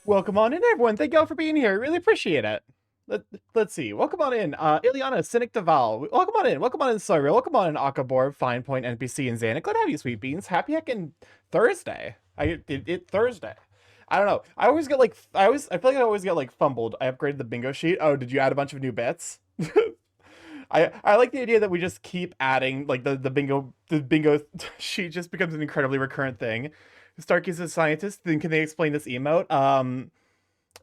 Welcome on in, everyone. Thank y'all for being here. I really appreciate it. Let's see. Welcome on in, Ileana, Cynic Deval. Welcome on in. Welcome on in, Soria. Welcome on in, Akabor, Fine Point, NPC, and Xana. Glad to have you, Sweet Beans. Happy heckin' Thursday. It Thursday. I don't know. I always get like I feel like I always get like fumbled. I upgraded the bingo sheet. Oh, did you add a bunch of new bits? I like the idea that we just keep adding like the bingo sheet just becomes an incredibly recurrent thing. Starky's a scientist. Then can they explain this emote?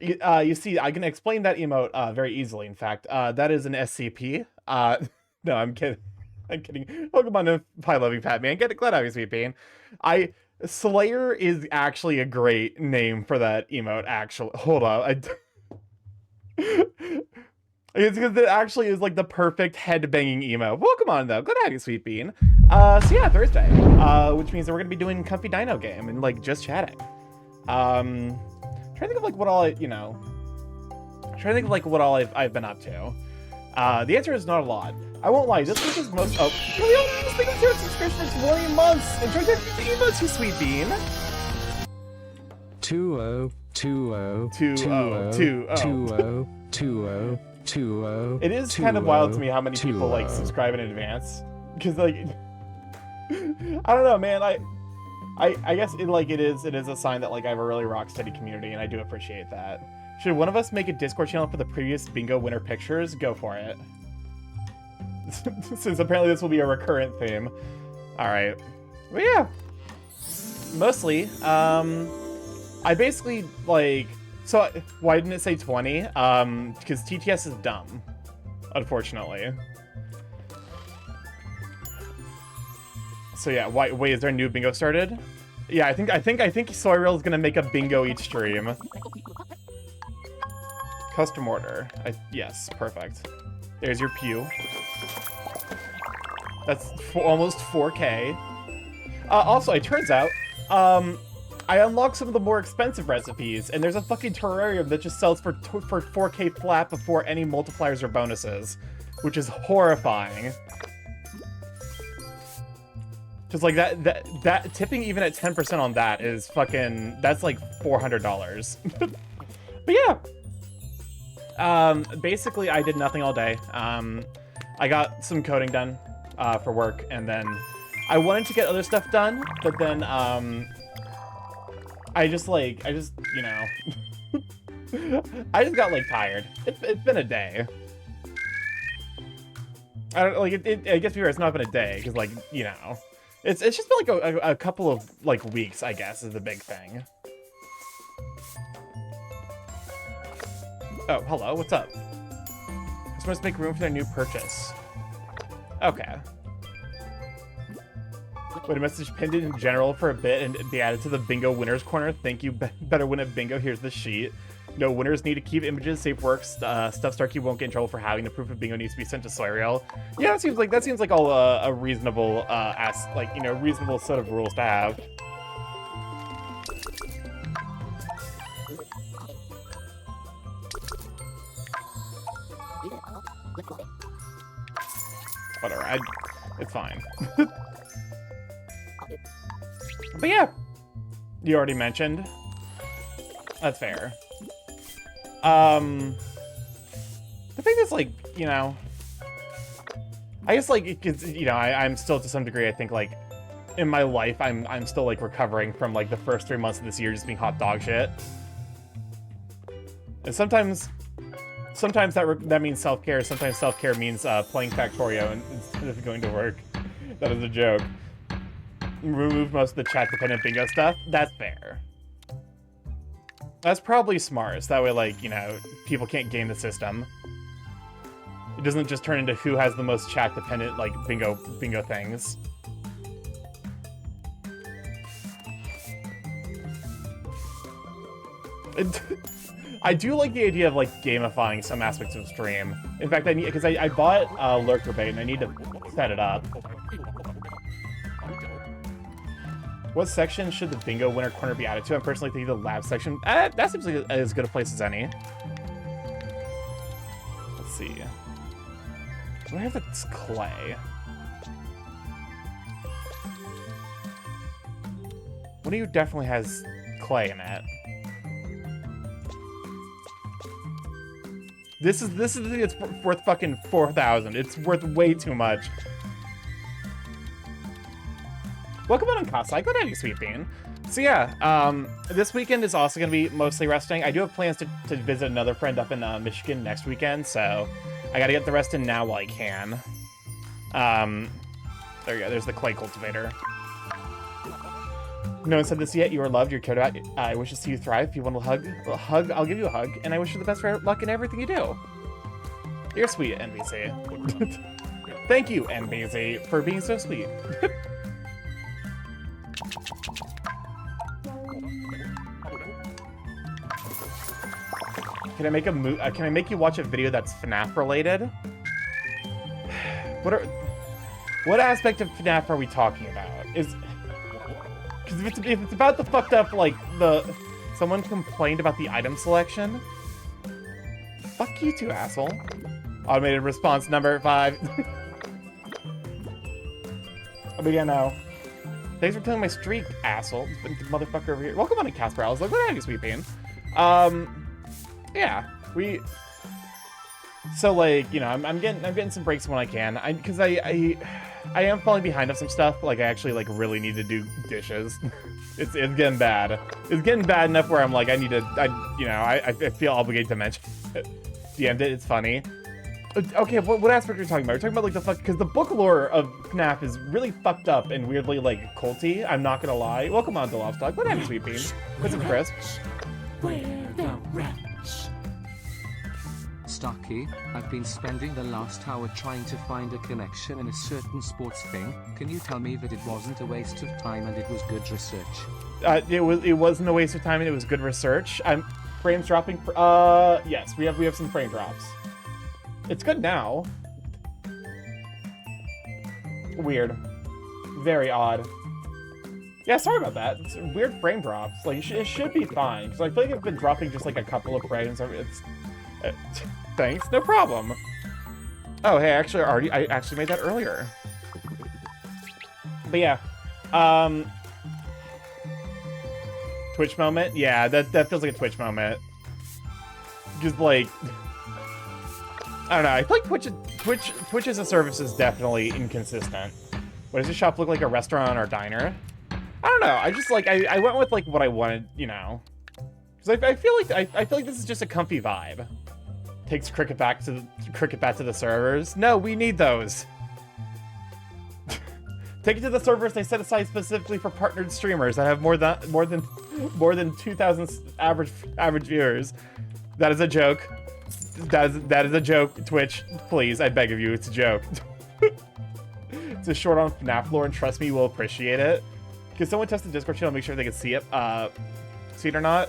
You see, I can explain that emote very easily. In fact, that is an SCP. No, I'm kidding. I'm kidding. Pokemon and Pie Loving Pat Man. Get it, glad I was Sweet Bean. I Slayer is actually a great name for that emote. Actually, hold on. It's because it actually is like the perfect head-banging emo. Welcome on though. Good to have you, Sweet Bean. So yeah, Thursday. Which means that we're gonna be doing Comfy Dino game and like just chatting. Trying to think of like what all I've been up to. The answer is not a lot. I won't lie, this week is most really only this thing is here subscription for 20 months. Enjoy the emotes, you Sweet Bean. 20. It is kind of wild to me how many people like subscribe in advance, because like I don't know, man. I guess it is a sign that like I have a really rock steady community, and I do appreciate that. Should one of us make a Discord channel for the previous bingo winner pictures? Go for it. Since apparently this will be a recurrent theme. All right, but yeah, mostly I basically like. So, why didn't it say 20? Because TTS is dumb, unfortunately. So yeah, wait, is there a new bingo started? Yeah, I think Soyril is gonna make a bingo each stream. Custom order. Yes, perfect. There's your pew. That's almost 4K. Also, it turns out, I unlocked some of the more expensive recipes, and there's a fucking terrarium that just sells for 4K flat before any multipliers or bonuses, which is horrifying. Just like that tipping even at 10% on that is fucking, that's like $400. But yeah, basically I did nothing all day. I got some coding done for work, and then I wanted to get other stuff done, but then I just, you know, I just got, like, tired. It's been a day. I don't, like, I guess it's not been a day, because, like, you know, it's just been, like, a couple of, like, weeks, I guess, is the big thing. Oh, hello, what's up? Customers make room for their new purchase. Okay. Would a message pinned in general for a bit and be added to the bingo winners corner? Thank you. Better win at bingo. Here's the sheet. No, winners need to keep images, safe works. Stuff Starky won't get in trouble for having the proof of bingo needs to be sent to Soiriel. Yeah, that seems like all a reasonable reasonable set of rules to have. Whatever. It's fine. But yeah, you already mentioned. That's fair. The thing is, like, you know, I guess, like, it's, you know, I'm still to some degree, I think, like, in my life, I'm still, like, recovering from, like, the first 3 months of this year just being hot dog shit. And sometimes that means self-care. Sometimes self-care means playing Factorio instead of going to work. That is a joke. Remove most of the chat-dependent bingo stuff. That's fair. That's probably smart. So that way, like, you know, people can't game the system. It doesn't just turn into who has the most chat-dependent, like, bingo things. I do like the idea of, like, gamifying some aspects of stream. In fact, because I bought Lurker Bait and I need to set it up. What section should the bingo winner corner be added to? I'm personally thinking the lab section. That seems like as good a place as any. Let's see. Do I have this clay? One of you definitely has clay in it. This is the thing that's worth fucking 4,000. It's worth way too much. Welcome on, Kasai. Glad to have you, Sweet Bean. So yeah, this weekend is also gonna be mostly resting. I do have plans to visit another friend up in Michigan next weekend, so I gotta get the rest in now while I can. There you go. There's the clay cultivator. No one said this yet. You are loved. You're cared about. I wish to see you thrive. If you want a hug, I'll give you a hug. And I wish you the best luck in everything you do. You're sweet, NBC. Thank you, NBC, for being so sweet. Can I make can I make you watch a video that's FNAF related? What aspect of FNAF are we talking about? Because if it's about the fucked up, like, someone complained about the item selection? Fuck you too, asshole. Automated response number 5. But yeah, no. Thanks for killing my streak, asshole. Motherfucker over here. Welcome on to Casper. I was like, what have you, Sweet Bean? Yeah, so, like, you know, I'm getting some breaks when I can. Because I am falling behind on some stuff. Like, I actually, like, really need to do dishes. It's getting bad. It's getting bad enough where I'm like, I feel obligated to mention it. DM'd it. It's funny. Okay, what aspect are you talking about? We're talking about, like, the fuck, because the book lore of FNAF is really fucked up and weirdly, like, culty. I'm not gonna lie. Welcome on to Lobstock. What happened, Sweet Bean? What's up, Chris? Starky, I've been spending the last hour trying to find a connection in a certain sports thing. Can you tell me that it wasn't a waste of time and it was good research? It wasn't a waste of time and it was good research. Frames dropping. Yes, we have some frame drops. It's good now. Weird. Very odd. Yeah, sorry about that. It's weird frame drops. Like, it should be fine. Because I feel like I've been dropping just like a couple of frames. Thanks, no problem. Oh, hey, I actually made that earlier. But yeah, Twitch moment. Yeah, that feels like a Twitch moment. Just like, I don't know. I feel like Twitch as a service is definitely inconsistent. What does this shop look like? A restaurant or diner? I don't know. I just like I went with like what I wanted, you know. Because I feel like this is just a comfy vibe. Takes cricket back to the servers. No, we need those. Take it to the servers they set aside specifically for partnered streamers that have more than 2,000 average viewers. That is a joke. That is a joke. Twitch, please, I beg of you, it's a joke. It's a short on FNAF lore, and trust me, you will appreciate it. Can someone test the Discord channel, make sure they can see it? See it or not?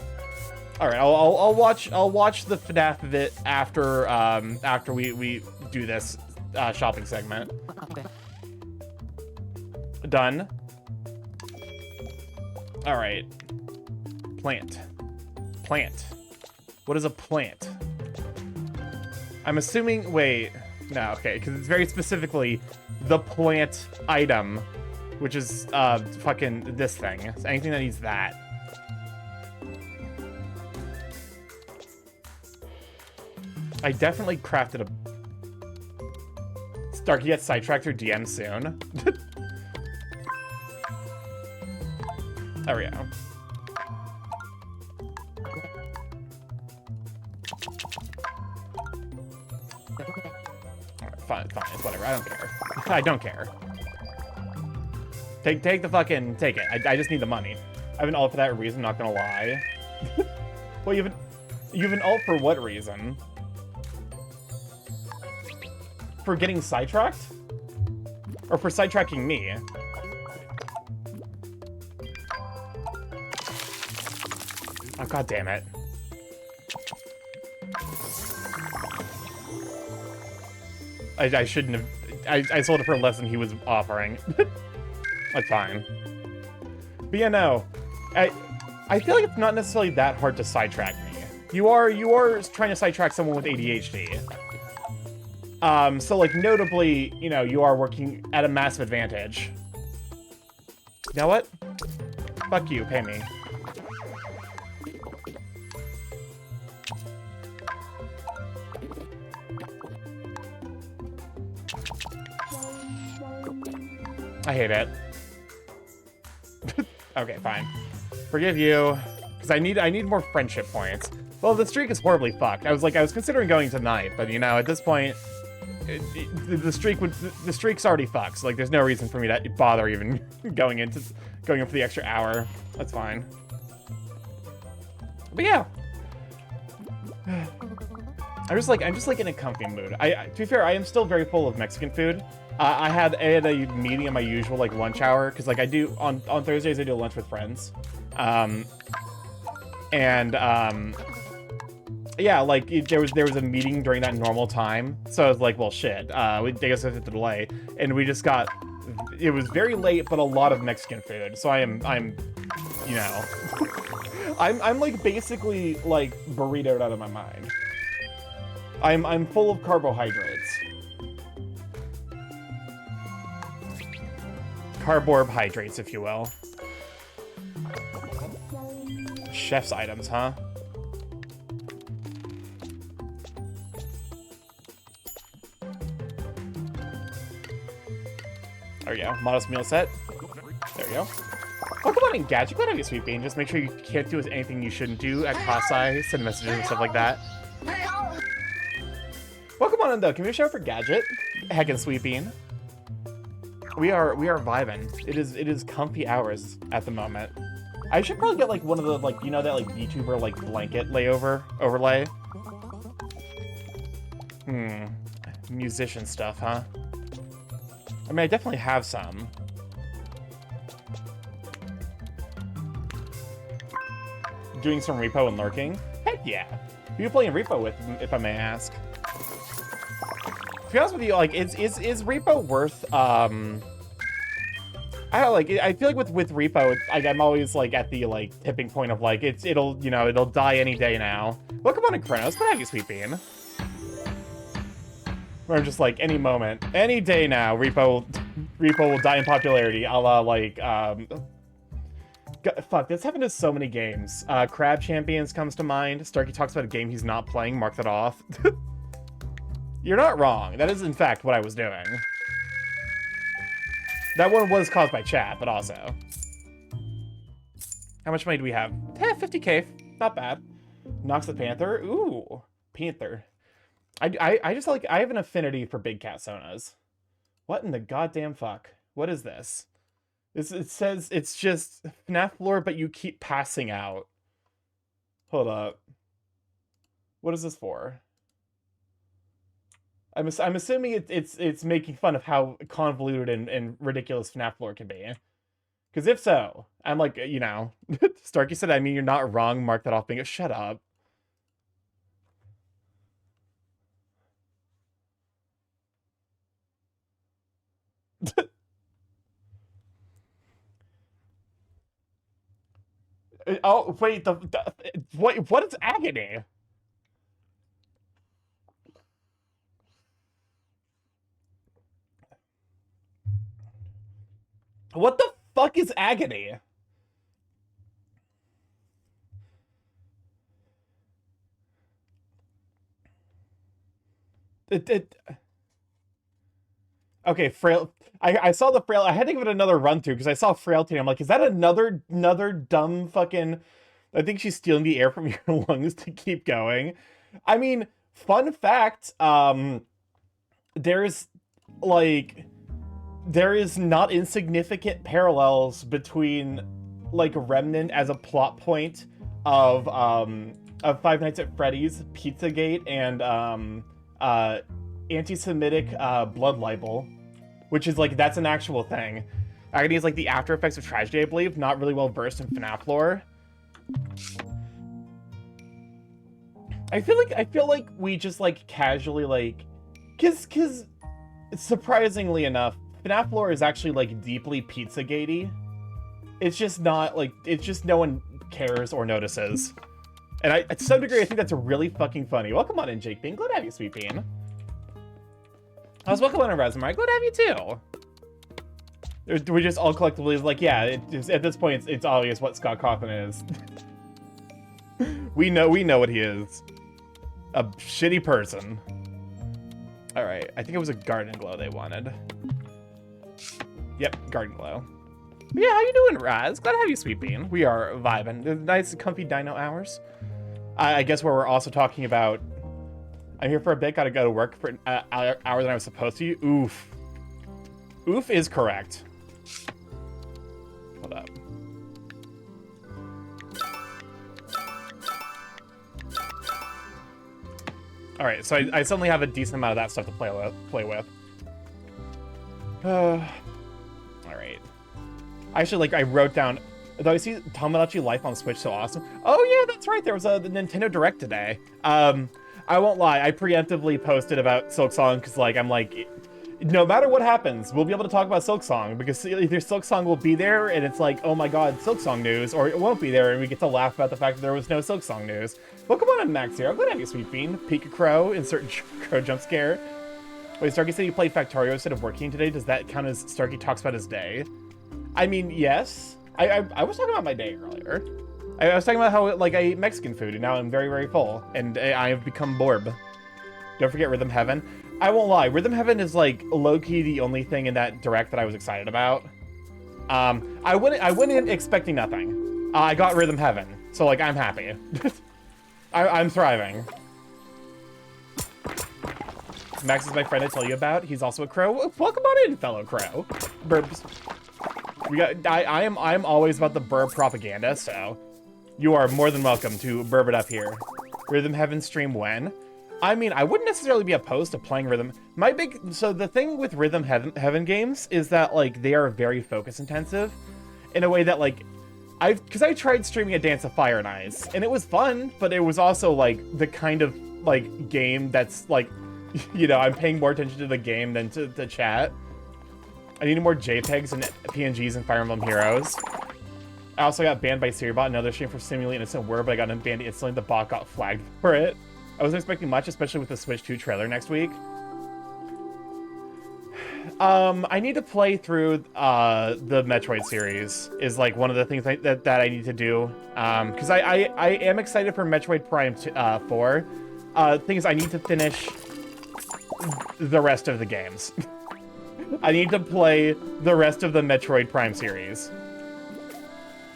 All right, I'll watch the FNAF of it after we do this shopping segment. Done. All right. Plant. What is a plant? I'm assuming. Wait. No. Okay, because it's very specifically the plant item, which is fucking this thing. So anything that needs that. I definitely crafted a... Starky gets sidetracked through DM soon. There we go. Alright, fine, it's whatever. I don't care. I don't care. Take the fucking... Take it. I just need the money. I have an ult for that reason, not gonna lie. Well, you have an ult for what reason? For getting sidetracked? Or for sidetracking me? Oh, god damn it. I shouldn't have... I sold it for less than he was offering. That's fine. But yeah, no. I feel like it's not necessarily that hard to sidetrack me. You are trying to sidetrack someone with ADHD. So, like, notably, you know, you are working at a massive advantage. You know what? Fuck you, pay me. I hate it. Okay, fine. Forgive you, because I need more friendship points. Well, the streak is horribly fucked. I was considering going tonight, but you know, at this point, the streak's already fucked. So, like, there's no reason for me to bother even going in for the extra hour. That's fine. But yeah, I'm just like in a comfy mood. To be fair, I am still very full of Mexican food. I had a meeting at my usual like lunch hour because like I do on Thursdays I do lunch with friends, yeah, like there was a meeting during that normal time, so I was like, well, shit, I guess I have to delay, and we just got. It was very late, but a lot of Mexican food, so I'm you know, I'm like basically like burritoed out of my mind. I'm full of carbohydrates. Carbohydrates, if you will. Chef's items, huh? There we go. Modest meal set. There we go. Welcome on in, Gadget. Glad to have you, Sweet Bean. Just make sure you can't do anything you shouldn't do at Kasai, send messages and stuff like that. Welcome on in, though. Can we shout for Gadget? Heckin' Sweet Bean. We are vibing. It is comfy hours at the moment. I should probably get like one of the like, you know, that like YouTuber like blanket overlay. Musician stuff, huh? I mean, I definitely have some. Doing some repo and lurking? Heck yeah. Who you playing repo with, if I may ask? To be honest with you, like, is repo worth, I don't know, like, I feel like with repo, it's, like, I'm always, like, at the, like, tipping point of, like, it'll die any day now. Welcome on to Kronos. Good to have you, Sweet Bean. Where I'm just, like, any moment, any day now, repo will die in popularity, a la, like, fuck, this happened to so many games. Crab Champions comes to mind. Starky talks about a game he's not playing, mark that off. You're not wrong. That is, in fact, what I was doing. That one was caused by chat, but also. How much money do we have? 50k. Not bad. Nox the Panther. Ooh, Panther. I just like, I have an affinity for big cat sonas. What in the goddamn fuck? What is this? It says it's just FNAF lore, but you keep passing out. Hold up. What is this for? I'm assuming it's making fun of how convoluted and ridiculous FNAF lore can be. Because if so, I'm like, you know, Starky said, I mean, you're not wrong. Mark that off being a shut up. Oh, wait, what is agony? What the fuck is agony? Okay, frail. I saw the frail. I had to give it another run through because I saw frailty. And I'm like, is that another dumb fucking? I think she's stealing the air from your lungs to keep going. I mean, fun fact. There's there is not insignificant parallels between like Remnant as a plot point of Five Nights at Freddy's, Pizzagate, and anti-Semitic blood libel, which is like, that's an actual thing. Agony is like the after effects of tragedy, I believe. Not really well versed in FNAF lore. I feel like we just like casually like, cause surprisingly enough, FNAF lore is actually like deeply Pizzagate-y. It's just not like, it's just no one cares or notices. And to some degree, I think that's really fucking funny. Welcome on in, Jake Bean. Glad to have you, Sweet Bean. I was welcome on in, Rasimar. Glad to have you too. We're just all collectively like, yeah, at this point, it's obvious what Scott Cawthon is. we know what he is. A shitty person. All right, I think it was a garden glow they wanted. Yep, Garden Glow. But yeah, how you doing, Raz? Glad to have you, Sweet Bean. We are vibing. They're nice, comfy dino hours. I guess where we're also talking about... I'm here for a bit, gotta go to work for an hour than I was supposed to. Oof. Oof is correct. Hold up. Alright, so I suddenly have a decent amount of that stuff to play with. Alright. Actually, I wrote down... Though I see Tamagotchi Life on Switch so awesome. Oh yeah, that's right, there was a Nintendo Direct today. I won't lie, I preemptively posted about Silksong because, I'm like, no matter what happens, we'll be able to talk about Silksong because either Silksong will be there and it's like, oh my god, Silksong news, or it won't be there and we get to laugh about the fact that there was no Silksong news. Welcome on, Max Zero. Glad to have you, Sweet Bean. Pika Crow, insert Crow jump scare. Wait, Starky said you played Factorio instead of working today. Does that count as Starky talks about his day? I mean, yes. I was talking about my day earlier. I was talking about how, I ate Mexican food, and now I'm very, very full, and I have become Borb. Don't forget Rhythm Heaven. I won't lie, Rhythm Heaven is, low-key the only thing in that Direct that I was excited about. I went in expecting nothing. I got Rhythm Heaven, so, I'm happy. I'm thriving. Max is my friend I tell you about. He's also a crow. Welcome on in, fellow crow. Burbs. I'm always about the burb propaganda, so... You are more than welcome to burb it up here. Rhythm Heaven stream when? I mean, I wouldn't necessarily be opposed to playing Rhythm. So the thing with Rhythm Heaven games is that, they are very focus intensive in a way that, because I tried streaming a Dance of Fire and Ice, and it was fun, but it was also, the kind of, game that's, I'm paying more attention to the game than to the chat. I needed more JPEGs and PNGs in Fire Emblem Heroes. I also got banned by SiriBot, another stream for Simulate Innocent Word, but I got banned instantly. The bot got flagged for it. I wasn't expecting much, especially with the Switch 2 trailer next week. I need to play through the Metroid series, is one of the things that I need to do. Because I am excited for Metroid Prime 4. Thing is, I need to finish the rest of the games. I need to play the rest of the Metroid Prime series.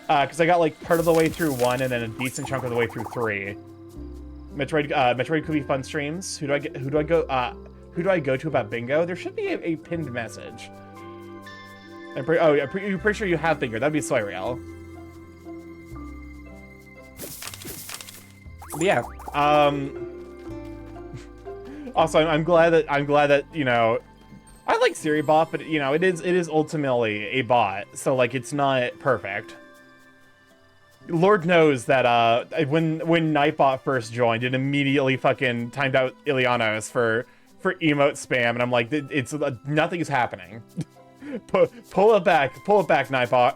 Because I got part of the way through 1 and then a decent chunk of the way through 3. Metroid could be fun streams. Who do I go to about bingo? There should be a pinned message. You're pretty sure you have bingo. That'd be Soyreal. But yeah. Also, I'm glad that I like SiriBot, but it is ultimately a bot, so it's not perfect. Lord knows that when Nightbot first joined, it immediately fucking timed out Ilianos for emote spam, and I'm like, it's nothing's happening. Pull it back, Nightbot.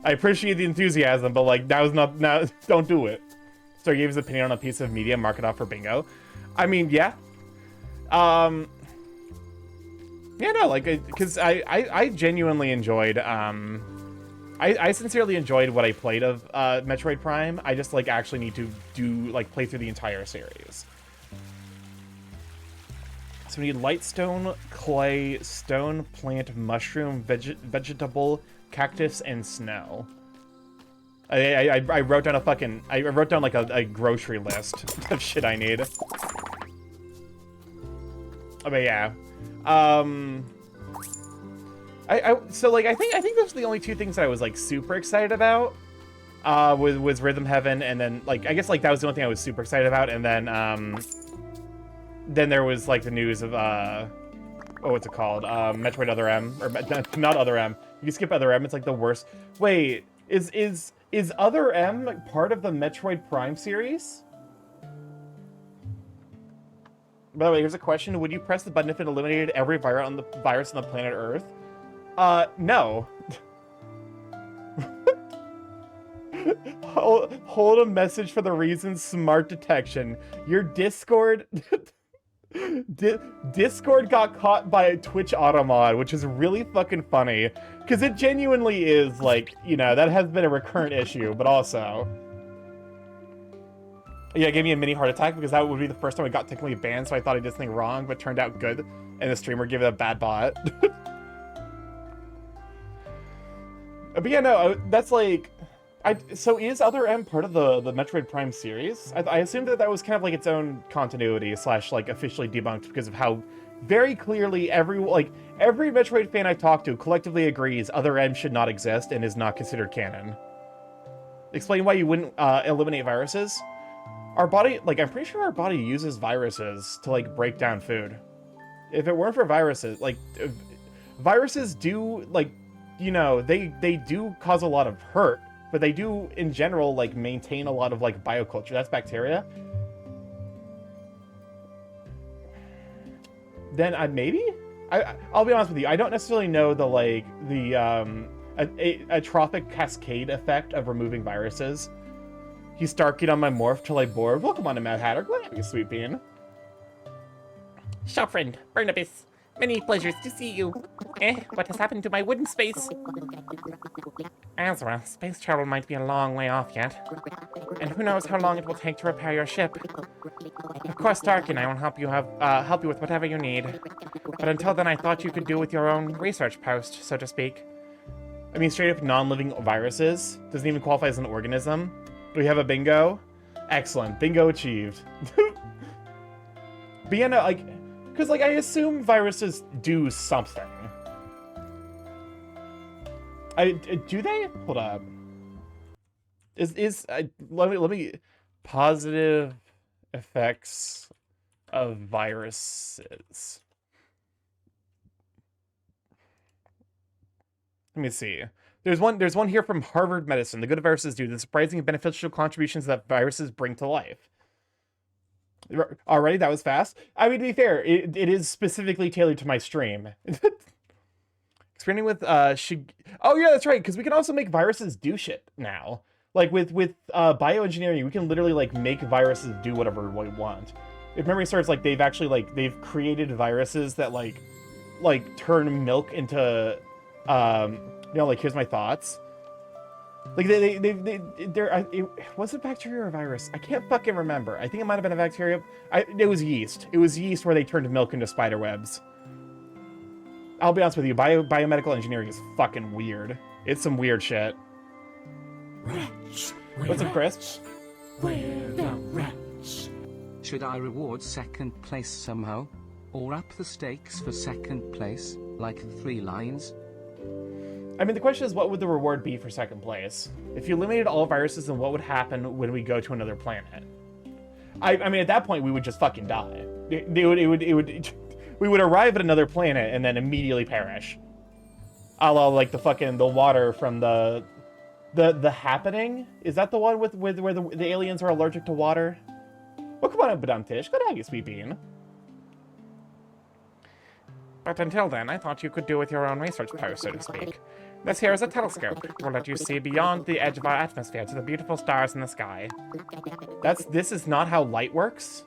I appreciate the enthusiasm, but now don't do it. So he gave his opinion on a piece of media, mark it off for bingo. I mean, yeah. Yeah, no, because I genuinely enjoyed, I sincerely enjoyed what I played of Metroid Prime. I just actually need to play through the entire series. So we need lightstone, clay, stone, plant, mushroom, vegetable, cactus, and snow. I wrote down I wrote down a grocery list of shit I need. Oh, but yeah. So I think those are the only two things that I was super excited about. Was Rhythm Heaven, and then I guess that was the only thing I was super excited about, and then there was the news of what's it called? Metroid Other M, or not Other M. You can skip Other M. It's the worst. Wait, is Other M part of the Metroid Prime series? By the way, here's a question. Would you press the button if it eliminated every virus on the planet Earth? No. Hold a message for the reason smart detection. Your Discord... Discord got caught by a Twitch automod, which is really fucking funny. Because it genuinely is, that has been a recurrent issue, but also... Yeah, it gave me a mini heart attack because that would be the first time I got technically banned, so I thought I did something wrong, but turned out good, and the streamer gave it a bad bot. But yeah, no, that's like, so is Other M part of the Metroid Prime series? I assumed that was kind of like its own continuity slash like officially debunked because of how very clearly every Metroid fan I talk to collectively agrees Other M should not exist and is not considered canon. Explain why you wouldn't eliminate viruses. Our body, like, I'm pretty sure our body uses viruses to like break down food. If it weren't for viruses, like, viruses do, like, you know, they do cause a lot of hurt, but they do in general like maintain a lot of like bioculture. That's bacteria. Then I'll be honest with you, I don't necessarily know the like a trophic cascade effect of removing viruses. He's Starky on my morph till I bored. Welcome on to Mad Hatter. Glad to have you, Sweet Bean. Shop friend, Barnabas. Many pleasures to see you. What has happened to my wooden space? Azra, space travel might be a long way off yet. And who knows how long it will take to repair your ship. Of course, Stark and I will help you with whatever you need. But until then, I thought you could do with your own research post, so to speak. I mean, straight up non-living viruses. Doesn't even qualify as an organism. Do we have a bingo? Excellent. Bingo achieved. But yeah, no, like, because, like, I assume viruses do something. Do they? Hold up. Let me positive effects of viruses. Let me see. There's one here from Harvard Medicine. The good viruses do the surprising and beneficial contributions that viruses bring to life. Already, that was fast. I mean, to be fair, it is specifically tailored to my stream. Experimenting with oh yeah, that's right, because we can also make viruses do shit now. Like with bioengineering, we can literally like make viruses do whatever we want. If memory serves, like they've created viruses that like turn milk into you know, like, here's my thoughts. Like, was it bacteria or a virus? I can't fucking remember. I think it might have been a bacteria. It was yeast. It was yeast where they turned milk into spider webs. I'll be honest with you, biomedical engineering is fucking weird. It's some weird shit. Rats. What's up, Chris? Where the rats? Should I reward second place somehow? Or up the stakes for second place, like 3 lines? I mean, the question is, what would the reward be for second place? If you eliminated all viruses, then what would happen when we go to another planet? I mean, at that point, we would just fucking die. We would arrive at another planet and then immediately perish. A la, like, the water from the Happening? Is that the one with where the aliens are allergic to water? Well, come on up, Badumtish. Good to have you, Sweet Bean. But until then, I thought you could do with your own research post, so to speak. This here is a telescope. We'll let you see beyond the edge of our atmosphere to the beautiful stars in the sky. This is not how light works?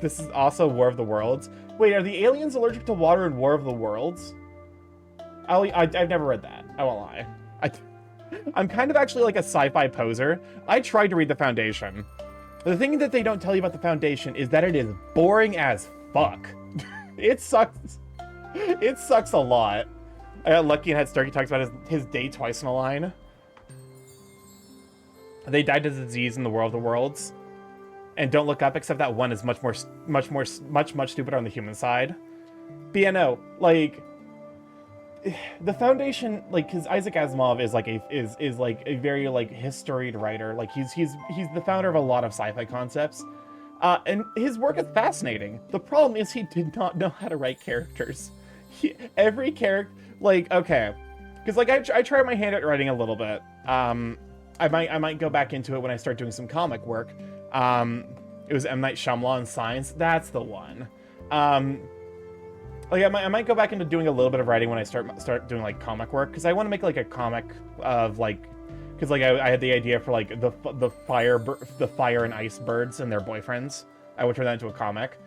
This is also War of the Worlds. Wait, are the aliens allergic to water in War of the Worlds? I've never read that. I won't lie. I'm kind of actually like a sci-fi poser. I tried to read The Foundation. The thing that they don't tell you about The Foundation is that it is boring as fuck. It sucks. It sucks a lot. I got lucky and had Starky talks about his day twice in a line. They died to disease in the War of the Worlds. And Don't Look Up, except that one is much stupider on the human side. But yeah, no, like, The Foundation, like, because Isaac Asimov is like a very like historied writer. Like he's the founder of a lot of sci-fi concepts. And his work is fascinating. The problem is he did not know how to write characters. Every character, like, okay, because like I try my hand at writing a little bit. I might go back into it when I start doing some comic work. It was M. Night Shyamalan Science. That's the one. Like I might go back into doing a little bit of writing when I start doing like comic work, because I want to make like a comic of like, because like I had the idea for like the fire and ice birds and their boyfriends. I would turn that into a comic.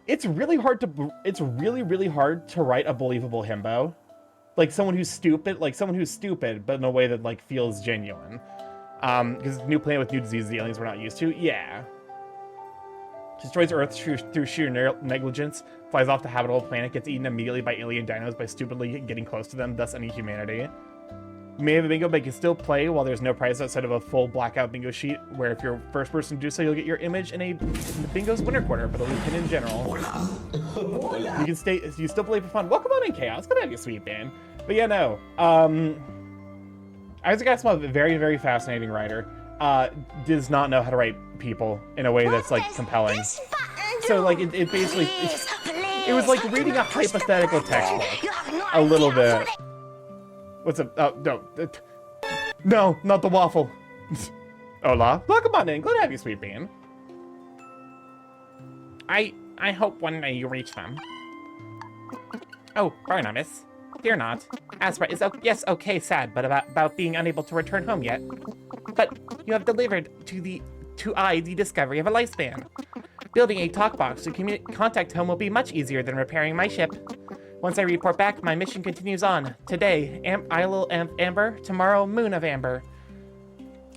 It's really hard to write a believable himbo, like someone who's stupid, but in a way that like feels genuine. Because new planet with new diseases the aliens we're not used to. Yeah. Destroys Earth through sheer negligence, flies off the habitable planet, gets eaten immediately by alien dinos by stupidly getting close to them, thus any humanity. You may have a bingo, but you can still play while there's no prize outside of a full blackout bingo sheet, where if you're first person to do so, you'll get your image in the bingo's winner quarter, but it'll be pinned in general. You can still play for fun. Welcome on in, Chaos. Good to have you, sweet man. But yeah, no. Isaac Asimov, a very, very fascinating writer, does not know how to write people in a way that's, like, compelling. So, like, it basically... It was like reading a hypothetical textbook. A little bit. What's up? Oh, no. No, not the waffle. Hola. Welcome on in. Glad to have you, sweet bean. I hope one day you reach them. Oh, Barnabas. Fear not. Aspra is yes, okay, sad, but about being unable to return home yet. But you have delivered to I the discovery of a lifespan. Building a talk box to contact home will be much easier than repairing my ship. Once I report back, my mission continues on. Today, Isle of Amber. Tomorrow, Moon of Amber.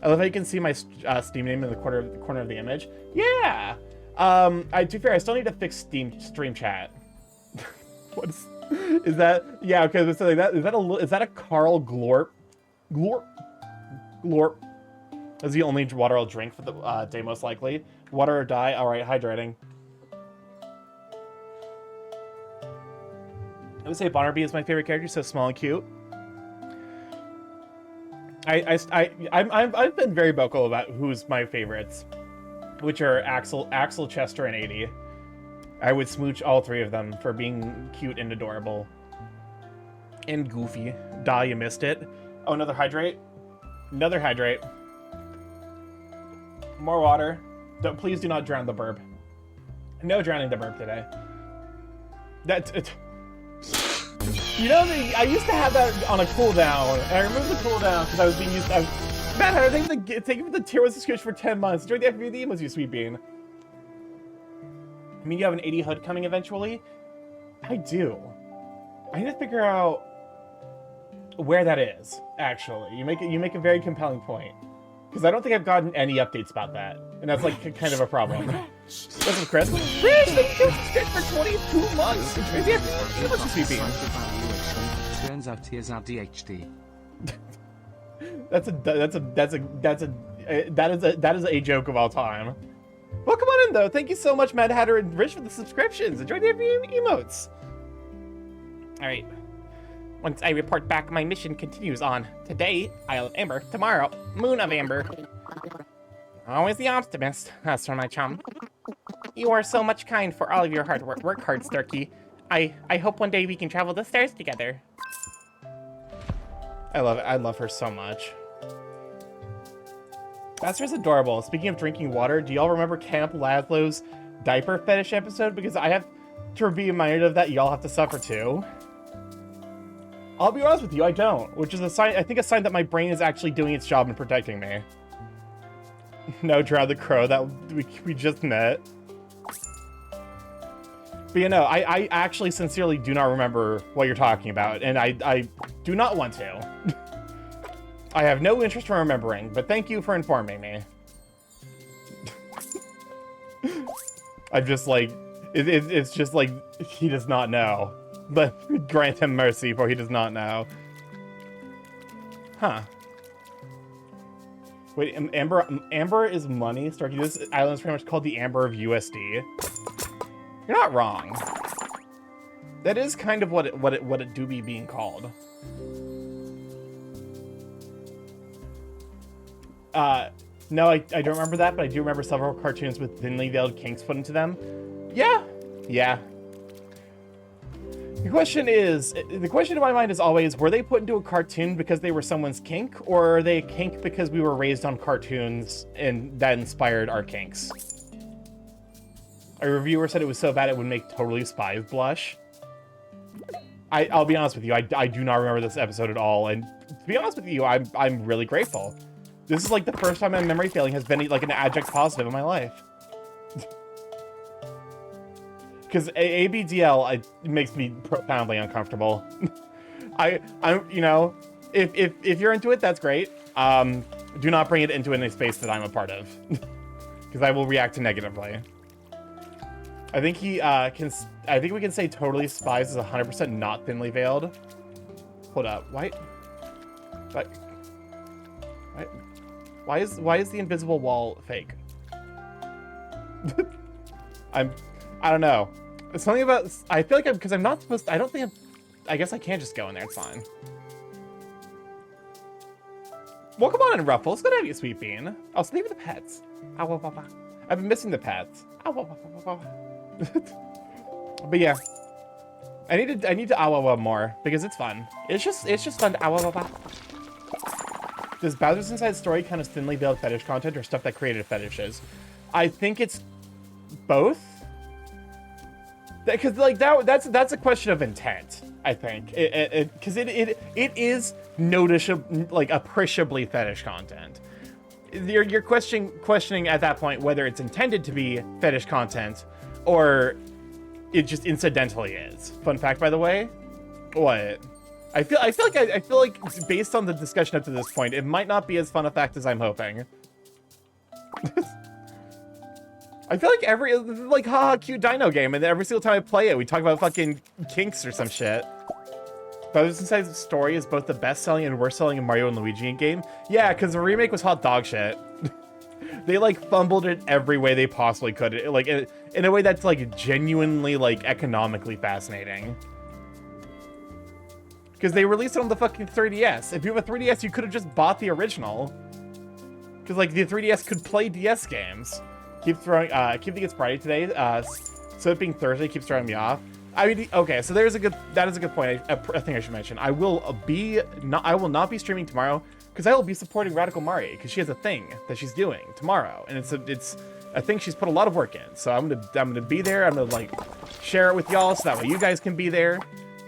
I love how you can see my Steam name in the corner of the image. Yeah. To be fair, I still need to fix stream chat. What is that? Yeah. Okay. So like that is that a Carl Glorp? Glorp. That's the only water I'll drink for the day, most likely. Water or die. All right, hydrating. I would say Barnaby is my favorite character. So small and cute. I've been very vocal about who's my favorites, which are Axel, Chester, and 80. I would smooch all three of them for being cute and adorable. And goofy. Die, you missed it. Oh, another hydrate. Another hydrate. More water. Please do not drown the burp. No drowning the burp today. That's it. You know, I used to have that on a cooldown, and I removed the cooldown because I was being used to... Man, thank you for the tier 1 subscription for 10 months. Enjoy the FBD emotes, you sweet bean. I mean, you have an 80 HUD coming eventually? I do. I need to figure out where that is, actually. You make a very compelling point. Because I don't think I've gotten any updates about that. And that's, like, kind of a problem. Listen, Chris. Rich, thank you for 22 months. Enjoy the FBD emotes, you sweet bean. Turns out he has ADHD. That is a joke of all time. Welcome on in though. Thank you so much, Mad Hatter and Rich, for the subscriptions. Enjoy the emotes. Alright. Once I report back, my mission continues on. Today, Isle of Amber. Tomorrow, Moon of Amber. Always the optimist. That's from my chum. You are so much kind for all of your hard work. Work hard, Starky. I hope one day we can travel the stars together. I love it. I love her so much. Master's adorable. Speaking of drinking water, do y'all remember Camp Laszlo's diaper fetish episode? Because I have to be reminded of that. Y'all have to suffer too. I'll be honest with you, I don't. Which is a sign, I think a sign that my brain is actually doing its job in protecting me. No, Drow the Crow, that we just met. But you know, I actually sincerely do not remember what you're talking about, and I do not want to. I have no interest in remembering, but thank you for informing me. I'm just like, it's just like, he does not know. But grant him mercy, for he does not know. Huh. Wait, Amber is money? Starky, this island is pretty much called the Amber of USD. You're not wrong. That is kind of what it do be being called. No, I don't remember that, but I do remember several cartoons with thinly veiled kinks put into them. Yeah. The question in my mind is always, were they put into a cartoon because they were someone's kink, or are they a kink because we were raised on cartoons and that inspired our kinks? A reviewer said it was so bad it would make Totally Spies blush. I'll be honest with you, I do not remember this episode at all, and to be honest with you, I'm really grateful. This is like the first time my memory failing has been like an adjunct positive in my life. Because ABDL, it makes me profoundly uncomfortable. I'm you know, if you're into it, that's great. Do not bring it into any space that I'm a part of, because I will react negatively. I think I think we can say Totally Spies is 100% not thinly veiled. Hold up, what? But why is the invisible wall fake? I don't know. It's something about, I feel like because I'm not supposed to, I guess I can't just go in there, it's fine. Well, come on in, Ruffles. Good to have you, Sweet Bean. Oh, so leave the pets. I've been missing the pets. But yeah. I need to awawa more because it's fun. It's just fun to awawa. Does Bowser's Inside Story kind of thinly veiled fetish content or stuff that created fetishes? I think it's both. Because like that's a question of intent. I think because it is noticeable, like appreciably fetish content. You're questioning at that point whether it's intended to be fetish content or it just incidentally is. Fun fact, by the way. What? I feel like based on the discussion up to this point, it might not be as fun a fact as I'm hoping. I feel like like, haha, cute dino game, and every single time I play it, we talk about fucking kinks or some shit. Bowser's Inside Story is both the best-selling and worst-selling Mario and Luigi game. Yeah, because the remake was hot dog shit. They, like, fumbled it every way they possibly could. In a way that's, like, genuinely, like, economically fascinating. Because they released it on the fucking 3DS. If you have a 3DS, you could have just bought the original. Because, like, the 3DS could play DS games. Keep thinking it's Friday today. So it being Thursday keeps throwing me off. I mean, okay, so that is a good point. I think I should mention. I will not be streaming tomorrow because I will be supporting Radical Mari because she has a thing that she's doing tomorrow, and it's a thing she's put a lot of work in. So I'm gonna be there. I'm gonna like share it with y'all so that way you guys can be there.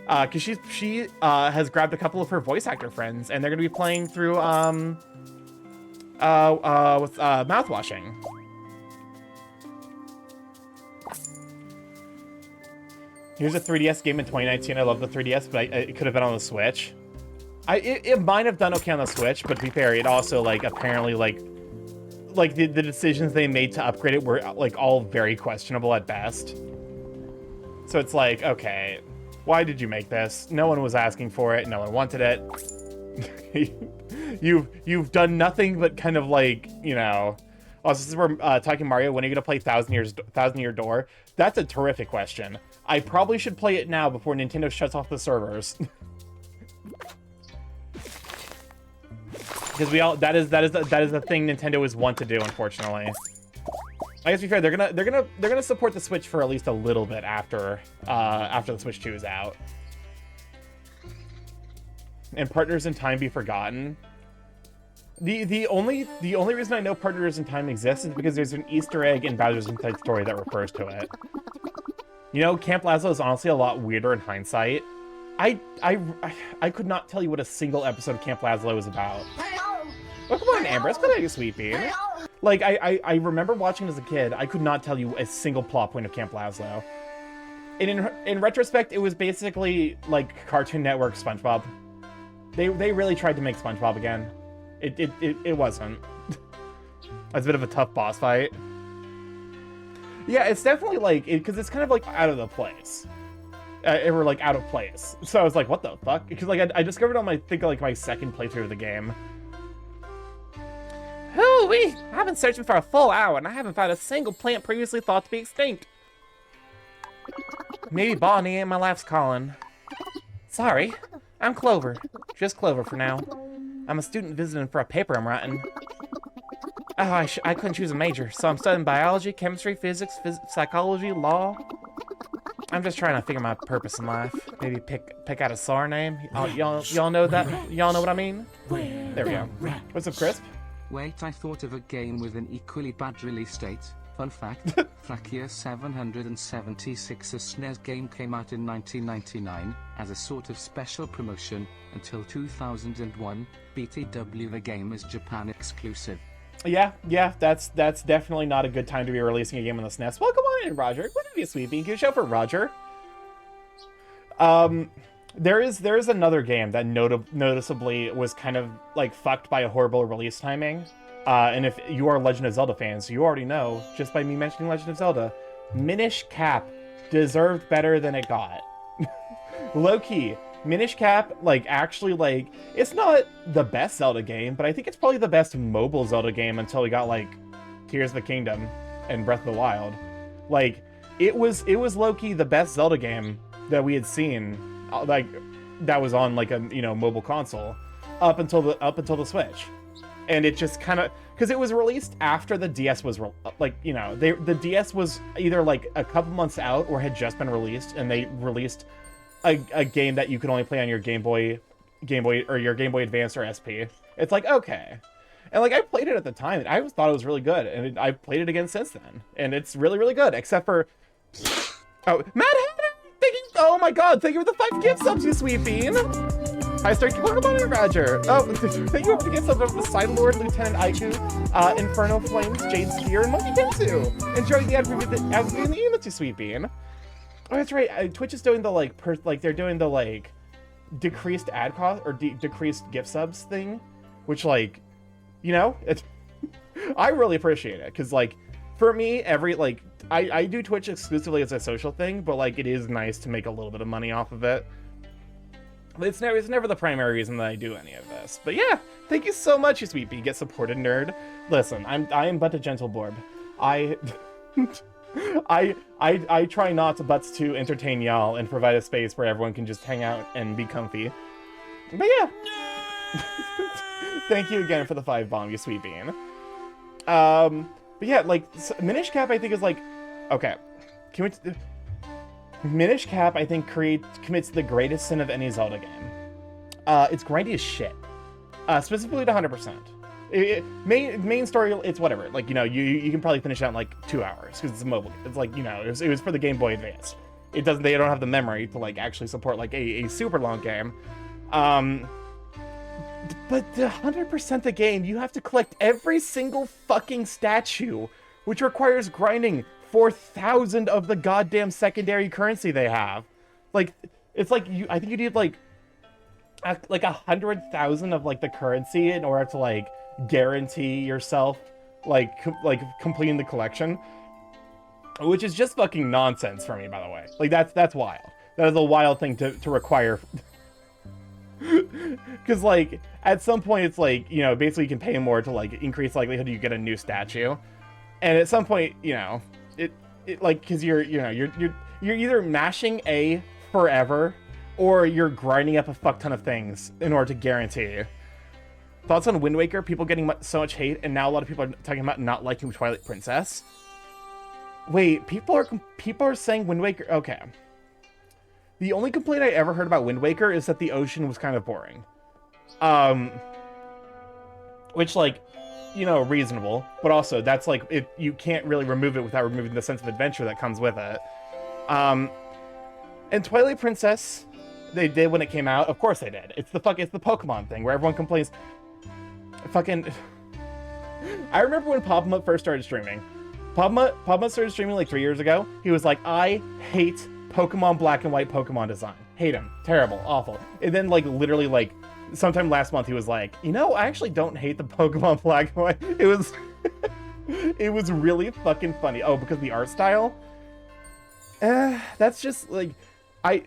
Because she has grabbed a couple of her voice actor friends, and they're gonna be playing through with mouthwashing. Here's a 3DS game in 2019. I love the 3DS, but it could have been on the Switch. It might have done okay on the Switch, but to be fair, it also like apparently like the decisions they made to upgrade it were like all very questionable at best. So it's like, okay, why did you make this? No one was asking for it. No one wanted it. You've done nothing but kind of like, you know. Also, since we're talking Mario, when are you gonna play Thousand Year Door? That's a terrific question. I probably should play it now before Nintendo shuts off the servers. Because that is the thing Nintendo is wont to do, unfortunately. I guess to be fair, they're gonna support the Switch for at least a little bit after the Switch 2 is out. And Partners in Time be forgotten. The only reason I know Partners in Time exists is because there's an Easter egg in Bowser's Inside Story that refers to it. You know, Camp Lazlo is honestly a lot weirder in hindsight. I could not tell you what a single episode of Camp Lazlo is about. Oh, come on, Amber. It's good to have you, Sweet Bean. Like, I remember watching it as a kid. I could not tell you a single plot point of Camp Lazlo. And in retrospect, it was basically like Cartoon Network SpongeBob. They really tried to make SpongeBob again. It wasn't. It's a bit of a tough boss fight. Yeah, it's definitely like, because it's kind of like out of the place. Or like out of place. So I was like, what the fuck? Because like I discovered on my second playthrough of the game. Hoo-wee! I've been searching for a full hour and I haven't found a single plant previously thought to be extinct. Maybe Bonnie ain't my life's calling. Sorry, I'm Clover. Just Clover for now. I'm a student visiting for a paper I'm writing. Oh, I couldn't choose a major, so I'm studying biology, chemistry, physics, psychology, law. I'm just trying to figure my purpose in life. Maybe pick out a SAR name. Y'all know that? Y'all know what I mean? There we go. What's up, Crisp? Wait, I thought of a game with an equally bad release date. Fun fact, Frakia 776, a SNES game, came out in 1999, as a sort of special promotion, until 2001, BTW the game is Japan exclusive. Yeah, that's definitely not a good time to be releasing a game on the SNES. Welcome on in, Roger. What did you sweet bean? Give a shout for Roger. There is another game that noticeably was kind of like fucked by a horrible release timing. And if you are Legend of Zelda fans, you already know, just by me mentioning Legend of Zelda, Minish Cap deserved better than it got. Low-key, Minish Cap, like, actually, like, it's not the best Zelda game, but I think it's probably the best mobile Zelda game until we got, like, Tears of the Kingdom and Breath of the Wild. Like, it was low-key the best Zelda game that we had seen, like, that was on, like, a, mobile console, up until the Switch. And it just kind of, because it was released after the DS was, the DS was either, like, a couple months out or had just been released, and they released a game that you could only play on your Game Boy, or your Game Boy Advance or SP. It's like, okay. And, like, I played it at the time, and I always thought it was really good, and I've played it again since then. And it's really, really good, except for... Oh, Matt Hannon! Thank you! Oh my god, thank you for the 5 gift subs, you sweet bean! Hi, Starky. Welcome on in, Roger. Oh, thank you for the gift subs of the Side Lord, Lieutenant Aiku, Inferno Flames, Jade Spear, and Monkey Kensu! Enjoying the ad review that's you sweet bean. Oh, that's right. Twitch is doing the, like, they're doing the, like, decreased ad cost, or decreased gift subs thing, which, like, it's... I really appreciate it, because, like, for me, I do Twitch exclusively as a social thing, but, like, it is nice to make a little bit of money off of it. But it's never the primary reason that I do any of this. But yeah, thank you so much, you sweet bee. Get supported, nerd. Listen, I am but a gentle borb. I try not but to entertain y'all and provide a space where everyone can just hang out and be comfy. But yeah. Thank you again for the 5 bomb, you sweet bean. But yeah, like, Minish Cap, I think, is like... Okay. Minish Cap, I think, commits the greatest sin of any Zelda game. It's grindy as shit. Specifically to 100%. Main story, it's whatever. Like, you can probably finish it out in, like, 2 hours, because it's a mobile. It's like, it was for the Game Boy Advance. They don't have the memory to, like, actually support, like, a super long game. But the 100% the game, you have to collect every single fucking statue, which requires grinding 4,000 of the goddamn secondary currency they have. Like, it's like, I think you need, like 100,000 of, like, the currency in order to, like, guarantee yourself, like completing the collection. Which is just fucking nonsense for me, by the way. Like, that's wild. That is a wild thing to require. Because, like, at some point, it's like, basically you can pay more to, like, increase likelihood you get a new statue. And at some point, it like, because you're either mashing A forever, or you're grinding up a fuck ton of things in order to guarantee. Thoughts on Wind Waker? People getting so much hate, and now a lot of people are talking about not liking Twilight Princess. Wait, people are saying Wind Waker... Okay. The only complaint I ever heard about Wind Waker is that the ocean was kind of boring. Which, like, reasonable, but also that's like, you can't really remove it without removing the sense of adventure that comes with it. And Twilight Princess, they did when it came out. Of course they did. It's the Pokemon thing where everyone complains. Fucking... I remember when Papa first started streaming. Papa started streaming like 3 years ago. He was like, I hate Pokemon Black and White Pokemon design. Hate him. Terrible. Awful. And then, like, literally, like, sometime last month he was like, I actually don't hate the Pokemon Black and White. It was... it was really fucking funny. Oh, because the art style? That's just, like... I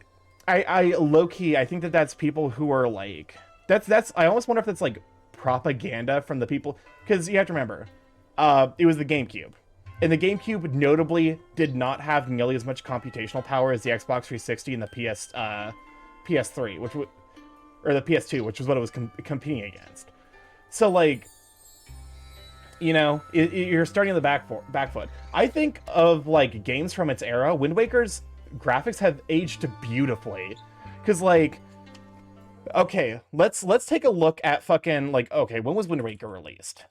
low-key, I think that's people who are, like... That's... I almost wonder if that's, like, propaganda from the people... Because you have to remember, it was the GameCube. And the GameCube notably did not have nearly as much computational power as the Xbox 360 and the PS3, or the PS2, which was what it was competing against. So, like, you're starting on the back foot. I think of, like, games from its era, Wind Waker's graphics have aged beautifully. Because, like, okay, let's take a look at fucking, like, okay, when was Wind Waker released?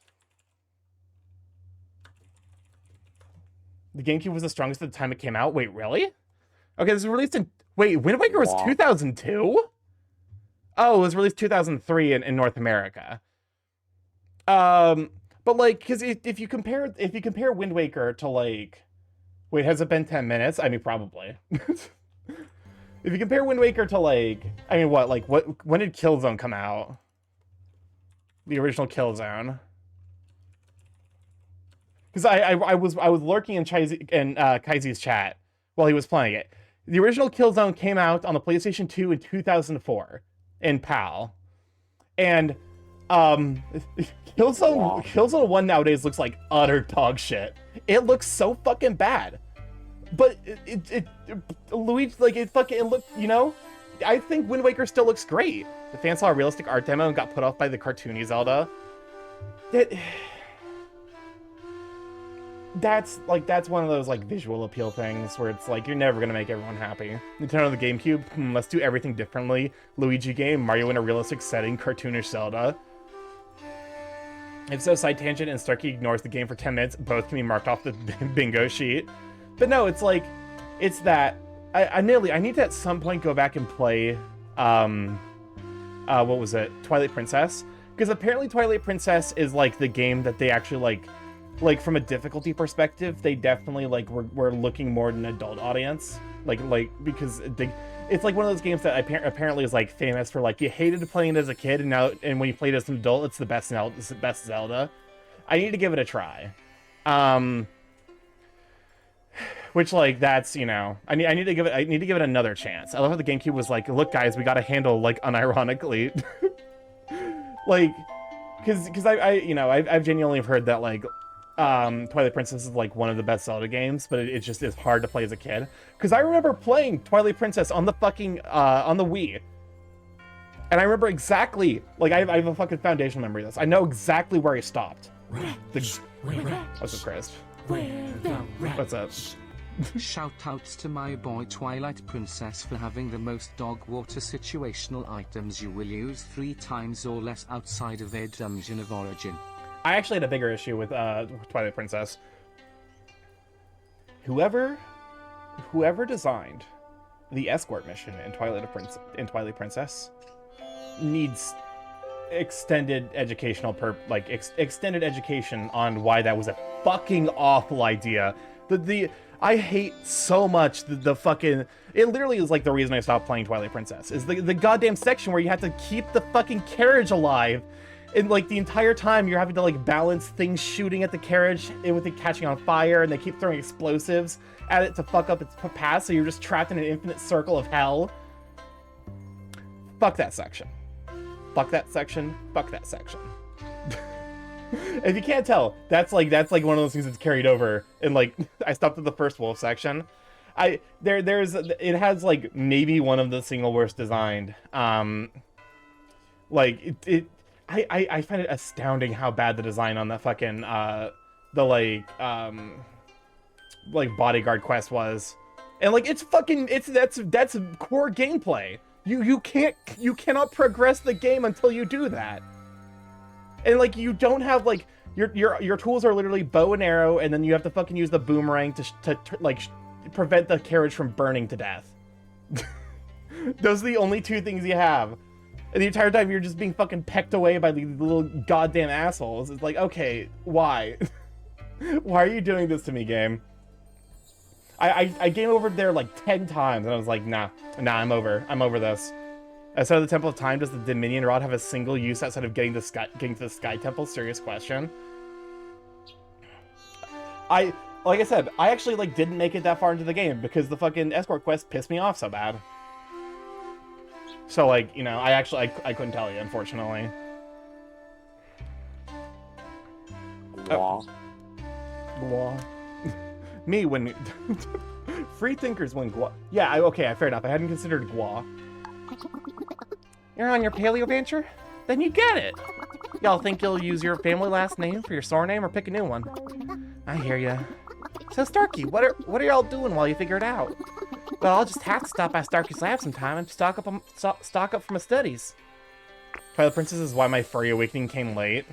The GameCube was the strongest at the time it came out? Wait, really? Okay, this was released in... Wait, Wind Waker was 2002? Oh, it was released 2003 in North America. But, like, because if you compare Wind Waker to, like... Wait, has it been 10 minutes? I mean, probably. If you compare Wind Waker to, like... I mean, when did Killzone come out? The original Killzone. Because I was lurking in Kaizi's chat while he was playing it. The original Killzone came out on the PlayStation 2 in 2004 in PAL. And Killzone 1 nowadays looks like utter dog shit. It looks so fucking bad. But Luigi, like, it looked, you know? I think Wind Waker still looks great. The fans saw a realistic art demo and got put off by the cartoony Zelda. That's one of those, like, visual appeal things where it's like, you're never gonna make everyone happy. Nintendo the GameCube, let's do everything differently. Luigi game, Mario in a realistic setting, cartoonish Zelda. If so, side tangent and Starky ignores the game for 10 minutes, both can be marked off the bingo sheet. But no, it's like, it's that, I need to at some point go back and play, what was it, Twilight Princess? Because apparently Twilight Princess is, like, the game that they actually, like from a difficulty perspective, they definitely, like, were looking more at an adult audience. Like because it's like one of those games that apparently is, like, famous for, like, you hated playing it as a kid, and when you played as an adult, it's the best Zelda. I need to give it a try. Which, like, that's, you know, I need to give it another chance. I love how the GameCube was like, look guys, we gotta handle, like, unironically. Like, because I've genuinely heard that, like, Twilight Princess is, like, one of the best Zelda games, but it just is hard to play as a kid. Because I remember playing Twilight Princess on the fucking, on the Wii. And I remember exactly, like, I have a fucking foundational memory of this. I know exactly where I stopped. Rats. What's up, Chris? Where the rats? What's up? Shoutouts to my boy Twilight Princess for having the most dog water situational items you will use 3 times or less outside of their dungeon of origin. I actually had a bigger issue with Twilight Princess. Whoever designed the escort mission in Twilight Princess needs extended educational extended education on why that was a fucking awful idea. I hate so much the fucking... It literally is like the reason I stopped playing Twilight Princess. Is the goddamn section where you have to keep the fucking carriage alive. And, like, the entire time you're having to, like, balance things shooting at the carriage with it catching on fire, and they keep throwing explosives at it to fuck up its path, so you're just trapped in an infinite circle of hell. Fuck that section. Fuck that section. Fuck that section. If you can't tell, that's like one of those things that's carried over. And, like, I stopped at the first wolf section. It has, like, maybe one of the single worst designed. Like, I find it astounding how bad the design on the fucking bodyguard quest was. And, like, that's core gameplay. You cannot progress the game until you do that. And, like, you don't have, like, your tools are literally bow and arrow, and then you have to fucking use the boomerang to prevent the carriage from burning to death. Those are the only 2 things you have. And the entire time you're just being fucking pecked away by the little goddamn assholes. It's like, okay, why? Why are you doing this to me, game? I game over there like 10 times, and I was like, nah, I'm over this. Outside of the Temple of Time, does the Dominion Rod have a single use outside of getting to the Sky Temple? Serious question. Like I said, I actually, like, didn't make it that far into the game because the fucking escort quest pissed me off so bad. So, like, you know, I couldn't tell you, unfortunately. Law. Me when free thinkers win Gua. Yeah, okay, fair enough. I hadn't considered Gua. You're on your paleo venture? Then you get it. Y'all think you'll use your family last name for your sore name or pick a new one? I hear ya. So Starky, what are y'all doing while you figure it out? Well, I'll just have to stop by Starky's lab sometime and stock up for my studies. Twilight Princess is why my furry awakening came late.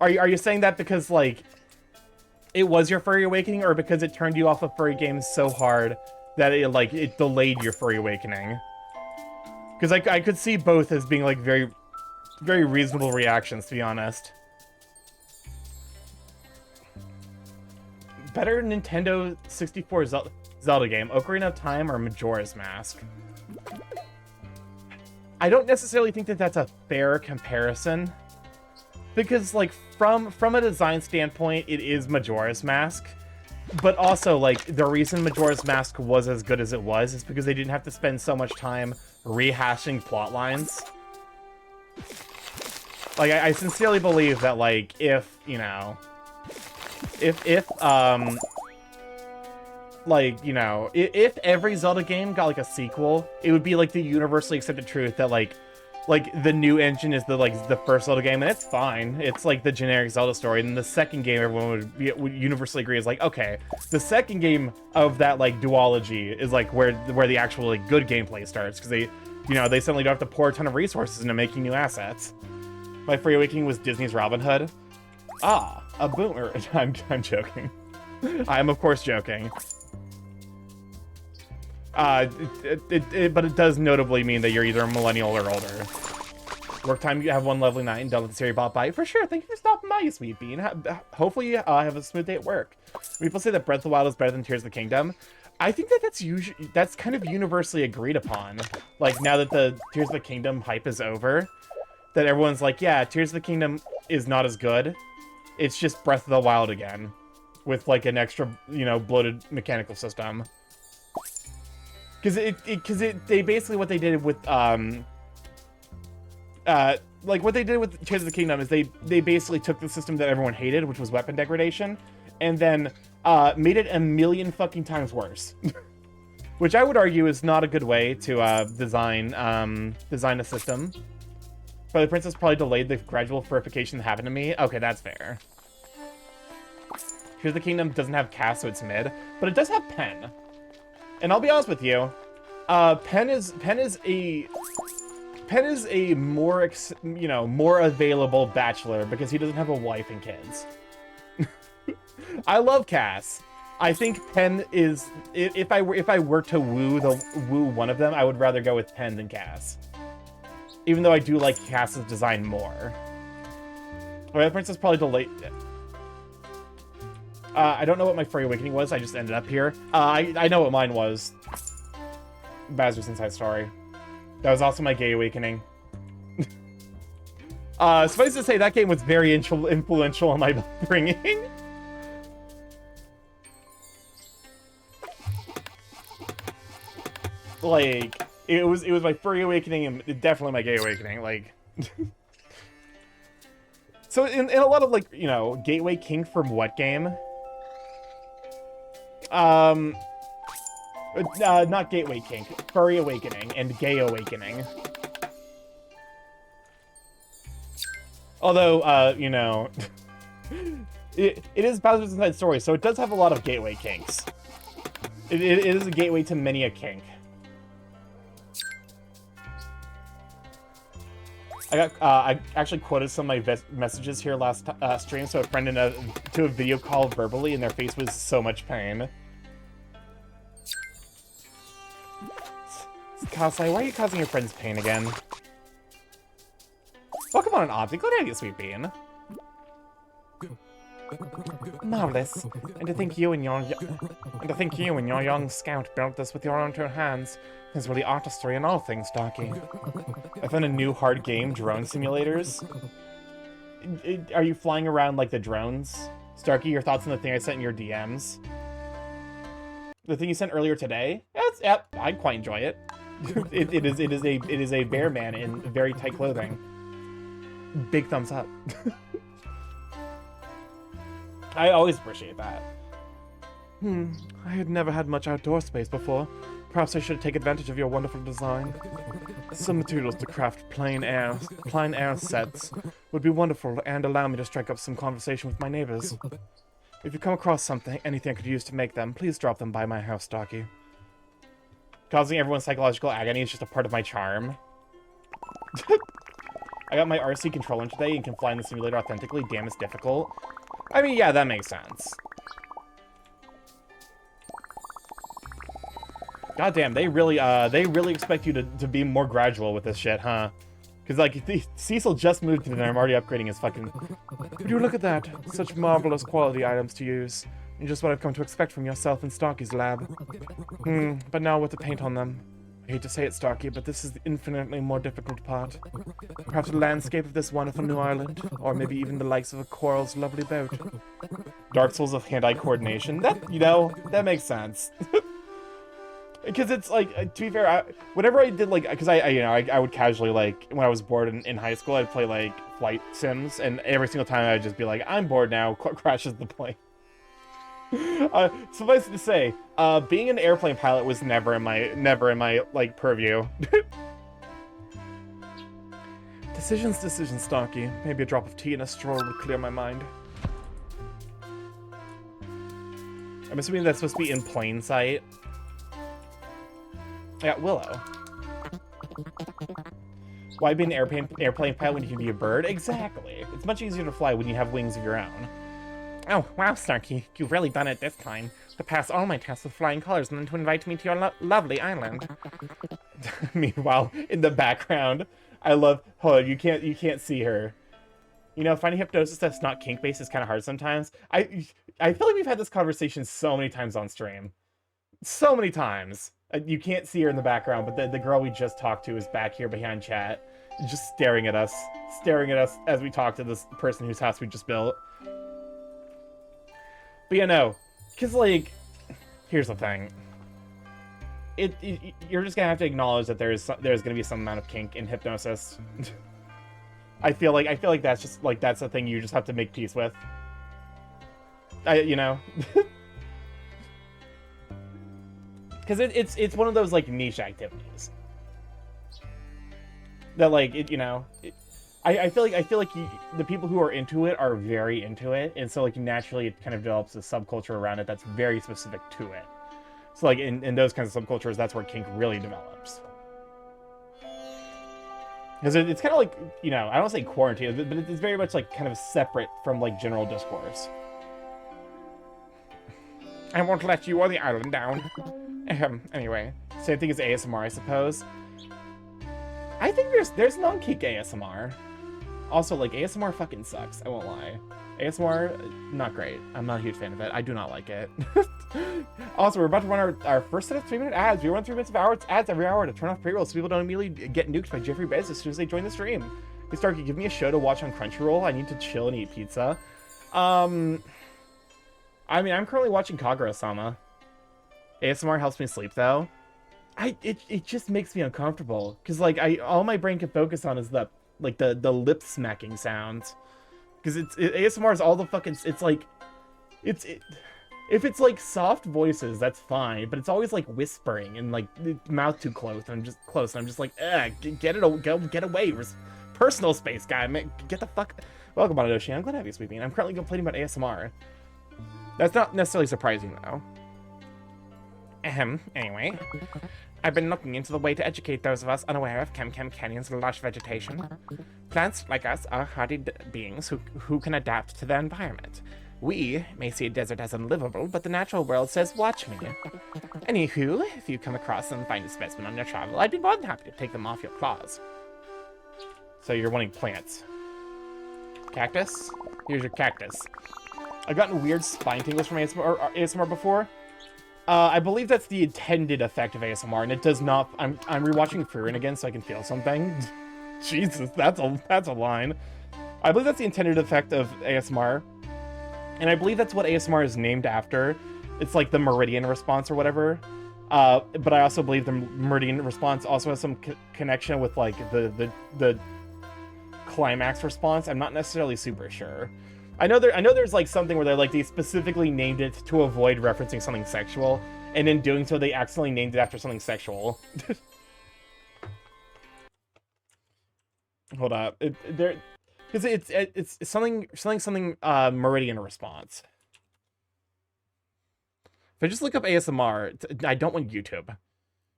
Are you saying that because, like, it was your furry awakening, or because it turned you off of furry games so hard that it delayed your furry awakening? Because I could see both as being, like, very, very reasonable reactions, to be honest. Better Nintendo 64 Zelda game, Ocarina of Time or Majora's Mask? I don't necessarily think that that's a fair comparison. Because, like, from a design standpoint, it is Majora's Mask. But also, like, the reason Majora's Mask was as good as it was is because they didn't have to spend so much time rehashing plot lines. Like, I sincerely believe that, like, if, you know... Like, you know, if every Zelda game got, like, a sequel, it would be, like, the universally accepted truth that, like, the new engine is the first Zelda game, and it's fine. It's like the generic Zelda story. And the second game, everyone would universally agree is like, okay, the second game of that like duology is like where the actual like good gameplay starts, because they, you know, they suddenly don't have to pour a ton of resources into making new assets. My Free Awakening was Disney's Robin Hood. Ah, a boomer. I'm joking. I'm of course joking. But it does notably mean that you're either a millennial or older. Work time, you have one lovely night and done with the series bought by. For sure, thank you for stopping by, you sweet bean. Hopefully, you have a smooth day at work. People say that Breath of the Wild is better than Tears of the Kingdom. I think that's kind of universally agreed upon. Like, now that the Tears of the Kingdom hype is over, that everyone's like, yeah, Tears of the Kingdom is not as good. It's just Breath of the Wild again, with like an extra, you know, bloated mechanical system. Because they basically what they did with like what they did with Tears of the Kingdom is they basically took the system that everyone hated, which was weapon degradation, and then made it a million fucking times worse. Which I would argue is not a good way to design a system. But the princess probably delayed the gradual purification that happened to me. Okay, that's fair. Tears of the Kingdom doesn't have cast, so it's mid, but it does have pen. And I'll be honest with you, Pen is a more, you know, more available bachelor because he doesn't have a wife and kids. I love Cass. I think Pen is, if I were to woo one of them, I would rather go with Pen than Cass. Even though I do like Cass's design more. Alright, Princess probably delayed. I don't know what my Free Awakening was, I just ended up here. I know what mine was. Bowser's Inside Story. That was also my Gay Awakening. Suffice to say, that game was very influential on my upbringing. Like, it was my Free Awakening and definitely my Gay Awakening, like... So in a lot of, like, you know, Gateway King from what game? Not Gateway Kink, Furry Awakening and Gay Awakening. Although, you know, it is Bowser's Inside Story, so it does have a lot of gateway kinks. It is a gateway to many a kink. I actually quoted some of my messages here last stream, so a friend to a video call verbally, and their face was so much pain. Kasai, why are you causing your friends pain again? Welcome on an object. Go down, you sweet bean. Marvelous. And to think you and your young scout built this with your own two hands. There's really artistry in all things, Starky. I found a new hard game, drone simulators. Are you flying around like the drones? Starky, your thoughts on the thing I sent in your DMs? The thing you sent earlier today? Yep, I quite enjoy it. It is a bear man in very tight clothing. Big thumbs up. I always appreciate that. I had never had much outdoor space before. Perhaps I should take advantage of your wonderful design. Some materials to craft plein air sets would be wonderful and allow me to strike up some conversation with my neighbors. If you come across anything I could use to make them, please drop them by my house, Starky. Causing everyone's psychological agony is just a part of my charm. I got my RC controller today and can fly in the simulator authentically. Damn, it's difficult. I mean, yeah, that makes sense. Goddamn, they really expect you to be more gradual with this shit, huh? Because, like, Cecil just moved in and I'm already upgrading his fucking... Would you look at that? Such marvelous quality items to use. And just what I've come to expect from yourself in Starky's lab. But now with the paint on them. I hate to say it, Starky, but this is the infinitely more difficult part. Perhaps the landscape of this wonderful new island, or maybe even the likes of a Coral's lovely boat. Dark Souls of hand-eye coordination. That, you know, that makes sense. Because it's like, to be fair, whenever I did like, because I would casually like, when I was bored in high school, I'd play like flight sims, and every single time I'd just be like, I'm bored now, crashes the plane. Suffice it to say, being an airplane pilot was never in my like purview. Decisions, Starky. Maybe a drop of tea and a stroll would clear my mind. I'm assuming that's supposed to be in plain sight. Yeah, Willow. Why be an airplane pilot when you can be a bird? Exactly. It's much easier to fly when you have wings of your own. Oh, wow, Starky. You've really done it this time. To pass all my tests with flying colors and then to invite me to your lovely island. Meanwhile, in the background, I love... Hold on, you can't see her. You know, finding hypnosis that's not kink-based is kind of hard sometimes. I feel like we've had this conversation so many times on stream. So many times. You can't see her in the background, but the girl we just talked to is back here behind chat, just staring at us as we talk to this person whose house we just built. But yeah, no, because, like, here's the thing. You're just gonna have to acknowledge that there's gonna be some amount of kink in hypnosis. I feel like that's just, like, that's the thing you just have to make peace with. You know? Because it's one of those, like, niche activities. That, like, you know... I feel like the people who are into it are very into it, and so like naturally it kind of develops a subculture around it that's very specific to it. So like in those kinds of subcultures, that's where kink really develops. Because it's kind of like, you know, I don't say quarantine, but it's very much like kind of separate from like general discourse. I won't let you or the island down. Anyway, same thing as ASMR, I suppose. I think there's non-kink ASMR. Also, like, ASMR fucking sucks, I won't lie. ASMR, not great. I'm not a huge fan of it. I do not like it. Also, we're about to run our first set of 3-minute ads. We run 3 minutes of ads every hour to turn off pre-rolls so people don't immediately get nuked by Jeffrey Bezos as soon as they join the stream. Hey, Starky, give me a show to watch on Crunchyroll. I need to chill and eat pizza. I mean, I'm currently watching Kagura-sama. ASMR helps me sleep, though. It just makes me uncomfortable. Because, like, all my brain can focus on is the lip smacking sounds. Because ASMR is all the fucking... It's like... If it's like soft voices, that's fine, but it's always like whispering and like mouth too close. And I'm just like, get away, personal space, guy. Get the fuck. Welcome on Adoshi. I'm glad to have you, Sweet Bean. I'm currently complaining about ASMR. That's not necessarily surprising though. Anyway, I've been looking into the way to educate those of us unaware of Kem Canyon's lush vegetation. Plants like us are hardy beings who can adapt to their environment. We may see a desert as unlivable, but the natural world says, watch me. Anywho, if you come across and find a specimen on your travel, I'd be more than happy to take them off your claws. So you're wanting plants. Cactus? Here's your cactus. I've gotten weird spine tingles from ASMR before. I believe that's the intended effect of ASMR, and it does not... I'm rewatching Furin again so I can feel something. Jesus, that's a line. I believe that's the intended effect of ASMR. And I believe that's what ASMR is named after. It's like the meridian response or whatever. But I also believe the meridian response also has some connection with like the climax response. I'm not necessarily super sure. I know there's like something where they specifically named it to avoid referencing something sexual, and in doing so they accidentally named it after something sexual. Hold up, because it's something meridian response. If I just look up ASMR, I don't want YouTube.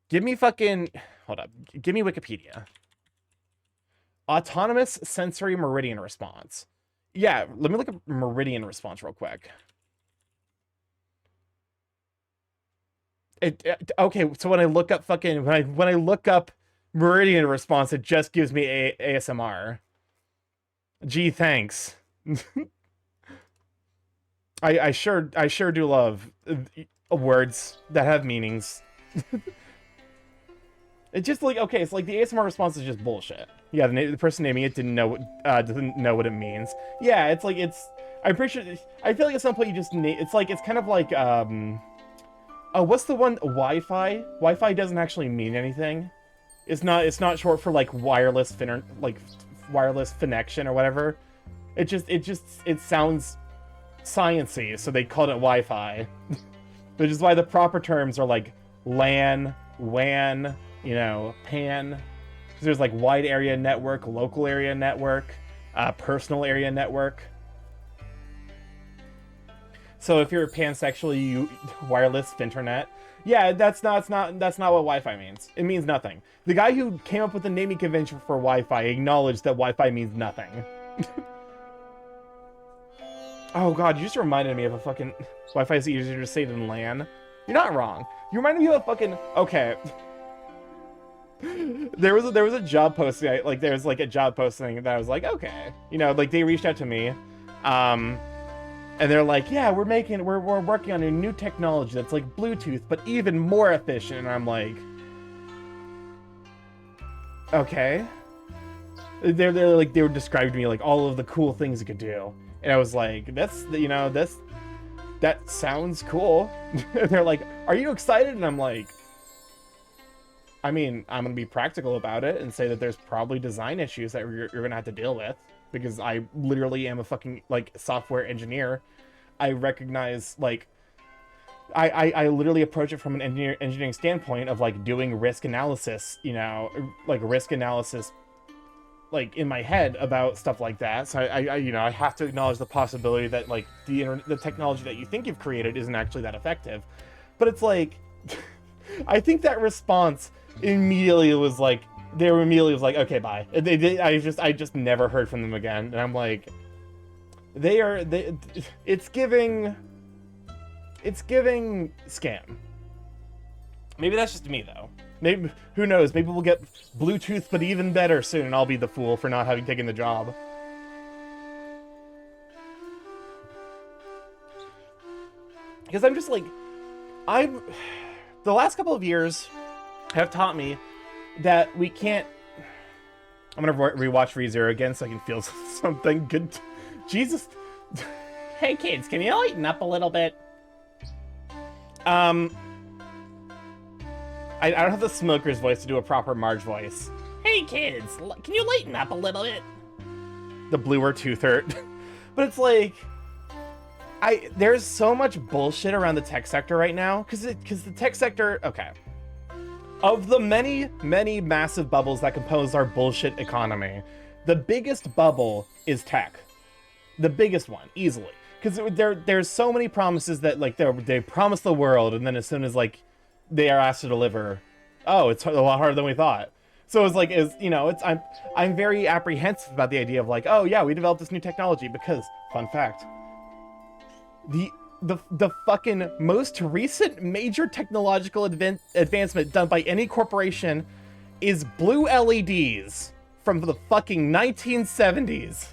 Give me fucking... Hold up. Give me Wikipedia. Autonomous sensory meridian response. Yeah, let me look up meridian response real quick. Okay, so when I look up fucking... When I look up meridian response, it just gives me ASMR. Gee, thanks. I sure do love words that have meanings. It's just like, okay, it's like the ASMR response is just bullshit. Yeah, the person naming it doesn't know what it means. Yeah, it's like I'm pretty sure. I feel like at some point you just need. It's kind of like oh, what's the one? Wi-Fi. Wi-Fi doesn't actually mean anything. It's not short for like wireless wireless connection or whatever. It sounds sciencey, so they called it Wi-Fi. Which is why the proper terms are like LAN, WAN, you know, PAN. Because there's like wide area network, local area network, personal area network. So if you're pansexual, wireless internet, yeah, that's not what Wi-Fi means. It means nothing. The guy who came up with the naming convention for Wi-Fi acknowledged that Wi-Fi means nothing. Oh god, you just reminded me of a fucking... Wi-Fi is easier to say than LAN. You're not wrong. You reminded me of a fucking... Okay. There was a job posting, a job posting that I was like, okay. You know, like, they reached out to me. And they're like, yeah, we're working on a new technology that's like Bluetooth, but even more efficient. And I'm like... Okay. They were describing to me, like, all of the cool things it could do. And I was like, that sounds cool. And they're like, are you excited? And I'm like, I mean, I'm going to be practical about it and say that there's probably design issues that you're going to have to deal with. Because I literally am a fucking, like, software engineer. I recognize, like, I literally approach it from an engineering standpoint of, like, doing risk analysis, you know, like, risk analysis, like, in my head about stuff like that. So I have to acknowledge the possibility that, like, the technology that you think you've created isn't actually that effective. But it's like, I think that response immediately was like, okay, bye. I just never heard from them again. And I'm like, it's giving scam. Maybe that's just me though. Maybe, who knows, maybe we'll get Bluetooth but even better soon and I'll be the fool for not having taken the job. Because I'm just like, the last couple of years have taught me that we can't... I'm gonna rewatch ReZero again so I can feel something good. Jesus. Hey kids, can you lighten up a little bit? I don't have the smoker's voice to do a proper Marge voice. Hey kids, can you lighten up a little bit? The bluer toother. But it's like... there's so much bullshit around the tech sector right now. Because the tech sector... Okay. Of the many, many massive bubbles that compose our bullshit economy, the biggest bubble is tech. The biggest one, easily. Because there's so many promises that, like, they promise the world, and then as soon as, like, they are asked to deliver, oh, it's a lot harder than we thought. So it's like, I'm very apprehensive about the idea of, like, oh yeah, we developed this new technology because, fun fact, the fucking most recent major technological advancement done by any corporation is blue LEDs from the fucking 1970s.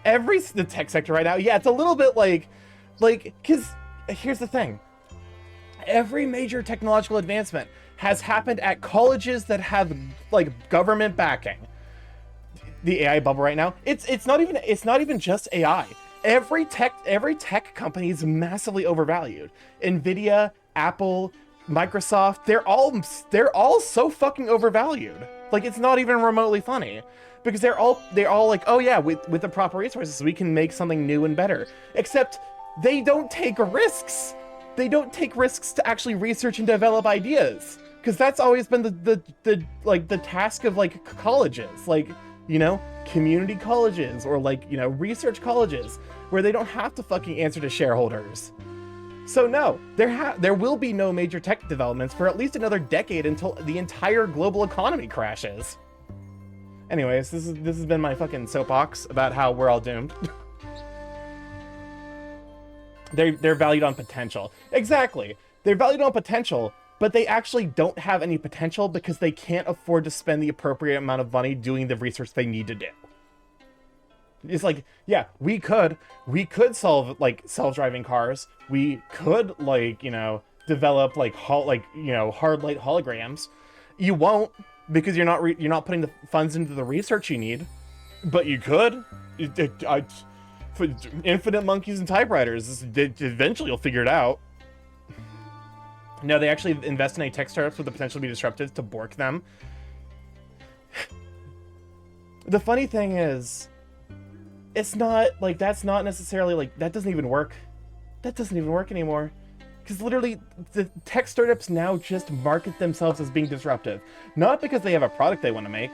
The tech sector right now, yeah, it's a little bit like, because here's the thing. Every major technological advancement has happened at colleges that have, like, government backing. The AI bubble right now, it's not even just AI. Every tech company is massively overvalued. Nvidia, Apple, Microsoft, they're all so fucking overvalued. Like, it's not even remotely funny. Because they're all like, oh yeah, with the proper resources, we can make something new and better. Except they don't take risks. They don't take risks to actually research and develop ideas. Because that's always been the task of, like, colleges, like, you know, community colleges or, like, you know, research colleges where they don't have to fucking answer to shareholders. So no, there will be no major tech developments for at least another decade until the entire global economy crashes. Anyways, this has been my fucking soapbox about how we're all doomed. They're valued on potential. Exactly. They're valued on potential, but they actually don't have any potential because they can't afford to spend the appropriate amount of money doing the research they need to do. It's like, yeah, we could solve, like, self-driving cars. We could, like, you know, develop, like, hard light holograms. You won't, because you're not putting the funds into the research you need. But you could. Infinite monkeys and typewriters. Eventually you'll figure it out. No, they actually invest in a tech startups with the potential to be disruptive to bork them. The funny thing is, it's not, like, that's not necessarily, like, that doesn't even work. That doesn't even work anymore. Because literally, the tech startups now just market themselves as being disruptive. Not because they have a product they want to make,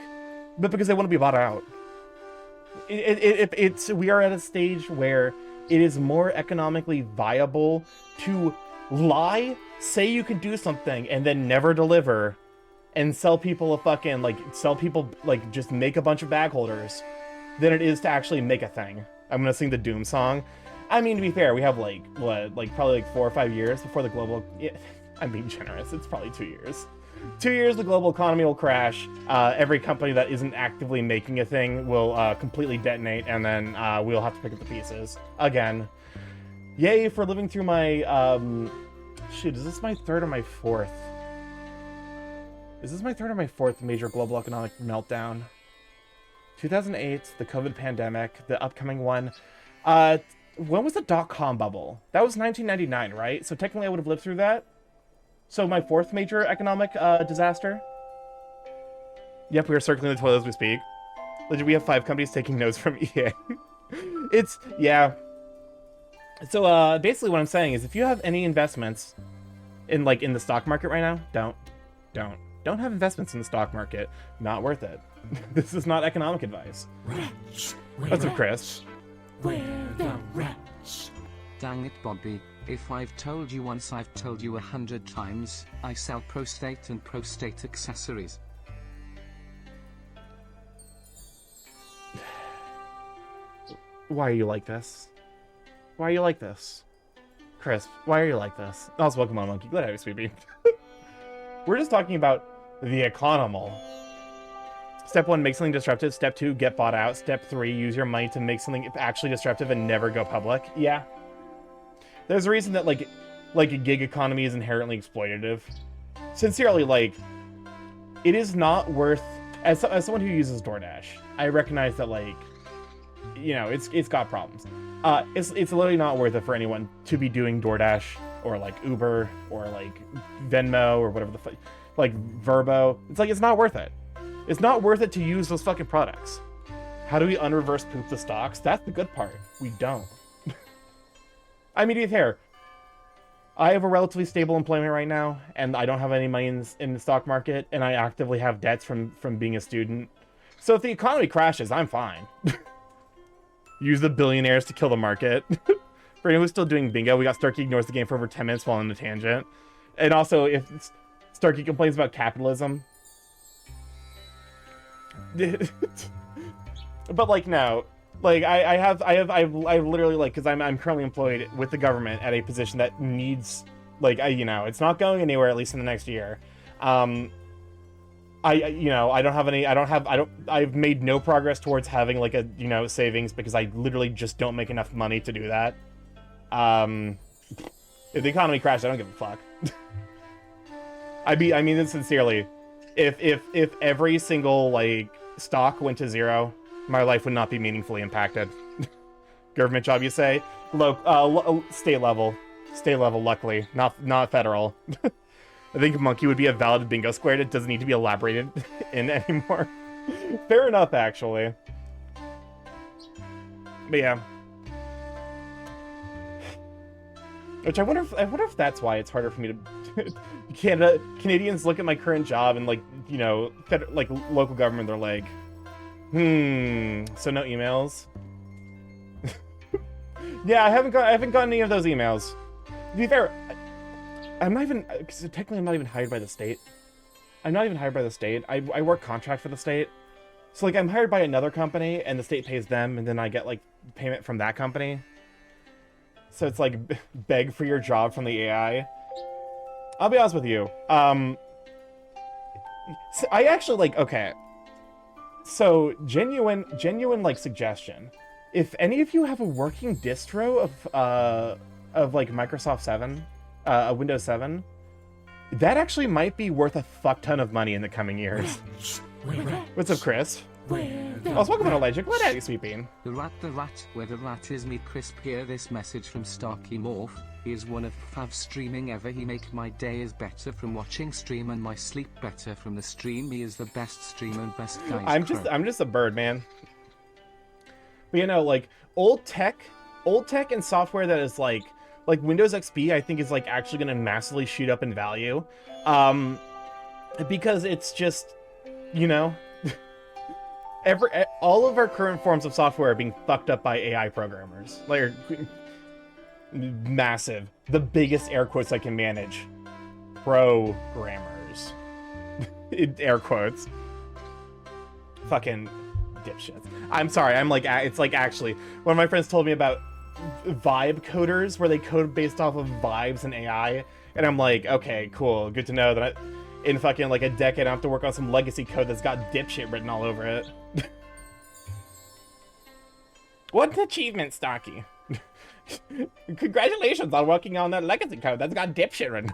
but because they want to be bought out. We are at a stage where it is more economically viable to lie, say you can do something, and then never deliver, and sell people just make a bunch of bag holders, than it is to actually make a thing. I'm gonna sing the Doom song. I mean, to be fair, we have probably 4 or 5 years before the global... Yeah, I'm being generous. It's probably 2 years. 2 years, the global economy will crash. Every company that isn't actively making a thing will completely detonate, and then we'll have to pick up the pieces again. Yay for living through my... Shoot, is this my third or my fourth? Is this my third or my fourth major global economic meltdown? 2008, the COVID pandemic, the upcoming one. When was the dot-com bubble? That was 1999, right? So technically I would have lived through that. So my fourth major economic disaster. Yep, we are circling the toilet as we speak. Legit, we have 5 companies taking notes from EA. Yeah. So basically what I'm saying is if you have any investments in the stock market right now, don't have investments in the stock market. Not worth it. This is not economic advice. Rats. What's up, Chris? Where the rats? Dang it, Bobby. If I've told you once, I've told you 100 times. I sell prostate and prostate accessories. Why are you like this? Why are you like this? Chris, why are you like this? Also, welcome on, Monkey. Glad to have you, sweetie. We're just talking about the economy. Step 1, make something disruptive. Step 2, get bought out. Step 3, use your money to make something actually disruptive and never go public. Yeah. There's a reason that, a gig economy is inherently exploitative. Sincerely, it is not worth... As someone who uses DoorDash, I recognize that, it's got problems. It's literally not worth it for anyone to be doing DoorDash or, Uber or, Venmo or whatever the fuck... Verbo. It's not worth it. It's not worth it to use those fucking products. How do we unreverse poop the stocks? That's the good part. We don't. I mean, to be fair, I have a relatively stable employment right now, and I don't have any money in the stock market, and I actively have debts from being a student. So if the economy crashes, I'm fine. Use the billionaires to kill the market. For anyone who's still doing bingo, we got Starky ignores the game for over 10 minutes while on the tangent. And also, if Starky complains about capitalism... But no, I've literally because I'm currently employed with the government at a position that needs it's not going anywhere, at least in the next year. I've made no progress towards having a savings because I literally just don't make enough money to do that. If the economy crashed, I don't give a fuck. I mean this sincerely. If every single stock went to zero, my life would not be meaningfully impacted. Government job, you say? State level, luckily, not federal. I think Monkey would be a valid bingo squared. It doesn't need to be elaborated in anymore. Fair enough, actually. But yeah. Which I wonder if that's why it's harder for me to... Canadians look at my current job and local government, they're like, so no emails? Yeah, I haven't gotten any of those emails. To be fair, I'm not even, because technically I'm not even hired by the state. I'm not even hired by the state. I work contract for the state. So I'm hired by another company and the state pays them and then I get payment from that company. So it's beg for your job from the AI. I'll be honest with you. I actually okay. So genuine suggestion. If any of you have a working distro of Microsoft 7, Windows 7, that actually might be worth a fuck ton of money in the coming years. Rats. What's up, Chris? Also, welcome on Elijah. Glad to have you, Sweet Bean. The rat, where the rat is me crisp here. This message from StarkyMorph. He is one of fav streaming ever. He make my day is better from watching stream and my sleep better from the stream. He is the best streamer and best guy. I'm just a bird, man. But you know, like old tech and software that is like Windows XP, I think is like actually going to massively shoot up in value, because it's just, you know, all of our current forms of software are being fucked up by AI programmers. Like, massive. The biggest air quotes I can manage. Programmers. Air quotes. Fucking dipshits. I'm sorry, I'm like, it's like actually, one of my friends told me about vibe coders, where they code based off of vibes and AI, and I'm like, okay, cool, good to know that in fucking like a decade I have to work on some legacy code that's got dipshit written all over it. What an achievement, Starky. Congratulations on working on that legacy code that's got dipshit written.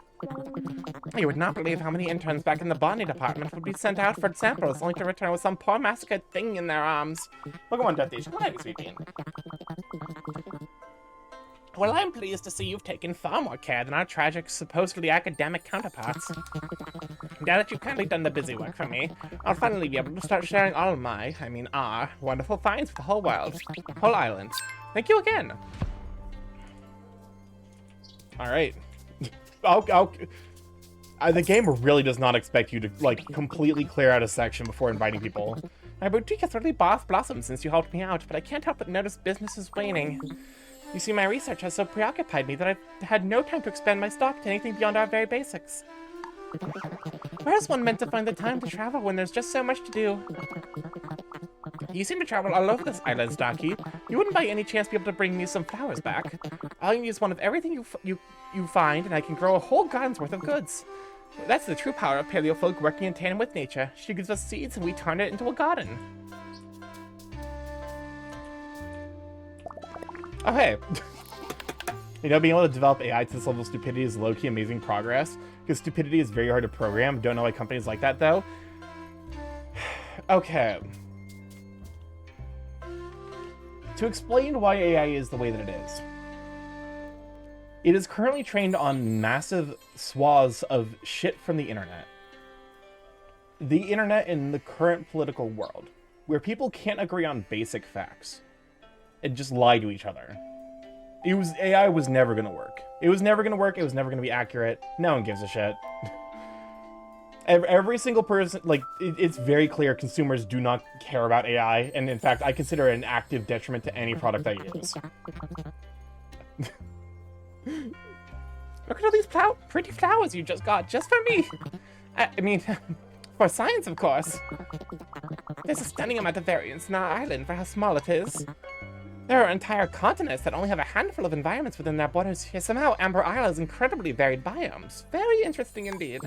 You would not believe how many interns back in the botany department would be sent out for samples only to return with some poor massacred thing in their arms. Welcome on, Death Nation. What have you, Sweet Bean? Well, I'm pleased to see you've taken far more care than our tragic, supposedly academic counterparts. Now that you've kindly done the busy work for me, I'll finally be able to start sharing all our wonderful finds with the whole world, whole island. Thank you again. All right. The game really does not expect you to, like, completely clear out a section before inviting people. My boutique has really blossomed since you helped me out, but I can't help but notice business is waning. You see, my research has so preoccupied me that I've had no time to expand my stock to anything beyond our very basics. Where is one meant to find the time to travel when there's just so much to do? You seem to travel all over this island, Starky. You wouldn't by any chance be able to bring me some flowers back? I'll use one of everything you find, and I can grow a whole garden's worth of goods. That's the true power of paleofolk working in tandem with nature. She gives us seeds, and we turn it into a garden. Oh, hey. You know, being able to develop AI to this level of stupidity is low-key amazing progress, because stupidity is very hard to program. Don't know why companies like that, though. Okay. To explain why AI is the way that it is. It is currently trained on massive swaths of shit from the internet. The internet in the current political world, where people can't agree on basic facts and just lie to each other. AI was never gonna work. It was never gonna work, it was never gonna be accurate. No one gives a shit. Every single person, like, it's very clear consumers do not care about AI, and in fact, I consider it an active detriment to any product I use. Look at all these pretty flowers you just got, just for me! I mean, for science, of course. There's a stunning amount of variance in our island for how small it is. There are entire continents that only have a handful of environments within their borders, yet somehow Amber Isle has incredibly varied biomes. Very interesting indeed.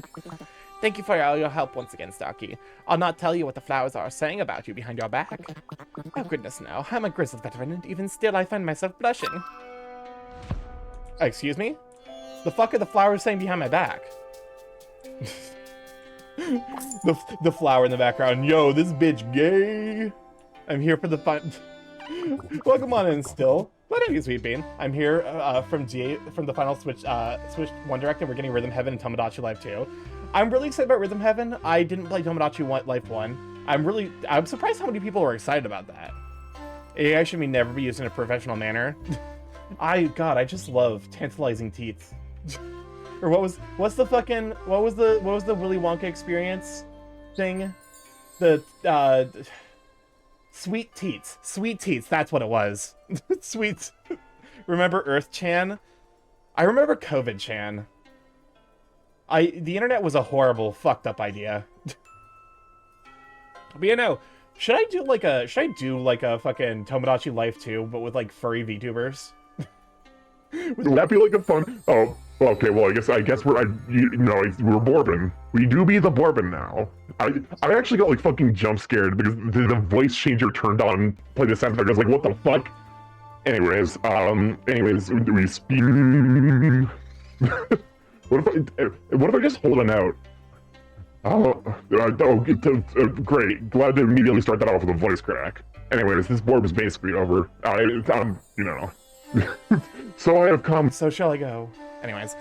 Thank you for all your help once again, Starky. I'll not tell you what the flowers are saying about you behind your back. Oh goodness no, I'm a grizzled veteran, and even still I find myself blushing. Excuse me? The fuck are the flowers saying behind my back? the flower in the background. Yo, this bitch gay. I'm here for the fun. Welcome on in still. Glad to have you, Sweet Bean. I'm here from the final Switch One Direct, and we're getting Rhythm Heaven and Tomodachi Life 2. I'm really excited about Rhythm Heaven. I didn't play Tomodachi Life 1. I'm surprised how many people were excited about that. AI should never be used in a professional manner. God, I just love tantalizing teeth. Or what's the Willy Wonka experience thing? Sweet teats, that's what it was. Sweet. Remember Earth-chan? I remember COVID-chan. The internet was a horrible, fucked up idea. But you know, should I do like a fucking Tomodachi Life 2, but with like furry VTubers? Would that be like a fun? Oh, okay. Well, I guess we're Bourbon. We do be the Bourbon now. I actually got like fucking jump scared because the voice changer turned on, played the sound effect. I was like, what the fuck? Anyways, we speak. What if I just hold it out? Great. Glad to immediately start that off with a voice crack. Anyways, this board was basically over. You know. So I have come. So shall I go? Anyways.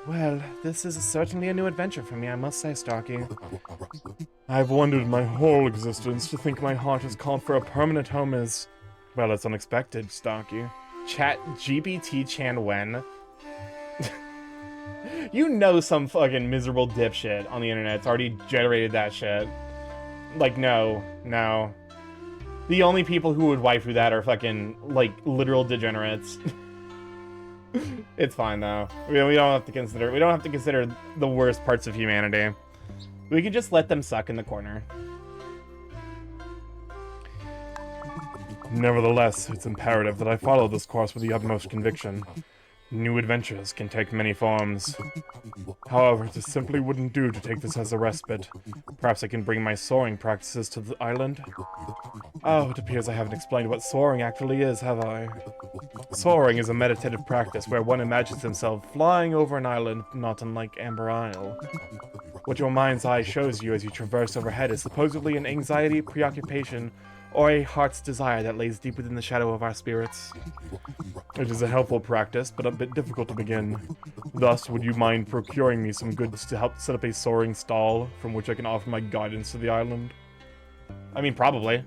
Well, this is certainly a new adventure for me, I must say, Starky. I've wondered my whole existence. To think my heart has called for a permanent home is... Well, it's unexpected, Starky. Chat GPT Chan Wen. You know some fucking miserable dipshit on the internet's already generated that shit. Like, no. The only people who would waifu that are fucking, like, literal degenerates. It's fine though. We don't have to consider the worst parts of humanity. We can just let them suck in the corner. Nevertheless, it's imperative that I follow this course with the utmost conviction. New adventures can take many forms. However, it simply wouldn't do to take this as a respite. Perhaps I can bring my soaring practices to the island? Oh, it appears I haven't explained what soaring actually is, have I? Soaring is a meditative practice where one imagines himself flying over an island not unlike Amber Isle. What your mind's eye shows you as you traverse overhead is supposedly an anxiety, preoccupation, or a heart's desire that lays deep within the shadow of our spirits. It is a helpful practice, but a bit difficult to begin. Thus, would you mind procuring me some goods to help set up a soaring stall from which I can offer my guidance to the island? I mean, probably.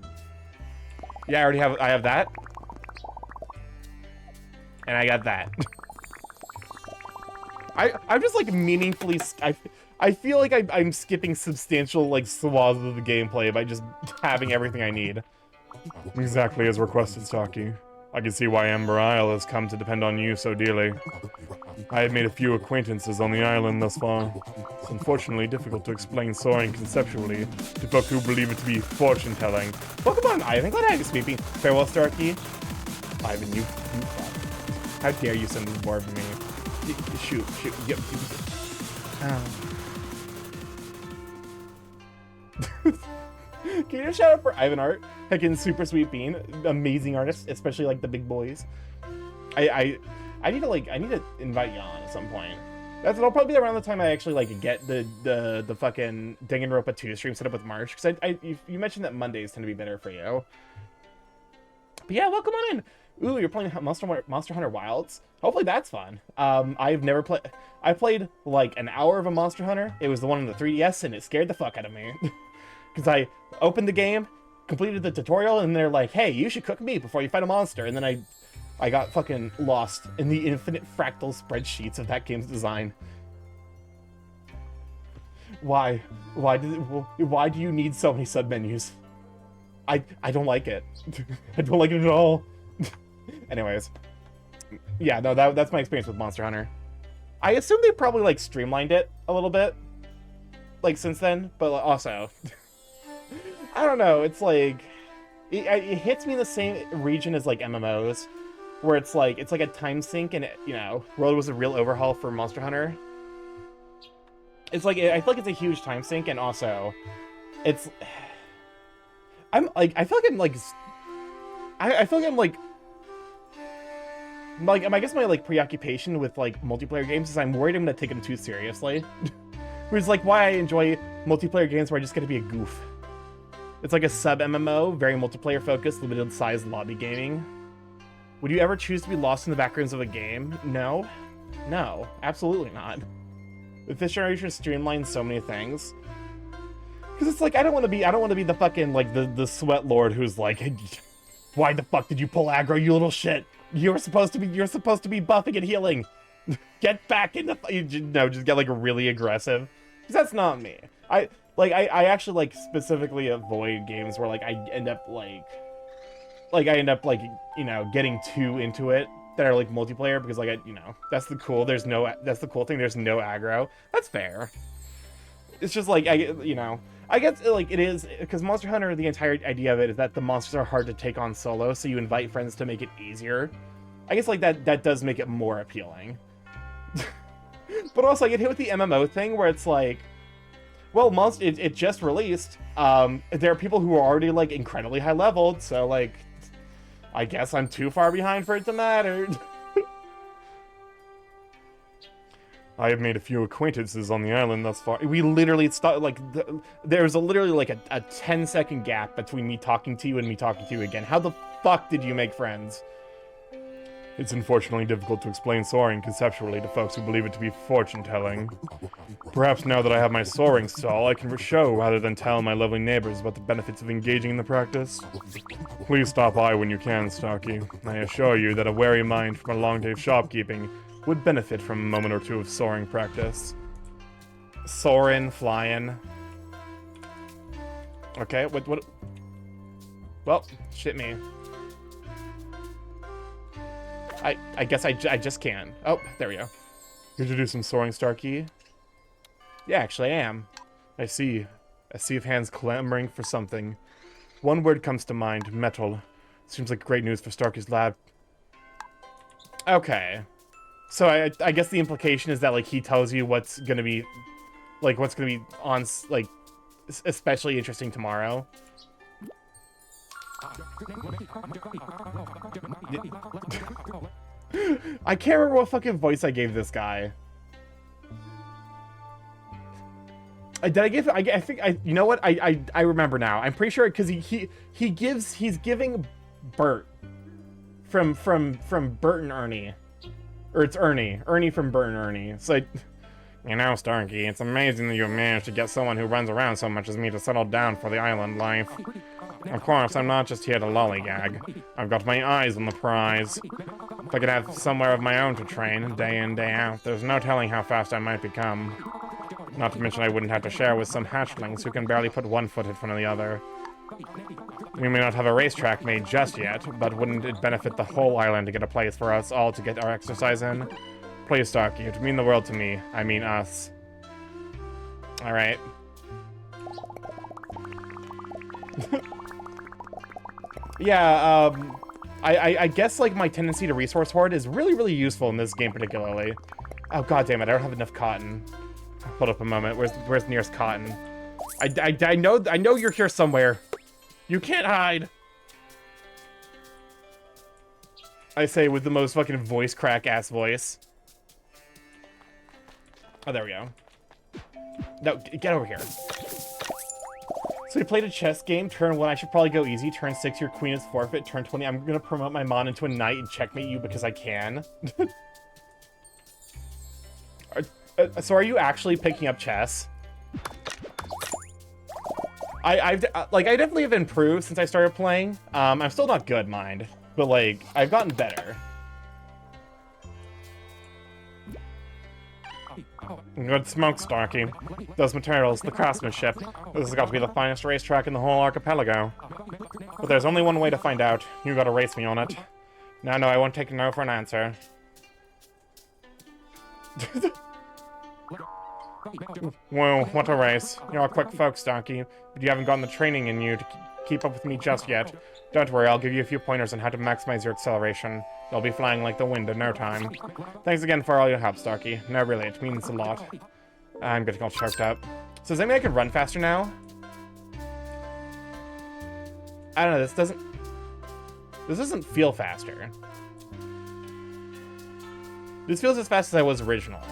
Yeah, I have that. And I got that. I'm just like meaningfully... I feel like I'm skipping substantial like swaths of the gameplay by just having everything I need. Exactly as requested, Starky. I can see why Amber Isle has come to depend on you so dearly. I have made a few acquaintances on the island thus far. It's unfortunately difficult to explain soaring conceptually to folk who believe it to be fortune-telling. Welcome on, Ivan. Glad to have you, Sweepy. Farewell, Starky. Ivan, you fuck. How dare you send this board for me? Shoot. Yep. Can you just shout out for Ivan Art? Heckin' super sweet bean, amazing artist, especially like the big boys. I need to invite you on at some point. That'll probably be around the time I actually like get the fucking Danganronpa 2 stream set up with March, because you mentioned that Mondays tend to be better for you. But yeah, welcome on in. Ooh, you're playing Monster Hunter Wilds. Hopefully that's fun. I've never played. I played like an hour of a Monster Hunter. It was the one on the 3DS, and it scared the fuck out of me. Because I opened the game, completed the tutorial, and they're like, hey, you should cook meat before you fight a monster. And then I got fucking lost in the infinite fractal spreadsheets of that game's design. Why? Why do you need so many submenus? I don't like it. I don't like it at all. Anyways. Yeah, no, that's my experience with Monster Hunter. I assume they probably, like, streamlined it a little bit. Like, since then. But also... I don't know, it's like... It hits me in the same region as, like, MMOs. Where it's like a time sink and, it, you know, World was a real overhaul for Monster Hunter. It's like, I feel like it's a huge time sink, and also... It's... I feel like I'm, like... I feel like I'm, like... I guess my, like, preoccupation with, like, multiplayer games is I'm worried I'm gonna take them too seriously. Which is, like, why I enjoy multiplayer games where I just get to be a goof. It's like a sub-MMO, very multiplayer-focused, limited-size lobby gaming. Would you ever choose to be lost in the backgrounds of a game? No. No, absolutely not. This generation streamlines so many things. Because it's like, I don't want to be the fucking, like, the sweat lord who's like, why the fuck did you pull aggro, you little shit? You're supposed to be buffing and healing. Get back in the... No, just get, like, really aggressive. Because that's not me. I actually, like, specifically avoid games where, like, I end up, you know, getting too into it that are, like, multiplayer, because, like, you know, that's the cool thing, there's no aggro. That's fair. It's just, like, I guess, like, it is, because Monster Hunter, the entire idea of it is that the monsters are hard to take on solo, so you invite friends to make it easier. I guess, like, that does make it more appealing. But also, I get hit with the MMO thing, where it's like, well, it just released. There are people who are already, like, incredibly high-leveled, so, like, I guess I'm too far behind for it to matter. I have made a few acquaintances on the island thus far. We literally stopped, like, there's literally like a 10-second gap between me talking to you and me talking to you again. How the fuck did you make friends? It's unfortunately difficult to explain soaring conceptually to folks who believe it to be fortune-telling. Perhaps now that I have my soaring stall, I can show rather than tell my lovely neighbors about the benefits of engaging in the practice. Please stop by when you can, Starky. I assure you that a wary mind from a long day of shopkeeping would benefit from a moment or two of soaring practice. Soaring, flying. Okay, what? Well, shit me. I guess I just can. Oh, there we go. Here to do some soaring, Starky? Yeah, actually I am. I see. A sea of hands clamoring for something. One word comes to mind, metal. Seems like great news for Starky's lab. Okay. So I guess the implication is that, like, he tells you what's gonna be, like, what's gonna be on, like, especially interesting tomorrow. I can't remember what fucking voice I gave this guy. Did I give? I think I. You know what? I remember now. I'm pretty sure because he's giving Bert from Bert and Ernie, or it's Ernie from Bert and Ernie. It's like, you know, Starky, it's amazing that you managed to get someone who runs around so much as me to settle down for the island life. Of course, I'm not just here to lollygag. I've got my eyes on the prize. If I could have somewhere of my own to train, day in, day out, there's no telling how fast I might become. Not to mention I wouldn't have to share with some hatchlings who can barely put one foot in front of the other. We may not have a racetrack made just yet, but wouldn't it benefit the whole island to get a place for us all to get our exercise in? Please, Starky, it would mean the world to me. I mean us. Alright. Yeah, I guess, like, my tendency to resource hoard is really, really useful in this game particularly. Oh, god damn it, I don't have enough cotton. Hold up a moment, where's the nearest cotton? I know you're here somewhere. You can't hide! I say with the most fucking voice crack-ass voice. Oh, there we go. No, get over here. So we played a chess game. Turn 1, I should probably go easy. Turn 6, your queen is forfeit. Turn 20, I'm gonna promote my mon into a knight and checkmate you because I can. So are you actually picking up chess? I definitely have improved since I started playing. I'm still not good, mind. But, like, I've gotten better. Good smoke, Starky. Those materials, the craftsmanship. This has got to be the finest racetrack in the whole archipelago. But there's only one way to find out. You gotta race me on it. No, I won't take no for an answer. Whoa, what a race. You're a quick folk, Starky, but you haven't gotten the training in you to keep up with me just yet. Don't worry, I'll give you a few pointers on how to maximize your acceleration. You'll be flying like the wind in no time. Thanks again for all your help, Starky. No, really, it means a lot. I'm getting all choked up. So does that mean I can run faster now? I don't know, this doesn't feel faster. This feels as fast as I was originally.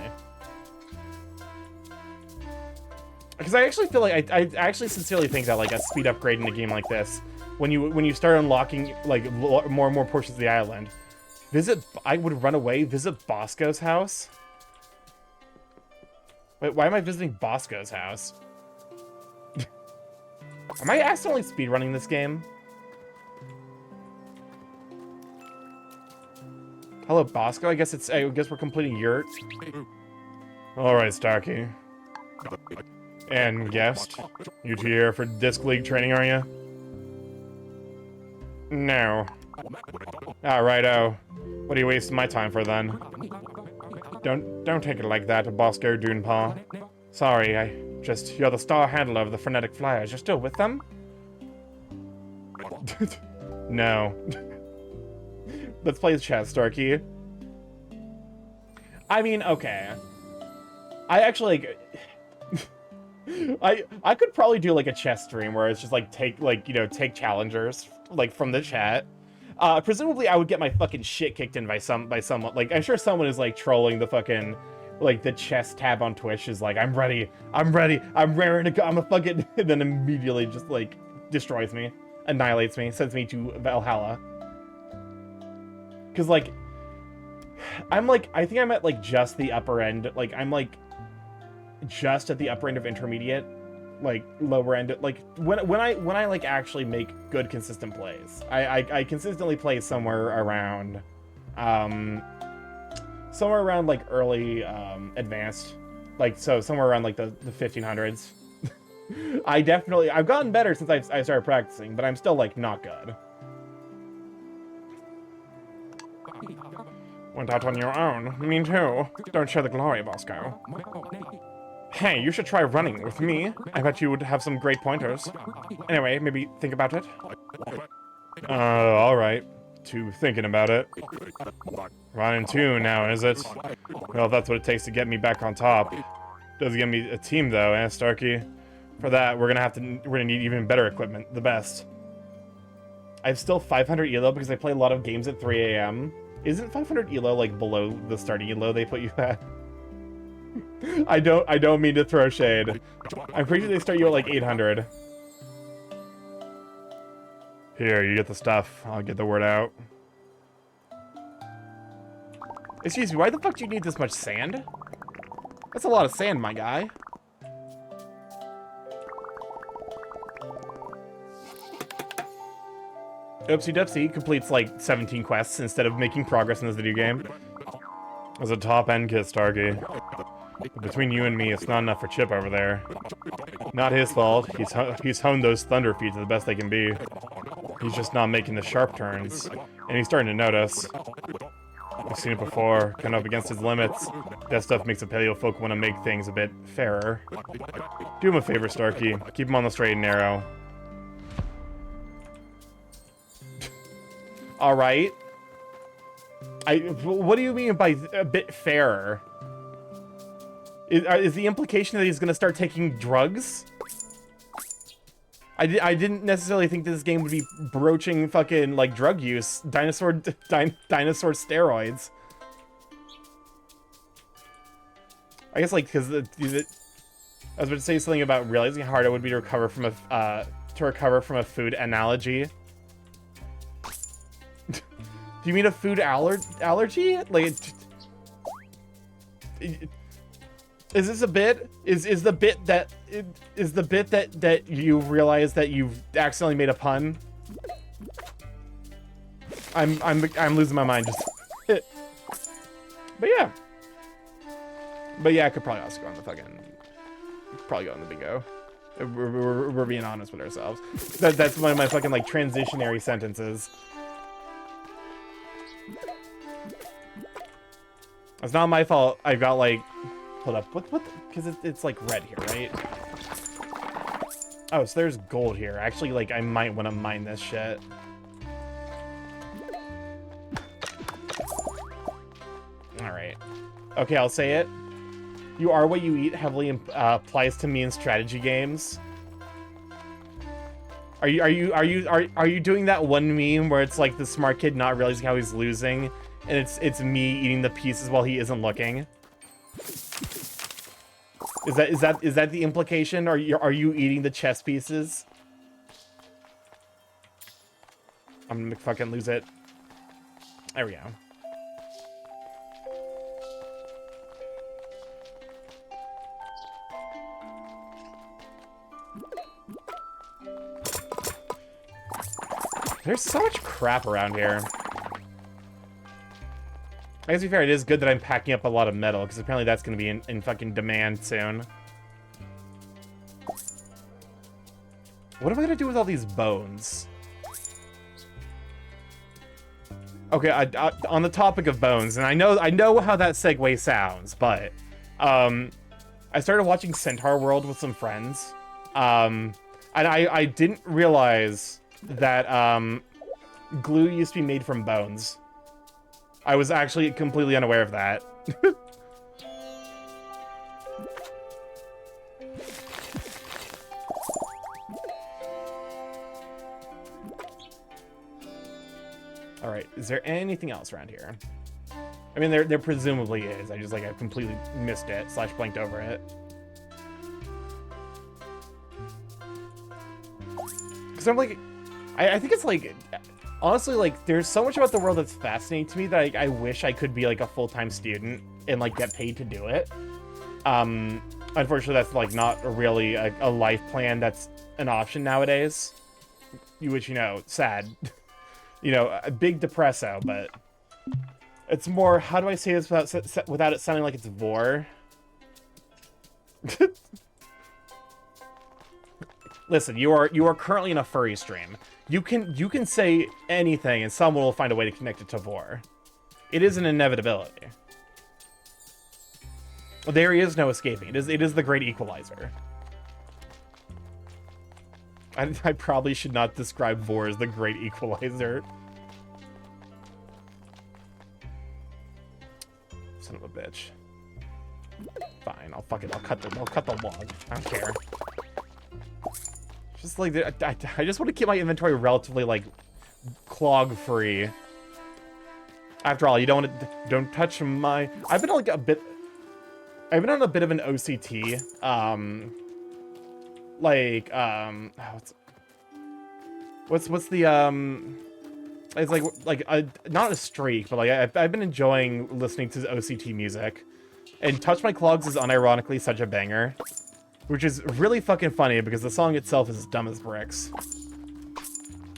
Because I actually feel like I actually sincerely think that, like, a speed upgrade in a game like this, when you start unlocking, like, more and more portions of the island, I would run away, visit Bosco's house. Wait, why am I visiting Bosco's house? Am I accidentally speedrunning this game? Hello, Bosco. I guess we're completing yurt. All right, Starky. And guest, you two here for Disc League training, are you? No. Ah, righto. What are you wasting my time for then? Don't take it like that, Bosco Doonpaw. Sorry, you're the star handler of the Frenetic Flyers. You're still with them? No. Let's play chess, Starky. I mean, okay. I actually, like, I could probably do, like, a chess stream where it's just, like, take challengers, like, from the chat. Presumably I would get my fucking shit kicked in by someone. Like, I'm sure someone is, like, trolling the fucking like the chess tab on Twitch is like, I'm ready, I'm raring to go, I'm a fucking, and then immediately just like destroys me, annihilates me, sends me to Valhalla. Cause like, I think I'm at like just the upper end, like I'm like just at the upper end of intermediate, like lower end, like when I like actually make good consistent plays. I consistently play somewhere around like early advanced, like so somewhere around like the 1500s. I've gotten better since I started practicing, but I'm still like not good. Went out on your own. Me too. Don't share the glory, Bosco. Hey, you should try running with me. I bet you would have some great pointers. Anyway, maybe think about it. Alright. To thinking about it. Running 2 now, is it? Well, if that's what it takes to get me back on top. Doesn't give me a team though, eh, Starky? For that, we're gonna need even better equipment. The best. I have still 500 elo because I play a lot of games at 3 AM. Isn't 500 elo like below the starting elo they put you at? I don't mean to throw shade. I'm pretty sure they start you at like 800. Here, you get the stuff. I'll get the word out. Excuse me, why the fuck do you need this much sand? That's a lot of sand, my guy. Oopsie doopsie completes like 17 quests instead of making progress in this video game. As a top end kid, Starkey. But between you and me, it's not enough for Chip over there. Not his fault. He's honed those thunder feet to the best they can be. He's just not making the sharp turns, and he's starting to notice. I've seen it before, kind of up against his limits. That stuff makes a paleo folk want to make things a bit fairer. Do him a favor, Starkey. Keep him on the straight and narrow. All right. What do you mean by a bit fairer? Is the implication that he's gonna start taking drugs? I didn't necessarily think this game would be broaching fucking like drug use, dinosaur steroids. I guess like because I was about to say something about realizing how hard it would be to recover from a food analogy. Do you mean a food allergy? Like, is this a bit? Is the bit that you realize that you've accidentally made a pun? I'm losing my mind just. But yeah, I could probably also go on the bingo. We're being honest with ourselves. That's one of my fucking like transitionary sentences. It's not my fault. I've got like, hold up, what? Because it's like red here, right? Oh, so there's gold here. Actually, like I might want to mine this shit. All right. Okay, I'll say it. You are what you eat heavily applies to me in strategy games. Are you doing that one meme where it's like the smart kid not realizing how he's losing, and it's me eating the pieces while he isn't looking? Is that the implication? Are you eating the chess pieces? I'm gonna fucking lose it. There we go. There's so much crap around here. I guess to be fair, it is good that I'm packing up a lot of metal, because apparently that's going to be in fucking demand soon. What am I going to do with all these bones? Okay, on the topic of bones, and I know how that segue sounds, but I started watching Centaur World with some friends, and I didn't realize that glue used to be made from bones. I was actually completely unaware of that. Alright, is there anything else around here? I mean, there presumably is. I just, like, I completely missed it / blanked over it. Because I'm like, I think it's like, honestly, like, there's so much about the world that's fascinating to me that I wish I could be, like, a full-time student and, like, get paid to do it. Unfortunately, that's, like, not really a life plan that's an option nowadays. Which, you know, sad. You know, a big depresso, but it's more, how do I say this without it sounding like it's vor? Listen, you are currently in a furry stream. You can say anything and someone will find a way to connect it to vor. It is an inevitability. There is no escaping. It is the great equalizer. I probably should not describe vor as the great equalizer. Son of a bitch. Fine, I'll cut the log. I don't care. Just like I just want to keep my inventory relatively like clog free. After all, you don't touch my. I've been on a bit of an OCT. What's the it's like not a streak, but like I've been enjoying listening to OCT music, and Touch My Clogs is unironically such a banger, which is really fucking funny because the song itself is dumb as bricks.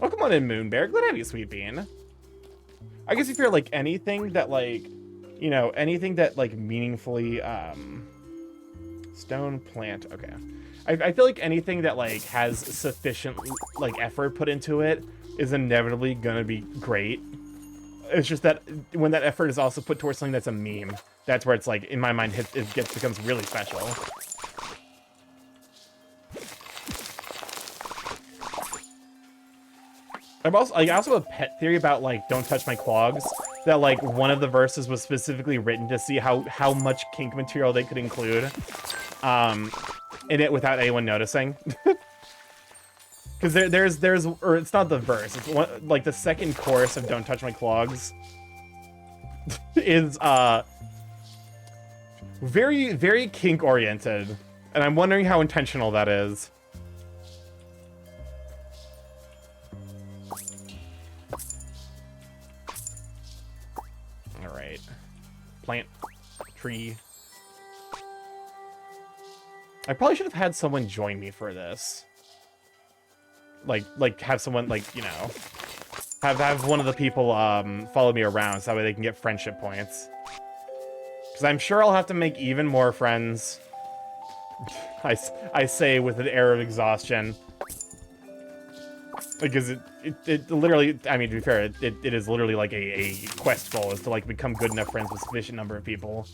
Oh, come on in, Moonbear. Glad to have you, Sweet Bean. I guess if you're like anything that like, you know, anything that like meaningfully stone plant. Okay. I feel like anything that like has sufficient like effort put into it is inevitably gonna be great. It's just that when that effort is also put towards something that's a meme, that's where it's like, in my mind, it becomes really special. I also have a pet theory about like Don't Touch My Clogs, that like one of the verses was specifically written to see how much kink material they could include in it without anyone noticing. Because there's or it's not the verse, it's one, like the second chorus of Don't Touch My Clogs is very, very kink oriented, and I'm wondering how intentional that is. All right, plant, tree. I probably should have had someone join me for this. Like have someone, like, you know, have one of the people follow me around so that way they can get friendship points. Because I'm sure I'll have to make even more friends. I say with an air of exhaustion. Because it literally, I mean, to be fair, it is literally like a quest goal, is to like become good enough friends with a sufficient number of people.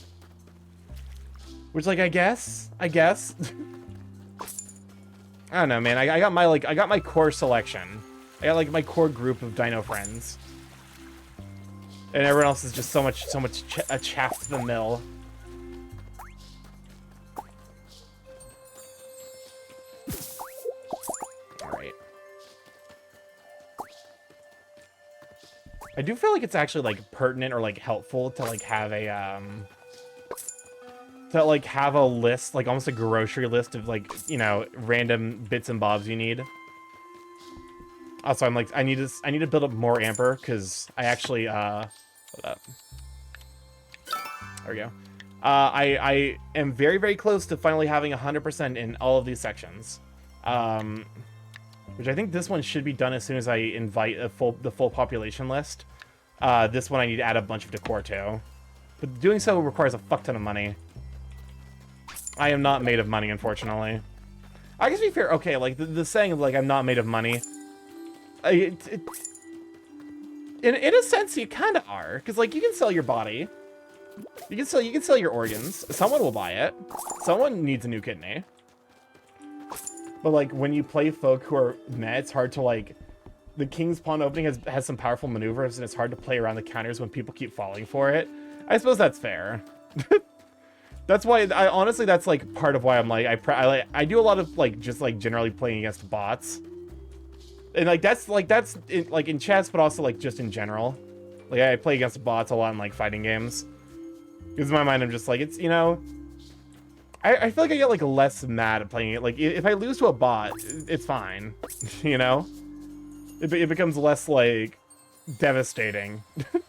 Which, like, I guess. I don't know, man. I got my core selection. I got like my core group of dino friends, and everyone else is just so much a chaff to the mill. All right. I do feel like it's actually like pertinent or like helpful to like have a list, like almost a grocery list of like, you know, random bits and bobs you need. Also, I'm like, I need to build up more amber because I actually hold up. There we go. I am very, very close to finally having 100% in all of these sections. Which I think this one should be done as soon as I invite the full population list. This one I need to add a bunch of decor to. But doing so requires a fuck ton of money. I am not made of money, unfortunately. I guess to be fair, okay, like the saying of like I'm not made of money. In a sense, you kind of are, because like you can sell your body, you can sell your organs. Someone will buy it. Someone needs a new kidney. But like when you play folk who are meh, it's hard to like. The King's Pawn opening has some powerful maneuvers, and it's hard to play around the counters when people keep falling for it. I suppose that's fair. That's why honestly that's like part of why I'm like I do a lot of like just like generally playing against bots, and like that's in chess, but also like just in general. Like I play against bots a lot in like fighting games, Because in my mind, I'm just like, it's, you know, I feel like I get like less mad at playing it. Like if I lose to a bot, it's fine, you know. It becomes less like devastating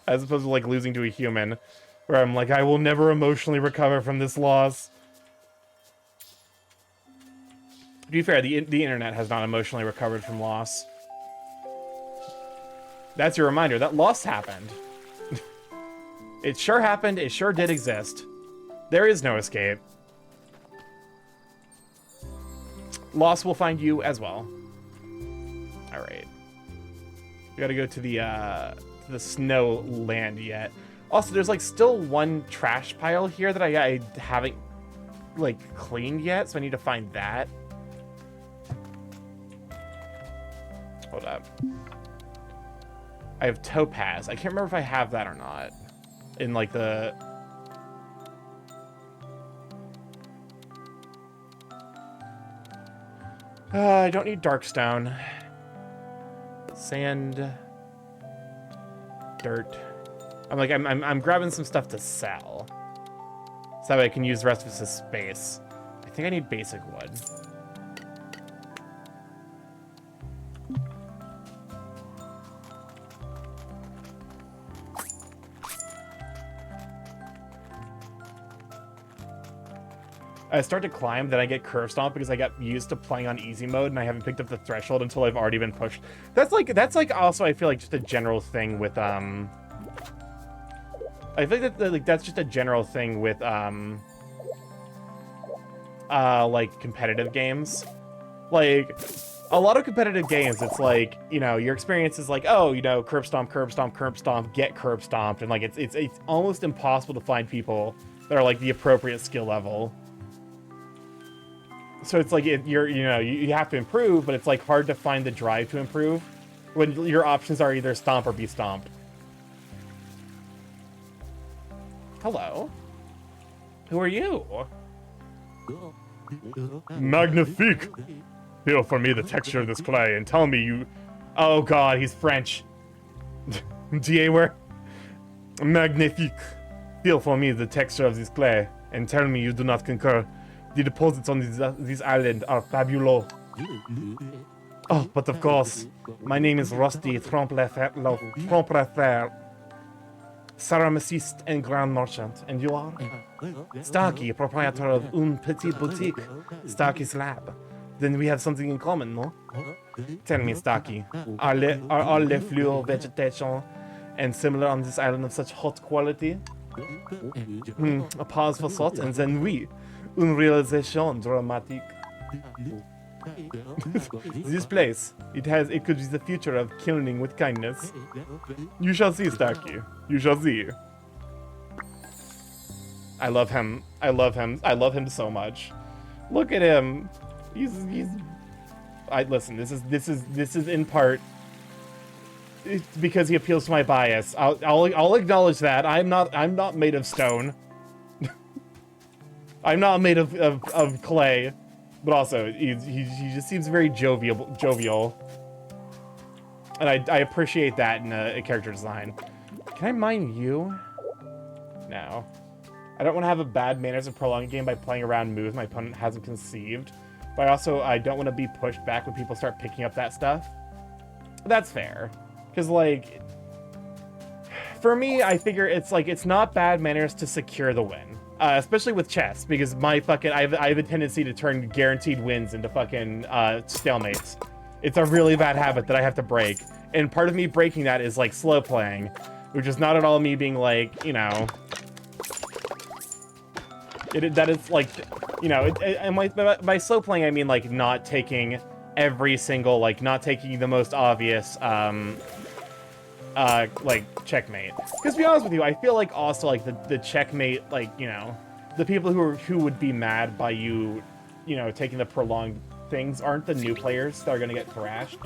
as opposed to like losing to a human, where I'm like, I will never emotionally recover from this loss. To be fair, the internet has not emotionally recovered from loss. That's your reminder that loss happened. It sure happened. It sure did exist. There is no escape. Loss will find you as well. All right. We gotta go to the snow land yet. Also, there's like still one trash pile here that I haven't like cleaned yet, so I need to find that. Hold up. I have topaz. I can't remember if I have that or not. In like the... I don't need darkstone. Sand. Dirt. I'm grabbing some stuff to sell. So that way I can use the rest of this space. I think I need basic wood. I start to climb, then I get curve stomp because I got used to playing on easy mode and I haven't picked up the threshold until I've already been pushed. That's like also I feel like just a general thing with I feel like that's just a general thing with like competitive games. Like a lot of competitive games, it's like, you know, your experience is like, oh, you know, curb stomp, get curb stomped, and like it's almost impossible to find people that are like the appropriate skill level. So it's like you have to improve, but it's like hard to find the drive to improve when your options are either stomp or be stomped. Hello. Who are you? Magnifique. Feel for me the texture of this clay and tell me you... Oh god, he's French. Where? Magnifique. Feel for me the texture of this clay and tell me you do not concur. The deposits on this island are fabulous. Oh, but of course, my name is Rusty Trompe-la-Fer, ceramicist and grand merchant, and you are? Starky, proprietor of une petite boutique, Starky's Lab. Then we have something in common, no? Tell me, Starky, are all les fleurs vegetation and similar on this island of such hot quality? A pause for thought, and then we. Une réalisation dramatique. This place, it could be the future of killing with kindness. You shall see, Starky. You shall see. I love him. I love him. I love him so much. Look at him. Listen. This is in part. It's because he appeals to my bias. I'll acknowledge that. I'm not made of stone. I'm not made of clay, but also he just seems very jovial, and I appreciate that in a character design. Can I mine you? No. I don't want to have a bad manners of prolonged game by playing around moves my opponent hasn't conceived, but I don't want to be pushed back when people start picking up that stuff. That's fair, because like for me, I figure it's not bad manners to secure the win. Especially with chess, because I have a tendency to turn guaranteed wins into fucking stalemates. It's a really bad habit that I have to break, and part of me breaking that is like slow playing, which is not at all me being like, you know, that is like, you know, and by slow playing I mean like not taking every single, like not taking the most obvious like checkmate. Because to be honest with you, I feel like also like the checkmate, like, you know, the people who would be mad by you know, taking the prolonged things aren't the new players that are gonna get thrashed.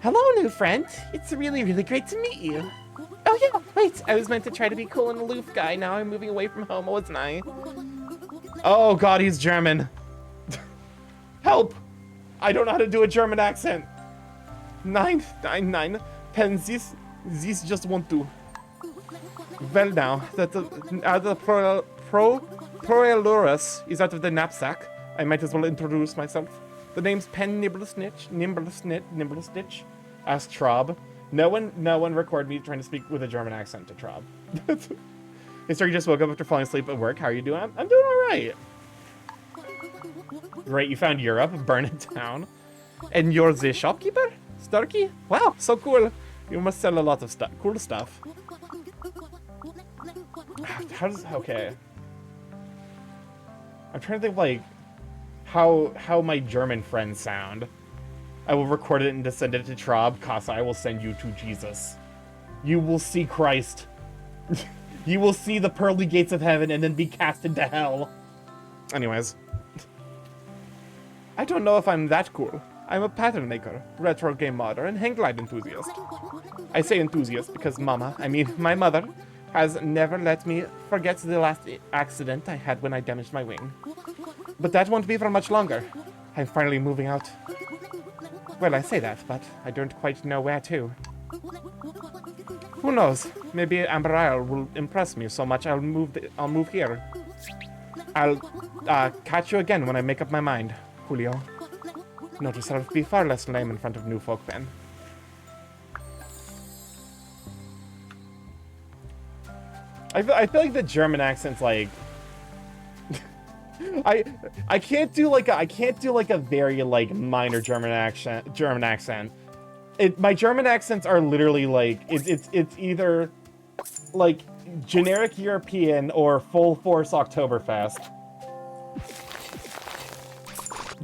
Hello, new friend. It's really, really great to meet you. Oh yeah, wait, I was meant to try to be cool and aloof guy. Now I'm moving away from home, wasn't I? Oh god, he's German. Help! I don't know how to do a German accent. 999 pen this just want to. Well now, that the Proelurus is out of the knapsack, I might as well introduce myself. The name's Pen Nimblesnitch, asked Traub. No one record me trying to speak with a German accent to Traub. Hey, sir, you just woke up after falling asleep at work. How are you doing? I'm doing all right. Great, you found Europe. Burn it down. And you're the shopkeeper? Starky? Wow, so cool. You must sell a lot of stuff, cool stuff. Okay. I'm trying to think, like, how my German friends sound. I will record it and send it to Traub. Casa, I will send you to Jesus. You will see Christ. You will see the pearly gates of heaven and then be cast into hell. Anyways. I don't know if I'm that cool. I'm a pattern maker, retro game modder, and hang glide enthusiast. I say enthusiast because my mother, has never let me forget the last accident I had when I damaged my wing. But that won't be for much longer. I'm finally moving out. Well, I say that, but I don't quite know where to. Who knows? Maybe Amber Isle will impress me so much I'll move here. I'll catch you again when I make up my mind, Julio. Notice I'll be far less lame in front of new folk then. I feel like the German accent's like I can't do like a very like minor German accent. My German accents are literally like it's either like generic European or full force Oktoberfest.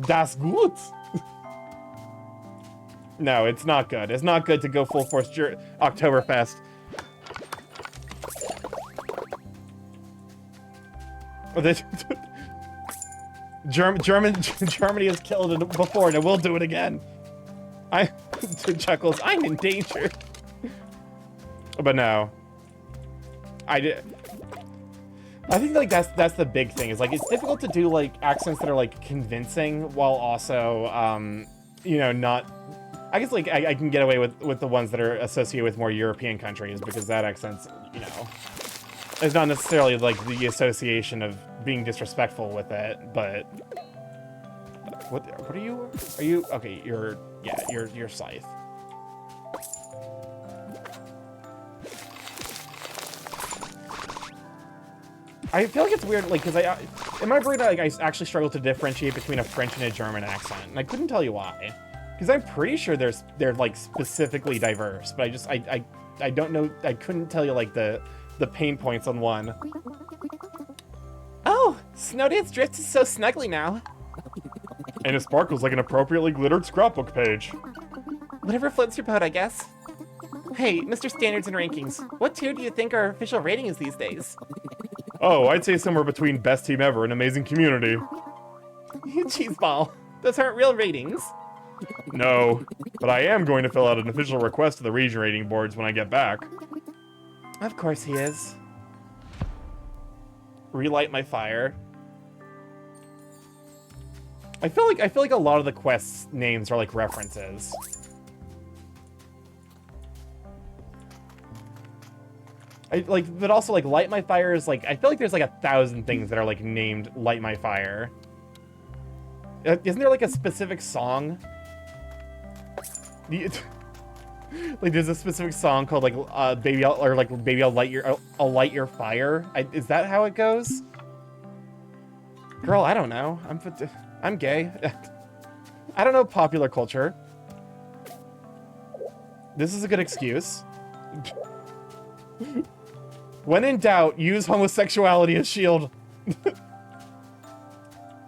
Das gut. No, it's not good. It's not good to go full force Oktoberfest. Germany has killed it before, and it will do it again. Chuckles, I'm in danger. But no. I think like that's the big thing, is like it's difficult to do like accents that are like convincing while also you know, not, I guess like I can get away with the ones that are associated with more European countries, because that accent's, you know, it's not necessarily like the association of being disrespectful with it, but what are you? Are you okay? You're Scythe. I feel like it's weird, like, because in my brain, like, I actually struggle to differentiate between a French and a German accent, and I couldn't tell you why. Because I'm pretty sure they're like specifically diverse, but I don't know. I couldn't tell you like the pain points on one. Oh, Snowdance drifts so snugly now. And it sparkles like an appropriately glittered scrapbook page. Whatever floats your boat, I guess. Hey, Mr. Standards and Rankings, what tier do you think our official rating is these days? Oh, I'd say somewhere between best team ever and amazing community. Cheeseball, those aren't real ratings. No, but I am going to fill out an official request to the region rating boards when I get back. Of course he is. Relight my fire. I feel like a lot of the quests' names are like references. But also like light my fire is like, I feel like there's like 1,000 things that are like named light my fire. Isn't there like a specific song? Like there's a specific song called like baby I'll light your fire. Is that how it goes? Girl, I don't know. I'm gay. I don't know popular culture. This is a good excuse. When in doubt, use homosexuality as shield.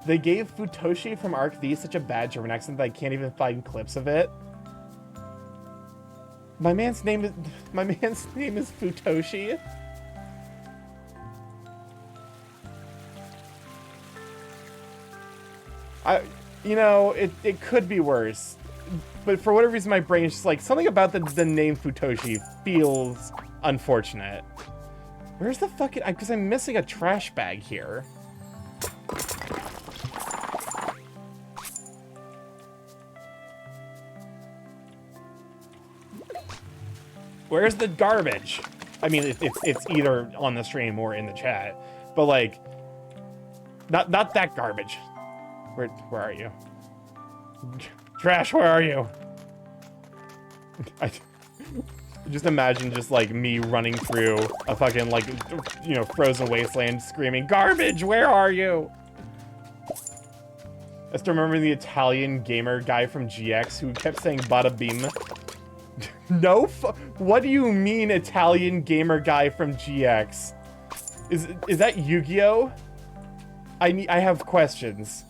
They gave Futoshi from Arc V such a bad German accent that I can't even find clips of it. My man's name is Futoshi. You know, it could be worse, but for whatever reason, my brain is just like something about the name Futoshi feels unfortunate. Where's the fucking? Because I'm missing a trash bag here. Where's the garbage? I mean, it's either on the stream or in the chat, but like, not that garbage. Where are you? Trash, where are you? I just imagine just like me running through a fucking like, you know, frozen wasteland screaming, garbage, where are you? I still remember the Italian gamer guy from GX who kept saying bada beam. No, what do you mean Italian gamer guy from GX? Is that Yu-Gi-Oh? I have questions.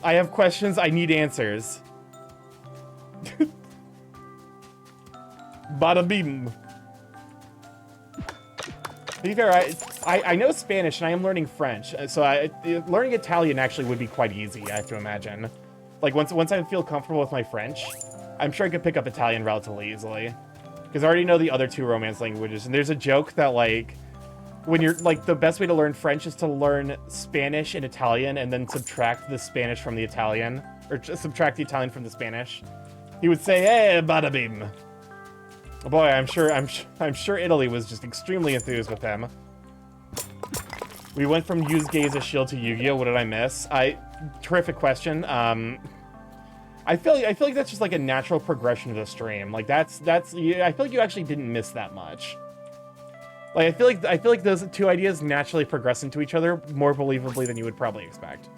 I have questions, I need answers. Bada beam. To be fair, I know Spanish and I am learning French, so learning Italian actually would be quite easy, I have to imagine. Like once I feel comfortable with my French, I'm sure I could pick up Italian relatively easily. Because I already know the other two Romance languages, and there's a joke that like, when you're like, the best way to learn French is to learn Spanish and Italian and then subtract the Spanish from the Italian, or subtract the Italian from the Spanish. He would say, hey, bada bim. Boy, I'm sure Italy was just extremely enthused with him. We went from use gay as a shield to Yu-Gi-Oh! What did I miss? Terrific question. I feel like that's just like a natural progression of the stream. Like I feel like you actually didn't miss that much. Like I feel like those two ideas naturally progress into each other more believably than you would probably expect.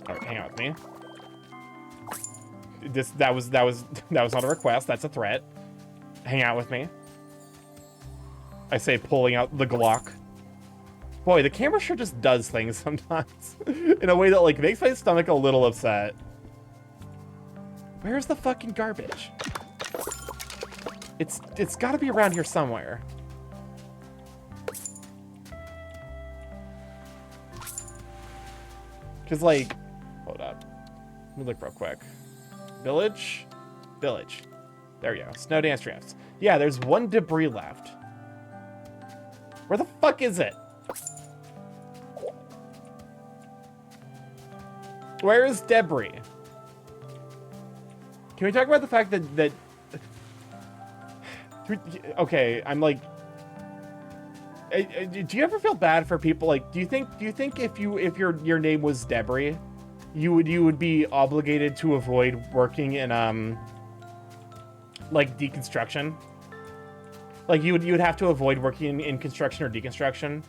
All right, hang out with me. That was not a request. That's a threat. Hang out with me. I say, pulling out the Glock. Boy, the camera sure just does things sometimes in a way that like makes my stomach a little upset. Where's the fucking garbage? It's got to be around here somewhere. Cause like, hold up. Let me look real quick. Village. There we go. Snow dance drifts. Yeah, there's one debris left. Where the fuck is it? Where is debris? Can we talk about the fact that okay, I'm like, do you ever feel bad for people? Like, do you think if your name was Debris, you would be obligated to avoid working in like deconstruction? Like you would have to avoid working in construction or deconstruction?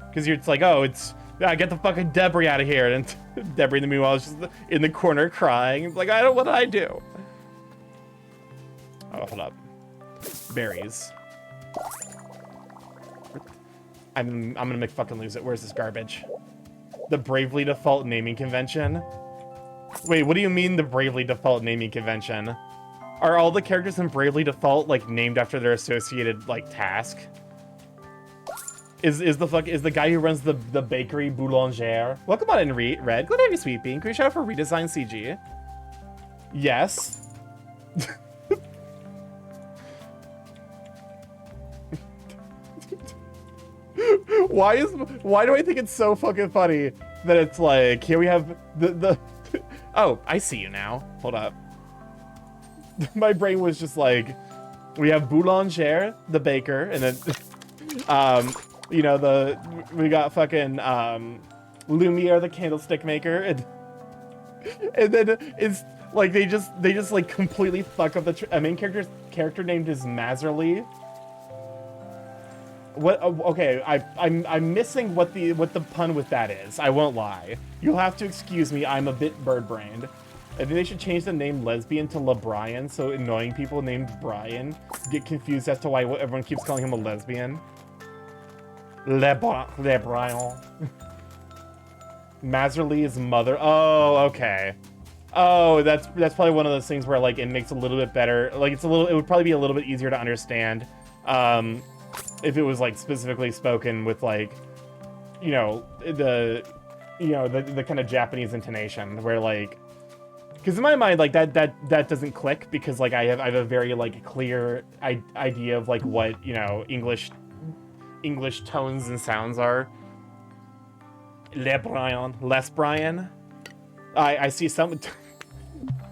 Because you're just like, oh, get the fucking debris out of here. And Debris in the meanwhile is just in the corner crying. Like, what did I do? Oh, hold up. Berries. I'm gonna make fucking lose it. Where's this garbage? The Bravely Default naming convention? Wait, what do you mean the Bravely Default naming convention? Are all the characters in Bravely Default like named after their associated like task? Is the guy who runs the bakery Boulanger? Welcome on in, Red. Glad to have you, Sweet Bean. Can we shout out for redesign CG? Yes. Why do I think it's so fucking funny that it's like, here we have the oh, I see you now. Hold up. My brain was just like, we have Boulanger, the baker, and then you know, we got fucking Lumiere, the candlestick maker, and then it's like they just like completely fuck up the main character named is Mazerly. What? Okay, I'm missing what the pun with that is. I won't lie. You'll have to excuse me. I'm a bit bird-brained. I think they should change the name Lesbian to LeBrian, so annoying people named Brian get confused as to why everyone keeps calling him a lesbian. LeBrian. Mazerly's mother. Oh, okay. Oh, that's probably one of those things where like it makes a little bit better. Like it would probably be a little bit easier to understand if it was like specifically spoken with like, you know, the kind of Japanese intonation where like, because in my mind like that doesn't click because like I have a very like clear idea of like what, you know, English tones and sounds are. Les Brian. I see some.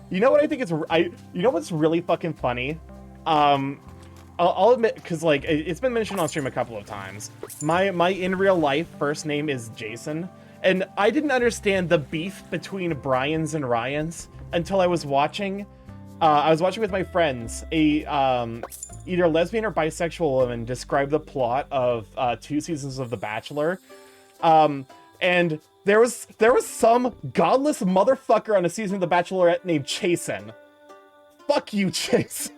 You know what I think is you know what's really fucking funny? I'll admit, because like it's been mentioned on stream a couple of times. My in real life first name is Jason, and I didn't understand the beef between Brian's and Ryan's until I was watching. I was watching with my friends a either lesbian or bisexual woman describe the plot of 2 seasons of The Bachelor, and there was some godless motherfucker on a season of The Bachelorette named Chasen. Fuck you, Chasen.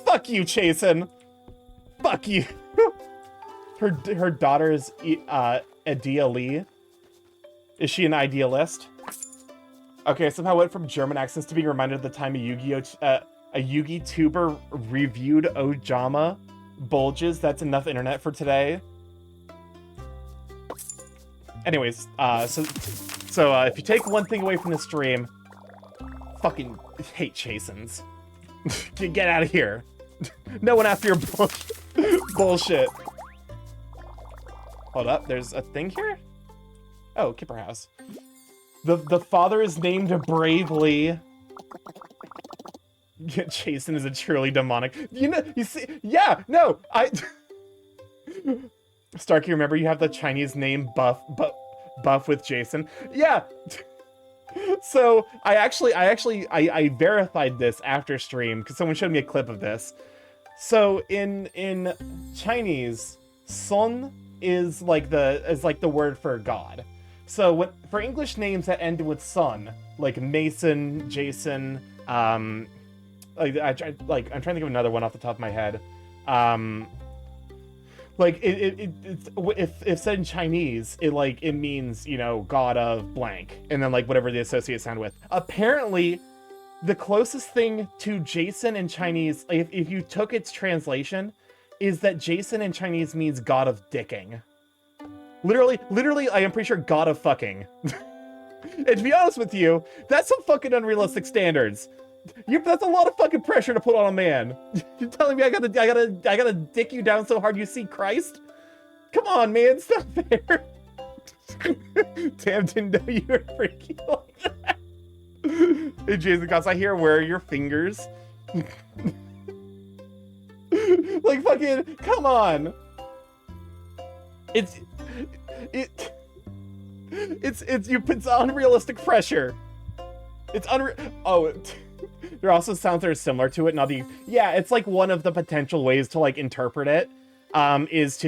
Fuck you, Chasen. Fuck you. Her daughter is Adia Lee. Is she an idealist? Okay, somehow went from German accents to being reminded of the time a Yugi tuber reviewed Ojama bulges. That's enough internet for today. Anyways, so if you take one thing away from the stream, fucking hate Chasens. Get out of here. No one after your bullshit. Hold up, there's a thing here? Oh, Kipper House. The father is named Bravely. Jason is a truly demonic. You know, you see, yeah, no, Starky, remember you have the Chinese name Buff with Jason? Yeah. So I verified this after stream because someone showed me a clip of this. So in Chinese, Sun is like the word for God. So for English names that end with Sun, like Mason, Jason, I'm trying to think of another one off the top of my head. Like if said in Chinese, it means, you know, god of blank, and then like whatever the associate sound with. Apparently, the closest thing to Jason in Chinese, if you took its translation, is that Jason in Chinese means god of dicking. Literally, I am pretty sure god of fucking. And to be honest with you, that's some fucking unrealistic standards. That's a lot of fucking pressure to put on a man. You're telling me I gotta dick you down so hard you see Christ? Come on, man, it's not fair. Damn, didn't know you were freaky like that. Hey, Jason Goss, I hear where are your fingers? Like fucking, come on. It's unrealistic pressure. It's there are also sounds that are similar to it. Yeah, it's like one of the potential ways to like interpret it. Is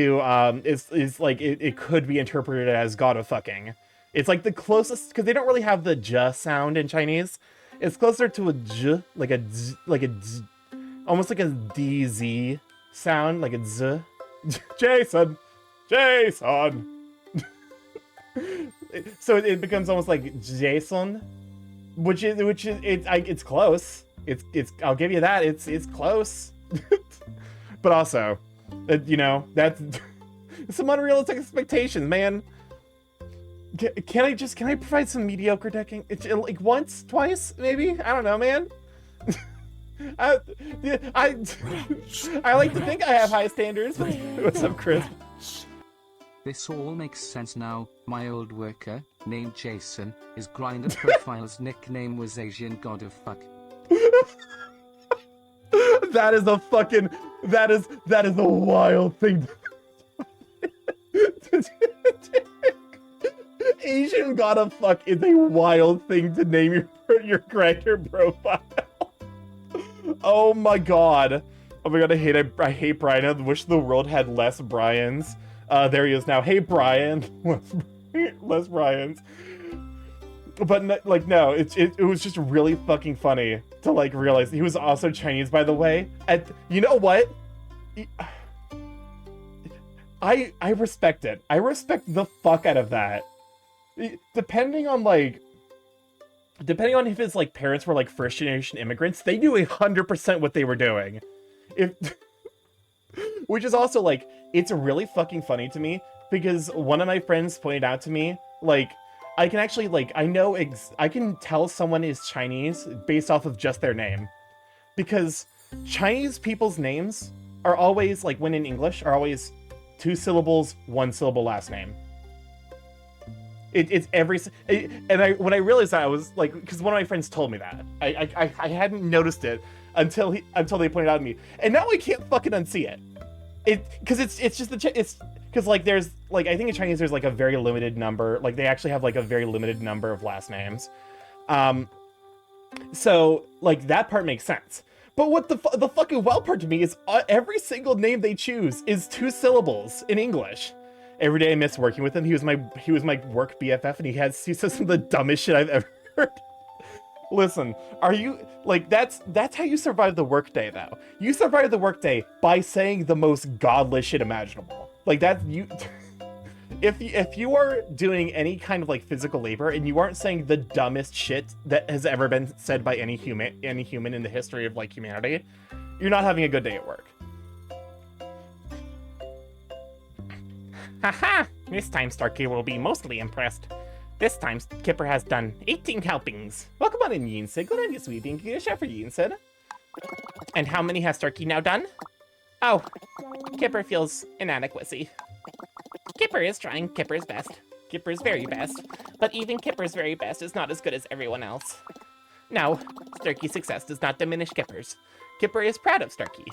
like it could be interpreted as god of fucking. It's like the closest, because they don't really have the j sound in Chinese. It's closer to a j, like a z, almost like a dz sound, like a z. Jason. So it becomes almost like Jason, which is it's close. It's I'll give you that. It's close. But also, you know, that's some unrealistic expectations, man. Can I provide some mediocre decking? Like once, twice, maybe? I don't know, man. I like to think I have high standards. What's up, Chris? This all makes sense now. My old worker, named Jason, his Grindr profile's nickname was Asian God of Fuck. That is a wild thing. Asian God of Fuck is a wild thing to name your Grindr profile. Oh my god. Oh my god, I hate Brian. I wish the world had less Brians. There he is now. Hey, Brian. Less Brians. But no, it was just really fucking funny to like realize he was also Chinese, by the way. And you know what? I respect it. I respect the fuck out of that. Depending on if his like parents were like first generation immigrants, they knew 100% what they were doing. Which is also like, it's really fucking funny to me because one of my friends pointed out to me, like, I can actually like, I can tell someone is Chinese based off of just their name, because Chinese people's names are always like, when in English, are always 2 syllables, 1 syllable last name. It's every when I realized that, I was like, because one of my friends told me that I hadn't noticed it until they pointed out to me, and now I can't fucking unsee it. Because it's just it's because like there's like, I think in Chinese there's like a very limited number, like they actually have like a very limited number of last names, so like that part makes sense. But what the fucking wild part to me is every single name they choose is 2 syllables in English. Every day I miss working with him. He was my work BFF, and he says some of the dumbest shit I've ever heard. Listen, are you like, that's how you survive the workday though. You survive the workday by saying the most godless shit imaginable. Like that, you if you are doing any kind of like physical labor and you aren't saying the dumbest shit that has ever been said by any human in the history of like humanity, you're not having a good day at work. Haha! This time Starky will be mostly impressed. This time Kipper has done 18 helpings. Welcome on in, Yinsid. Go down, you sweet bean. Get a shot for Yinsid. And how many has Starky now done? Oh, Kipper feels inadequacy. Kipper is trying Kipper's best. Kipper's very best. But even Kipper's very best is not as good as everyone else. No, Starky's success does not diminish Kipper's. Kipper is proud of Starky.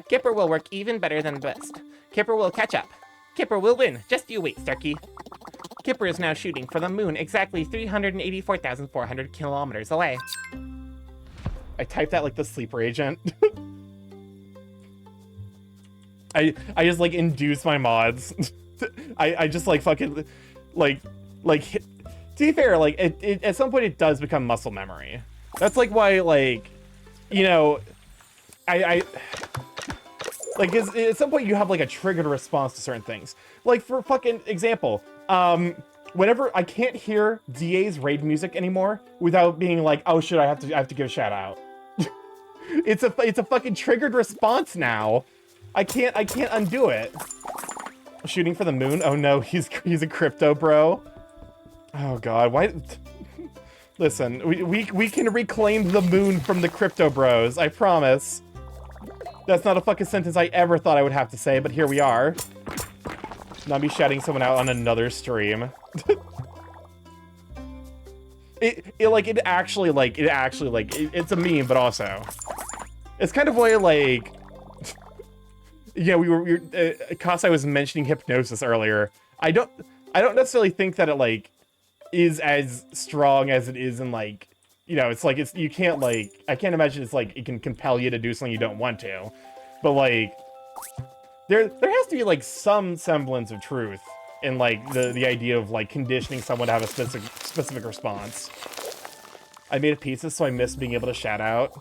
Kipper will work even better than the best. Kipper will catch up. Kipper will win. Just you wait, Starky. Kipper is now shooting for the moon exactly 384,400 kilometers away. I typed that like the sleeper agent. I just like induce my mods. I just like fucking like to be fair, like it at some point it does become muscle memory. That's like why, like, you know, I like at some point you have like a triggered response to certain things. Like for fucking example, whenever I can't hear DA's raid music anymore without being like, oh shit, I have to give a shout out. It's a fucking triggered response now. I can't undo it. Shooting for the moon? Oh no, he's a crypto bro. Oh god, why? Listen, we can reclaim the moon from the crypto bros, I promise. That's not a fucking sentence I ever thought I would have to say, but here we are. Not be shouting someone out on another stream. It's a meme, but also it's kind of why, like, yeah, Kasai was mentioning hypnosis earlier. I don't necessarily think that it like is as strong as it is in, like, you know, it's like you can't, like, I can't imagine it's like it can compel you to do something you don't want to, but like there has to be like some semblance of truth in like the idea of like conditioning someone to have a specific response. I made a pizza, so I missed being able to shout out.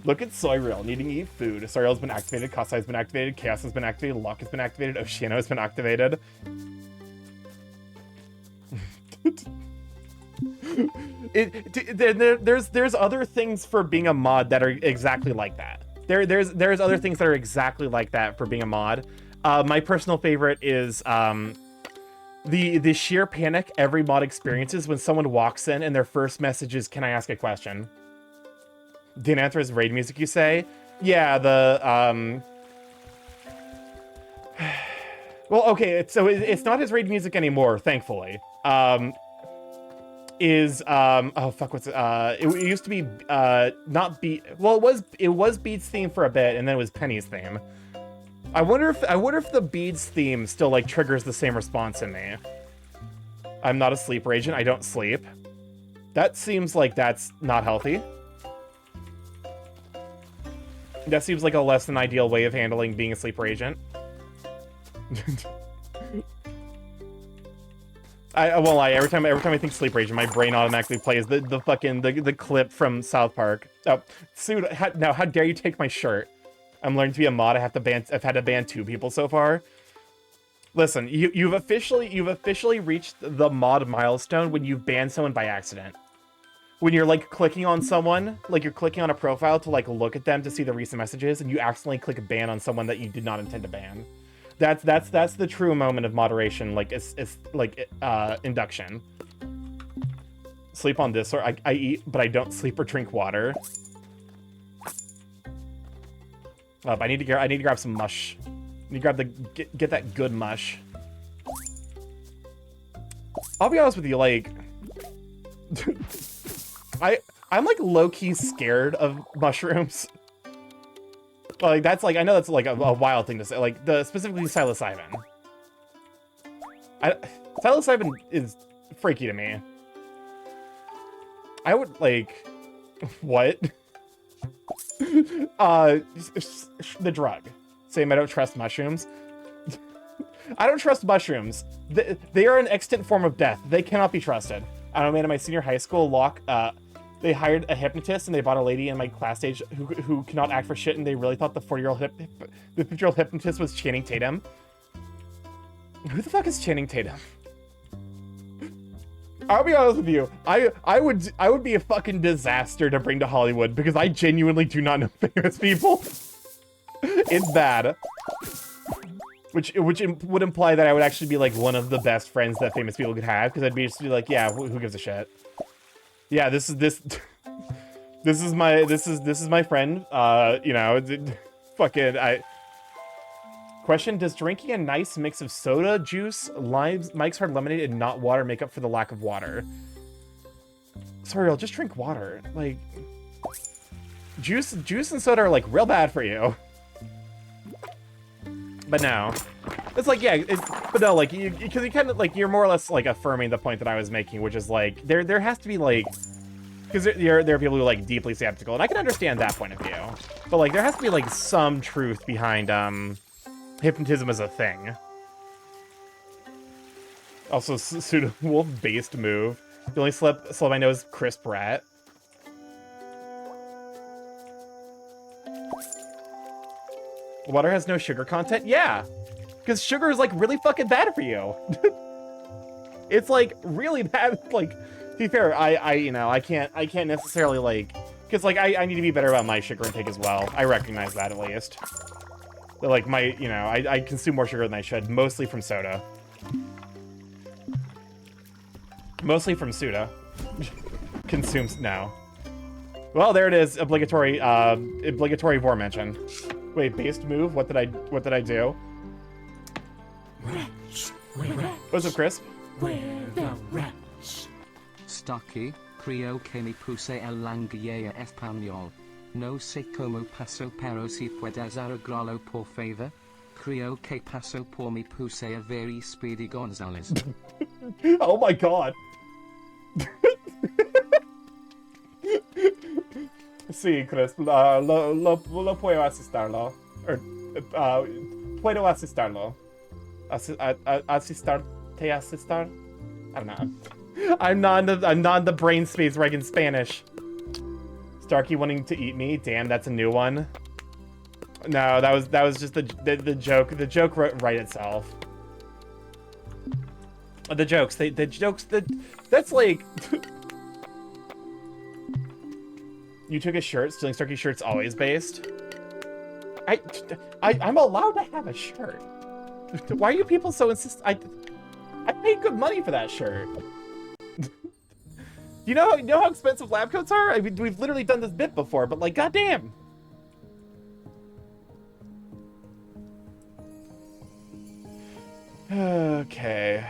Look at Soyril needing to eat food. Soyril's been activated, Kasai's been activated, Chaos has been activated, Luck has been activated, Oceano has been activated. There's other things for being a mod that are exactly like that. There's other things that are exactly like that for being a mod. My personal favorite is the sheer panic every mod experiences when someone walks in and their first message is, "Can I ask a question?" The answer is raid music, you say? Yeah, the well, okay, so it's not his raid music anymore, thankfully. Oh fuck, what's it? It used to be not Beat. Well, it was Beat's theme for a bit, and then it was Penny's theme. I wonder if the Beads theme still like triggers the same response in me. I'm not a sleeper agent. I don't sleep. That seems like that's not healthy. That seems like a less than ideal way of handling being a sleeper agent. I won't lie, every time I think sleeper agent, my brain automatically plays the fucking the clip from South Park. Oh, Sude, now how dare you take my shirt? I'm learning to be a mod. I've had to ban 2 people so far. Listen, you've officially reached the mod milestone when you ban someone by accident. When you're like clicking on someone, like you're clicking on a profile to like look at them to see the recent messages, and you accidentally click ban on someone that you did not intend to ban. That's the true moment of moderation, like it's like induction. Sleep on this, or I eat, but I don't sleep or drink water. I need to grab some mush. I need to grab get that good mush. I'll be honest with you, like, I'm like low-key scared of mushrooms. Like, that's like, I know that's like a wild thing to say, like, specifically psilocybin. Psilocybin is freaky to me. I would, like, what? The drug. Same, I don't trust mushrooms. I don't trust mushrooms. They are an extant form of death. They cannot be trusted. I don't know, man, in my senior high school, they hired a hypnotist and they bought a lady in my class stage who cannot act for shit, and they really thought the 50-year-old hypnotist was Channing Tatum. Who the fuck is Channing Tatum? I'll be honest with you. I would be a fucking disaster to bring to Hollywood because I genuinely do not know famous people. It's bad. Which would imply that I would actually be like one of the best friends that famous people could have, because I'd be just be like, yeah, who gives a shit? Yeah, this is my friend. You know, fucking Question: does drinking a nice mix of soda, juice, limes, Mike's Hard Lemonade, and not water make up for the lack of water? Sorry, I'll just drink water. Like, juice and soda are like real bad for you. But no, it's like, yeah, but no, like, because you kind of, like, you're more or less, like, affirming the point that I was making, which is, like, there has to be, like, because there are people who are, like, deeply skeptical, and I can understand that point of view, but, like, there has to be, like, some truth behind, hypnotism as a thing. Also, pseudo wolf-based move. The only celeb I know is Chris Pratt. Water has no sugar content? Yeah! Because sugar is, like, really fucking bad for you. It's, like, really bad. Like, to be fair, you know, I can't necessarily, like... Because, like, I need to be better about my sugar intake as well. I recognize that, at least. But, like, you know, I consume more sugar than I should, mostly from soda. Mostly from soda. Consumes, no. Well, there it is. Obligatory vor mention. Wait, based move? What did I do? Rats. What's up, Chris? Where the rats? Starky, creo que me puse el languilla español. No sé cómo paso, pero si puedes arreglarlo por favor. Creo que paso por me puse a very speedy Gonzalez. Oh my god. Sí, Chris, lo puedo asistarlo. Puedo asistarlo. Asistarte asistar? I don't know. I'm not in the brain space where I can Spanish. Starky wanting to eat me? Damn, that's a new one. No, that was just the joke. The joke wrote right itself. The jokes, that's like... You took a shirt. Stealing Starky's shirt's always based. I'm allowed to have a shirt. Why are you people so insist? I paid good money for that shirt. You know how expensive lab coats are? I mean, we've literally done this bit before, but, like, goddamn. Okay.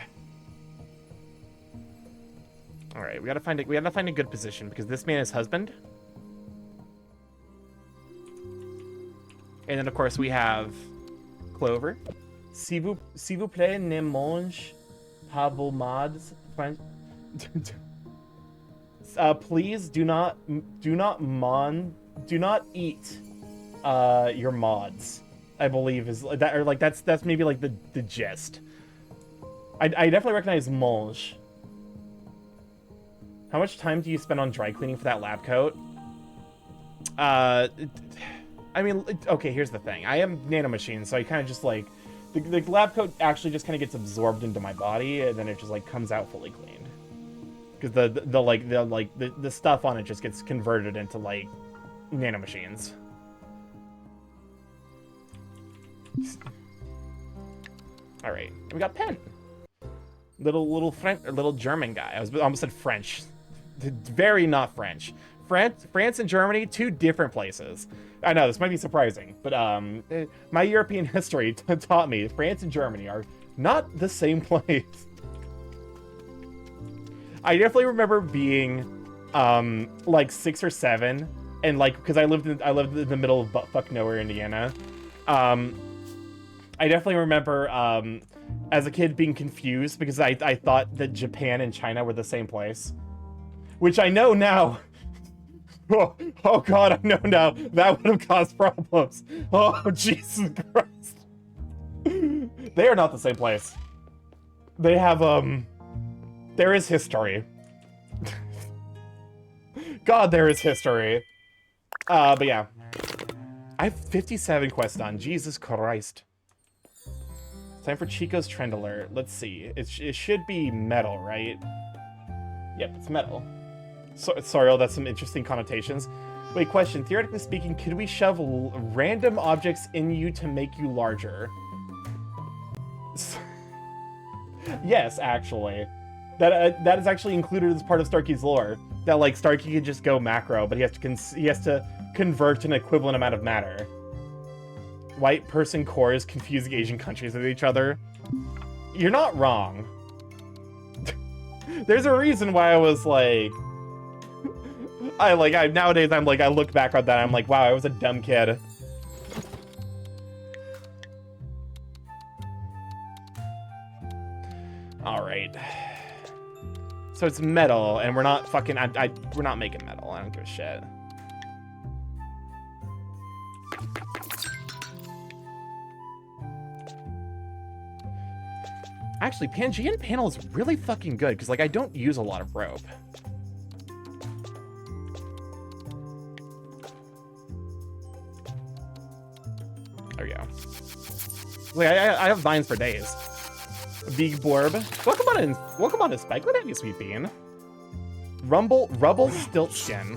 All right, we gotta find a good position because this man is husband. And then, of course, we have Clover. S'il vous plaît, ne mange pas vos mods. Please do not eat your mods. I believe is that, or like that's maybe like the gist. I definitely recognize mange. How much time do you spend on dry cleaning for that lab coat? I mean, okay, here's the thing. I am nanomachine, so I kind of just like... The lab coat actually just kind of gets absorbed into my body, and then it just like comes out fully cleaned. Because the stuff on it just gets converted into like nanomachines. All right, we got Pen. Little German guy. I almost said French. Very not French. France and Germany, two different places. I know, this might be surprising, but my European history taught me France and Germany are not the same place. I definitely remember being, like 6 or 7, and like, because I lived in the middle of buttfuck nowhere, Indiana. I definitely remember, as a kid being confused because I thought that Japan and China were the same place, which I know now. Oh God, I know now. That would have caused problems. Oh, Jesus Christ. They are not the same place. They have, there is history. God, there is history. But yeah. I have 57 quests done. Jesus Christ. Time for Chico's trend alert. Let's see. It should be metal, right? Yep, it's metal. Sorry, that's some interesting connotations. Wait, question. Theoretically speaking, could we shove random objects in you to make you larger? Yes, actually. That is actually included as part of Starky's lore. That, like, Starky can just go macro, but he has to convert an equivalent amount of matter. White person cores confusing Asian countries with each other. You're not wrong. There's a reason why I was like... nowadays I'm like, I look back on that, I'm like, wow, I was a dumb kid. Alright. So it's metal, and we're not fucking, we're not making metal, I don't give a shit. Actually, Pangean panel is really fucking good, because, like, I don't use a lot of rope. There we go. Wait, I have vines for days. Big Borb. Welcome on in, Spike. What have you, Sweet Bean? Rubble Stiltskin.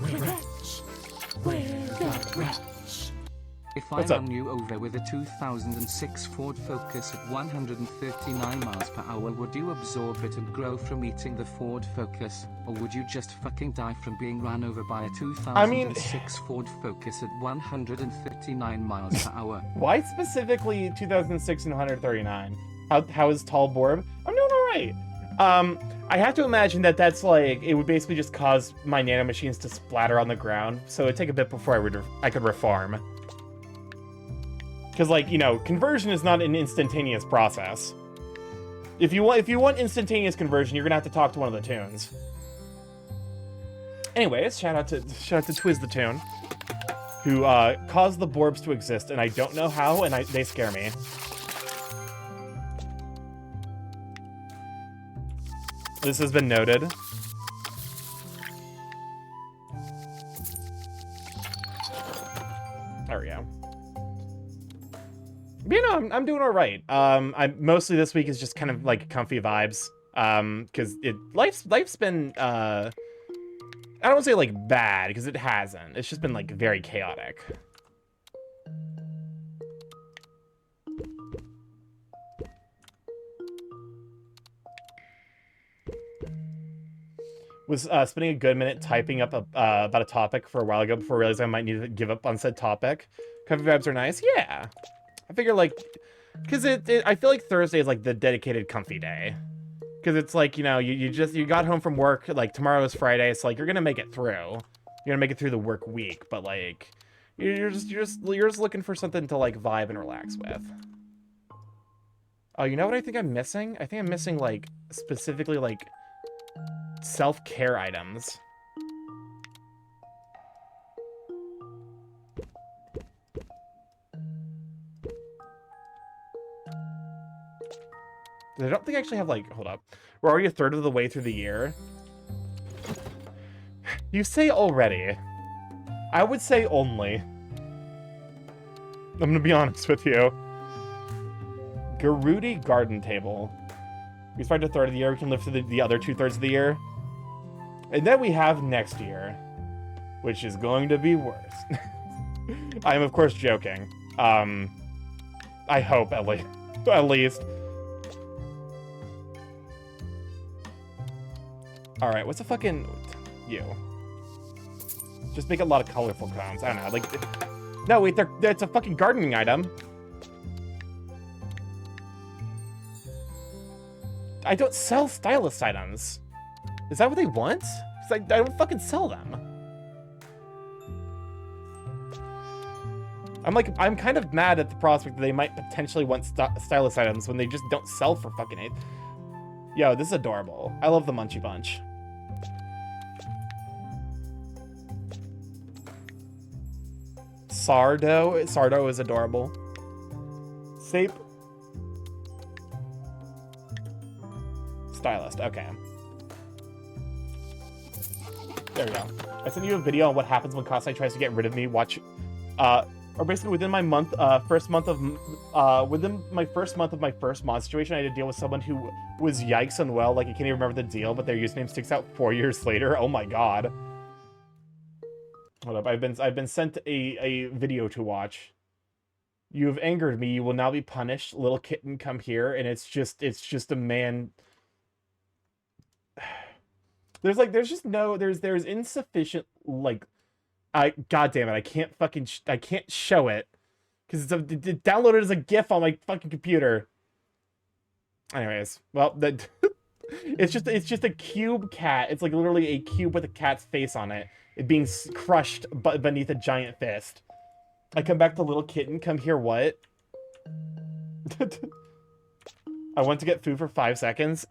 If I What's up? run you over with a 2006 Ford Focus at 139 miles per hour, would you absorb it and grow from eating the Ford Focus? Or would you just fucking die from being run over by a 2006 Ford Focus at 139 miles per hour? Why specifically 2006 and 139? How is Tall Borb? I'm doing alright. I have to imagine that that's like, it would basically just cause my nanomachines to splatter on the ground, so it'd take a bit before I could reform. Because, like, you know, conversion is not an instantaneous process. If you want instantaneous conversion, you're gonna have to talk to one of the tunes. Anyways, shout out to Twiz the Tune, who caused the Borbs to exist, and I don't know how, and they scare me. This has been noted. There we go. But, you know, I'm doing all right. I mostly this week is just kind of like comfy vibes. Because life's been I don't want to say like bad, because it hasn't. It's just been like very chaotic. Was spending a good minute typing up about a topic for a while ago before realizing I might need to give up on said topic. Comfy vibes are nice. Yeah. I figure, like, because I feel like Thursday is like the dedicated comfy day. Because it's like, you know, you got home from work, like tomorrow is Friday, so like you're gonna make it through. You're gonna make it through the work week, but like you're just looking for something to like vibe and relax with. Oh, you know what I think I'm missing? I think I'm missing like specifically like self-care items. I don't think I actually have, like, hold up. We're already a third of the way through the year. You say already. I would say only. I'm gonna be honest with you. Garudi Garden Table. We start a third of the year, we can live through the other 2/3 of the year. And then we have next year, which is going to be worse. I am, of course, joking. I hope, at least. Alright, what's a fucking... you? Just make a lot of colorful clowns. I don't know, like... No, wait, that's a fucking gardening item. I don't sell stylist items. Is that what they want? 'Cause I don't fucking sell them. I'm kind of mad at the prospect that they might potentially want stylus items when they just don't sell for fucking it. Yo, this is adorable. I love the Munchie Bunch. Sardo is adorable. Sape. Stylist, okay. There we go. I sent you a video on what happens when Kasai tries to get rid of me. Watch, or basically within my month, within my first month of my first mod situation, I had to deal with someone who was yikes unwell. Like, I can't even remember the deal, but their username sticks out 4 years later. Oh my god. Hold up, I've been sent a video to watch. You have angered me. You will now be punished. Little kitten, come here. And it's just a man. There's insufficient, like, god damn it, I can't show it because it's downloaded as a GIF on my fucking computer. Anyways, well, it's just a cube cat. It's like literally a cube with a cat's face on it. It being crushed beneath a giant fist. I come back to little kitten, come here, what? I went to get food for 5 seconds.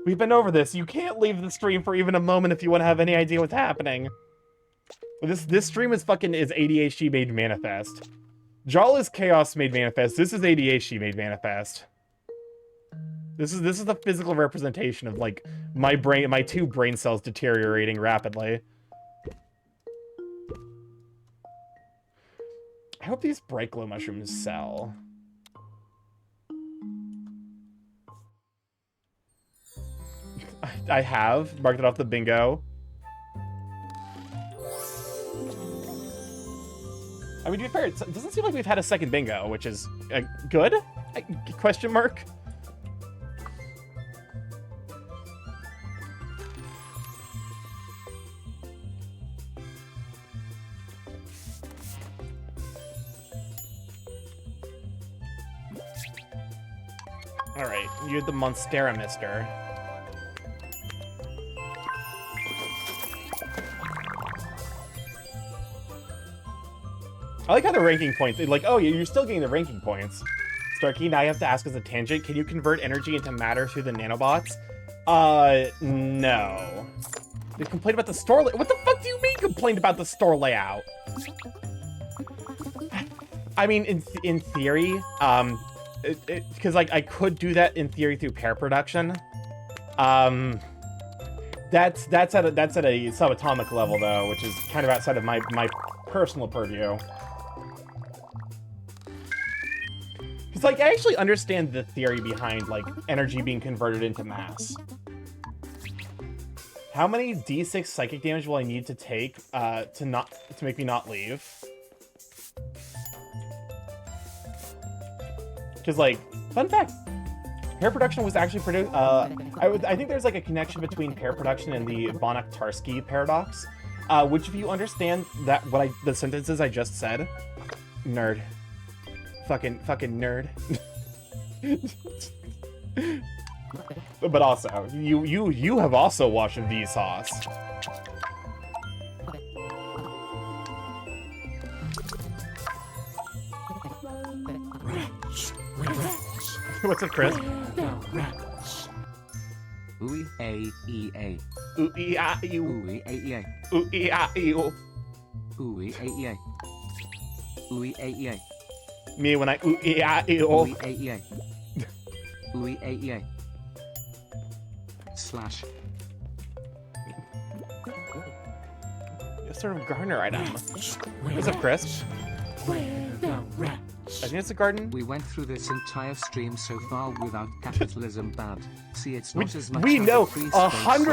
We've been over this. You can't leave the stream for even a moment if you want to have any idea what's happening. This stream is ADHD made manifest. Jarl is chaos made manifest. This is ADHD made manifest. This is the physical representation of like my 2 brain cells deteriorating rapidly. I hope these bright glow mushrooms sell. I have marked it off the bingo. I mean, to be fair, it doesn't seem like we've had a second bingo, which is good? Question mark? Alright, you're the Monstera mister. I like how the ranking points, like, oh, you're still getting the ranking points. Starky, now you have to ask as a tangent, can you convert energy into matter through the nanobots? No. They complained about the store what the fuck do you mean complained about the store layout? I mean, in theory, because like I could do that in theory through pair production. That's at a subatomic level though, which is kind of outside of my personal purview. Because like I actually understand the theory behind like energy being converted into mass. How many D6 psychic damage will I need to take to make me not leave? Because, like, fun fact, pair production was actually produced. I think there's like a connection between pair production and the Banach-Tarski paradox, which, if you understand that the sentences I just said, nerd, fucking nerd. But also, you have also watched Vsauce. What's up, Chris? Ooey a e a. Ooey ah ew. Ooey a e a. Ooey ah ew. Ooey a e a. Ooey a e a. Me when I ooey ah ew. Ooey a e a. Ooey a e a. Slash. It's sort of gardener item. What's up, Chris? I think it's a garden. We went through this entire stream so far without capitalism bad. See, it's not as much. We as know, a free space as you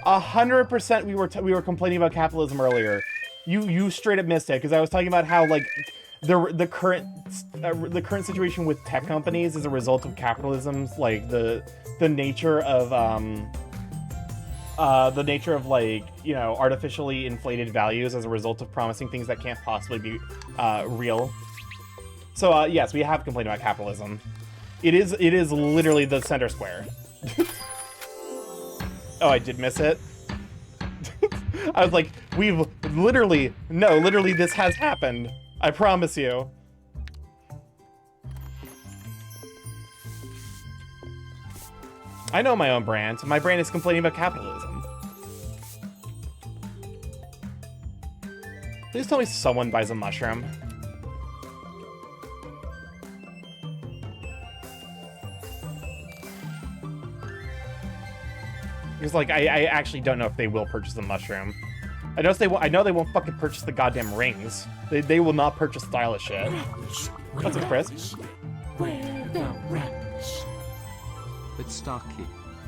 100%. We were complaining about capitalism earlier. You straight up missed it because I was talking about how like the current situation with tech companies is a result of capitalism's like the nature of like, you know, artificially inflated values as a result of promising things that can't possibly be real. So yes, we have complained about capitalism. It is literally the center square. Oh, I did miss it. I was like, we've literally, no, literally this has happened. I promise you. I know my own brand. My brand is complaining about capitalism. Please tell me someone buys a mushroom. Because, like, I actually don't know if they will purchase the mushroom. I know they won't fucking purchase the goddamn rings. They will not purchase stylish shit. What's it, Chris? Where the rats? But Starky,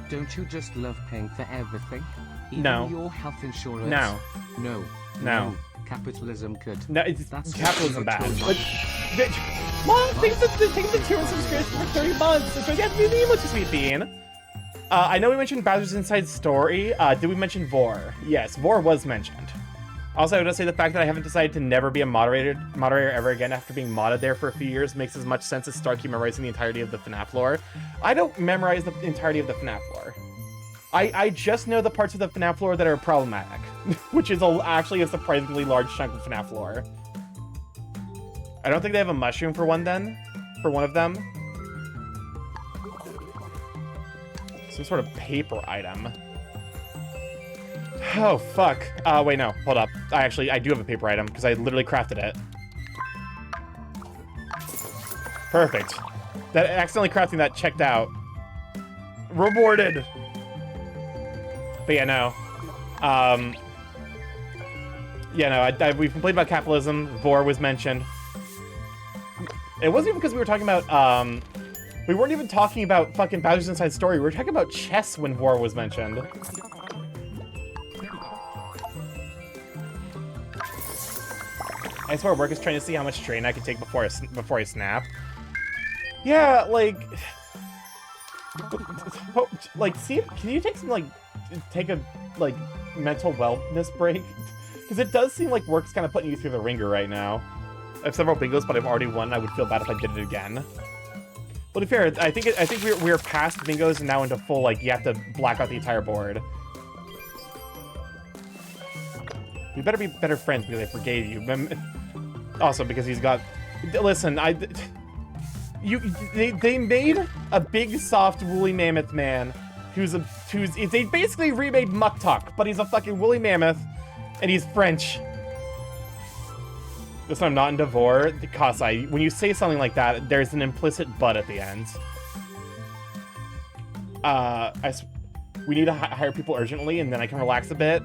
don't you just love paying for everything? Even No. your health insurance? No. No. No. Capitalism could. No, it's That's capitalism bad. totally Like, Mom, thanks for the 2 subscription for 30 months. It's yeah, really much a sweet bean. I know we mentioned Bowser's Inside Story. Did we mention Vor? Yes, Vor was mentioned. Also, I would just say the fact that I haven't decided to never be a moderator ever again after being modded there for a few years makes as much sense as Starky memorizing the entirety of the FNAF lore. I don't memorize the entirety of the FNAF lore. I just know the parts of the FNAF lore that are problematic, which is actually a surprisingly large chunk of FNAF lore. I don't think they have a mushroom for one of them. Some sort of paper item. Oh, fuck. Wait, no. Hold up. I do have a paper item, because I literally crafted it. Perfect. That accidentally crafting that checked out. Rewarded! But yeah, no. Yeah, no, we've complained about capitalism. Vor was mentioned. It wasn't even because we were talking about, we weren't even talking about fucking Bowser's Inside Story. We were talking about chess when Vor was mentioned. I swear work is trying to see how much strain I can take before I snap. Yeah, like... Like, see, can you take some, like, take a, like, mental wellness break? Because it does seem like work's kind of putting you through the ringer right now. I have several bingos, but I've already won. I would feel bad if I did it again. Well, to be fair, I think we're past bingos and now into full, like, you have to black out the entire board. We better be better friends because I forgave you. Also, because he's got... Listen, they made a big, soft, woolly mammoth man they basically remade Muck Tuck, but he's a fucking woolly mammoth, and he's French. Listen, I'm not into Vor. Kasai, when you say something like that, there's an implicit but at the end. We need to hire people urgently, and then I can relax a bit.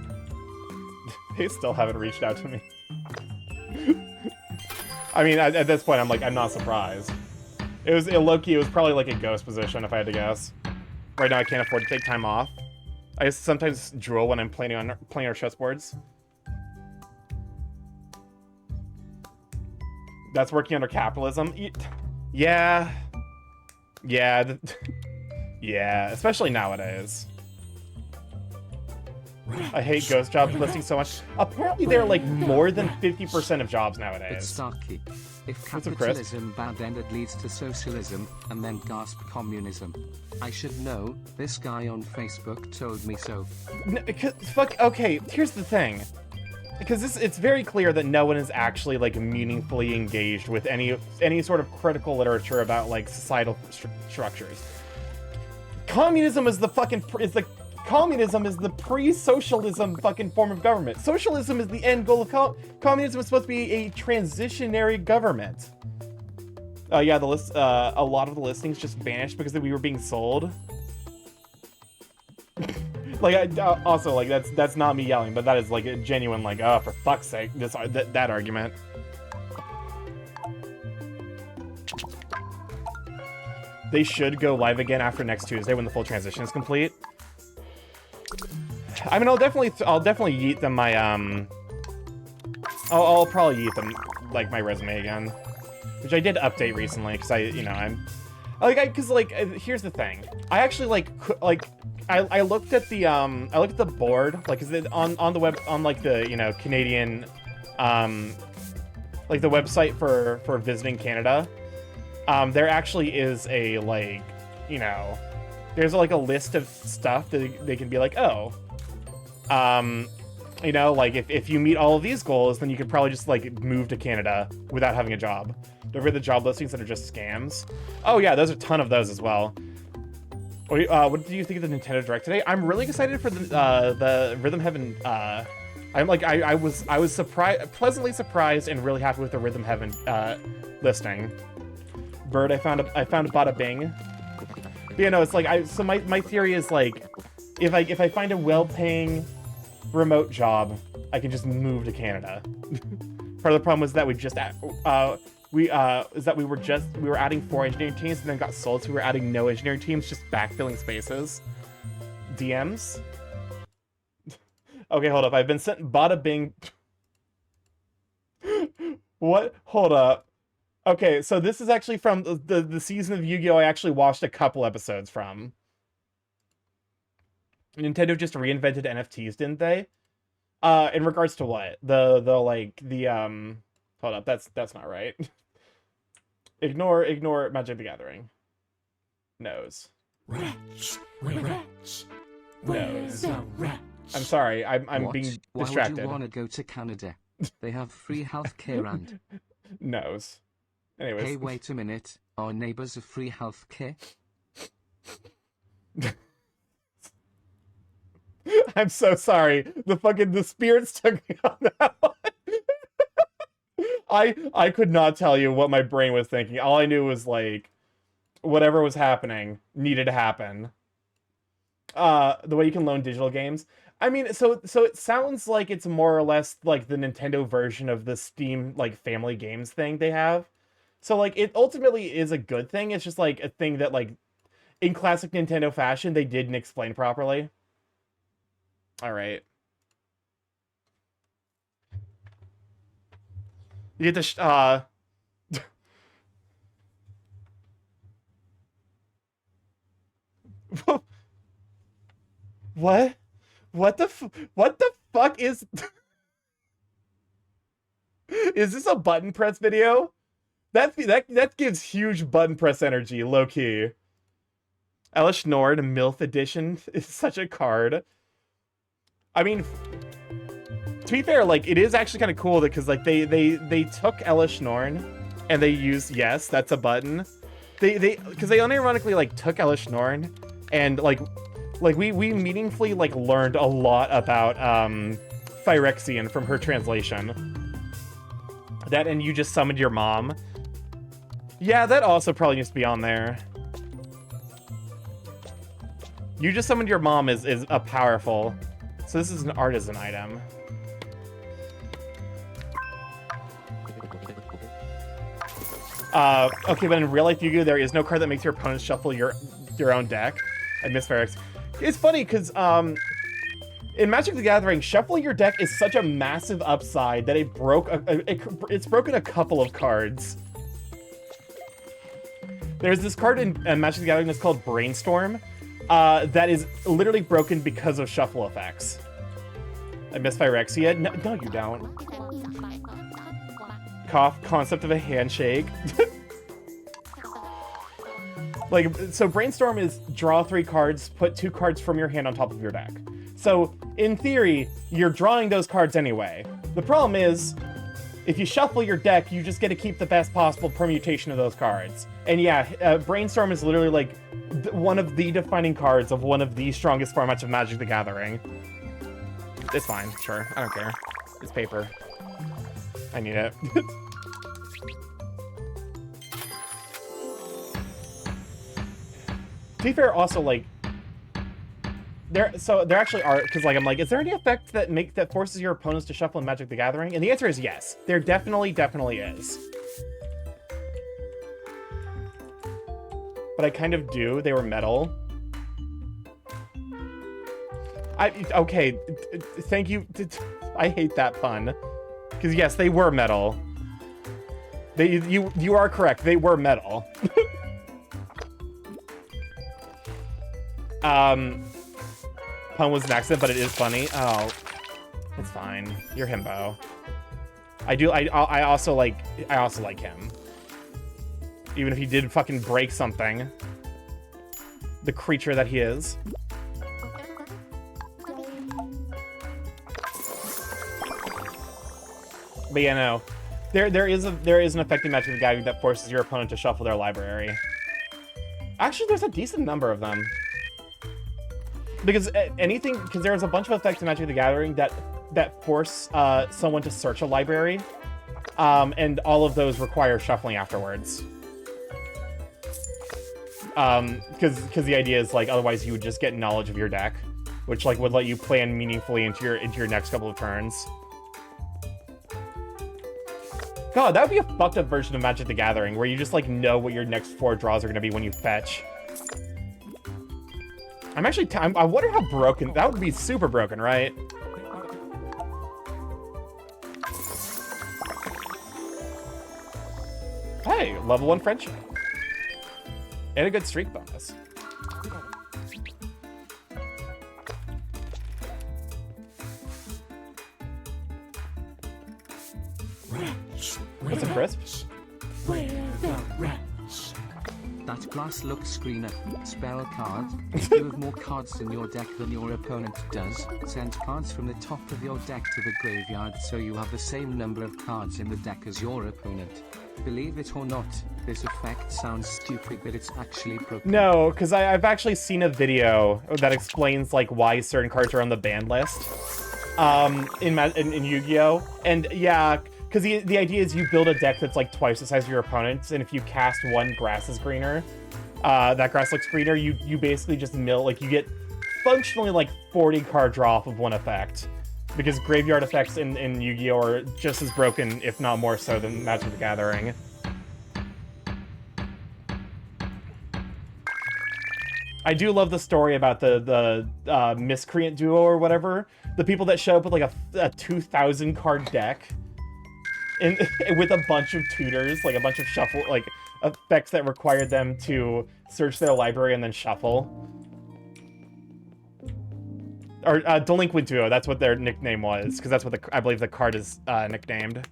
They still haven't reached out to me. I mean, at this point, I'm not surprised. It was low-key, it was probably like a ghost position, if I had to guess. Right now, I can't afford to take time off. I sometimes drool when I'm playing our chessboards. That's working under capitalism? Yeah. Yeah. Yeah, especially nowadays. I hate ghost job listings so much. Apparently they're like more than 50% of jobs nowadays. It's Starky. If What's up, Chris? capitalism bad-ended leads to socialism, and then gasp communism. I should know, this guy on Facebook told me so. No, fuck, okay, here's the thing. Because it's very clear that no one is actually, like, meaningfully engaged with any sort of critical literature about, like, societal structures. Communism is the fucking, communism is the pre-socialism fucking form of government. Socialism is the end goal of communism is supposed to be a transitionary government. Yeah, the list, a lot of the listings just vanished because we were being sold. Like, also, like, that's not me yelling, but that is, like, a genuine, like, oh, for fuck's sake, that argument. They should go live again after next Tuesday when the full transition is complete. I mean, I'll definitely yeet them my, I'll probably yeet them, like, my resume again. Which I did update recently, because here's the thing. I actually, I looked at the board, like, is it on the web, on, like, the, you know, Canadian, like, the website for visiting Canada. There actually is a, like, you know, there's like a list of stuff that they can be like, oh, you know, like if you meet all of these goals, then you could probably just like move to Canada without having a job. Don't forget the job listings that are just scams. Oh yeah, there's a ton of those as well. What do you think of the Nintendo Direct today? I'm really excited for the Rhythm Heaven. I'm like I was surprised, pleasantly surprised, and really happy with the Rhythm Heaven listing. Bird, I found a bada bing. But, you know, it's like so my theory is like, if I find a well-paying remote job, I can just move to Canada. Part of the problem was that we were adding 4 engineering teams and then got sold, so we were adding no engineering teams, just backfilling spaces. DMs. Okay, hold up. I've been sent bada bing. What? Hold up. Okay, so this is actually from the season of Yu-Gi-Oh! I actually watched a couple episodes from. Nintendo just reinvented NFTs, didn't they? In regards to what? Hold up, that's not right. Ignore Magic the Gathering. Nose. Rats. Rats. Nose. The rats. I'm sorry, I'm What? being Why distracted. would you want to go to Canada? They have free healthcare and... Nose. Anyways. Hey, wait a minute. Our neighbors have free healthcare? I'm so sorry. The spirits took me on that one. I could not tell you what my brain was thinking. All I knew was like whatever was happening needed to happen. The way you can loan digital games. I mean, so it sounds like it's more or less like the Nintendo version of the Steam like family games thing they have. So like it ultimately is a good thing. It's just like a thing that like in classic Nintendo fashion they didn't explain properly. All right. You get to what? What the fuck is is this a button press video? That gives huge button press energy, low key. Elish Nord MILF edition is such a card. I mean, to be fair, like it is actually kind of cool because like they took Elish Norn and they used, yes, that's a button. They because they unironically like took Elish Norn and like we meaningfully like learned a lot about Phyrexian from her translation. That and you just summoned your mom. Yeah, that also probably needs to be on there. You just summoned your mom is a powerful. So this is an artisan item. Okay, but in real life Yu-Gi-Oh! There is no card that makes your opponent shuffle your own deck. I miss Ferex. It's funny because in Magic the Gathering, shuffling your deck is such a massive upside that it broke it's broken a couple of cards. There's this card in Magic the Gathering that's called Brainstorm that is literally broken because of shuffle effects. I miss Phyrexia. No, you don't. Cough, concept of a handshake. Like, so Brainstorm is draw 3 cards, put 2 cards from your hand on top of your deck. So, in theory, you're drawing those cards anyway. The problem is, if you shuffle your deck, you just get to keep the best possible permutation of those cards. And yeah, Brainstorm is literally like one of the defining cards of one of the strongest formats of Magic the Gathering. It's fine, sure, I don't care. It's paper. I need it. To be fair, also like there actually are, because like I'm like, is there any effect that forces your opponents to shuffle in Magic the Gathering? And the answer is yes. There definitely is. But I kind of do. They were metal. Okay, thank you. I hate that pun. Because yes, they were metal. You are correct. They were metal. Pun was an accident, but it is funny. Oh, it's fine. You're himbo. I also like him. Even if he did fucking break something. the creature that he is. But yeah, no. There is an effect in Magic the Gathering that forces your opponent to shuffle their library. Actually, there's a decent number of them. Because there's a bunch of effects in Magic the Gathering that force someone to search a library. And all of those require shuffling afterwards. Because the idea is, like, otherwise you would just get knowledge of your deck, which, like, would let you plan meaningfully into your next couple of turns. God, that would be a fucked up version of Magic the Gathering, where you just, like, know what your next 4 draws are gonna be when you fetch. I wonder how broken... That would be super broken, right? Hey, level 1 friendship. And a good streak bonus. What's a crisp? Where the rats? That glass looks screener. Spell card. If you have more cards in your deck than your opponent does, send cards from the top of your deck to the graveyard so you have the same number of cards in the deck as your opponent. Believe it or not, this effect sounds stupid, but it's actually broken. No, because I've actually seen a video that explains, like, why certain cards are on the ban list in Yu-Gi-Oh! And yeah, because the idea is you build a deck that's, like, twice the size of your opponent's, and if you cast one grass is greener, that grass looks greener, you basically just mill, like, you get functionally, like, 40 card draw off of one effect. Because graveyard effects in Yu-Gi-Oh! Are just as broken, if not more so, than Magic the Gathering. I do love the story about the miscreant duo or whatever. The people that show up with, like, a 2,000 card deck. With a bunch of tutors, like a bunch of shuffle, like, effects that required them to search their library and then shuffle. Or Delinquent Duo, that's what their nickname was, because that's what I believe the card is nicknamed.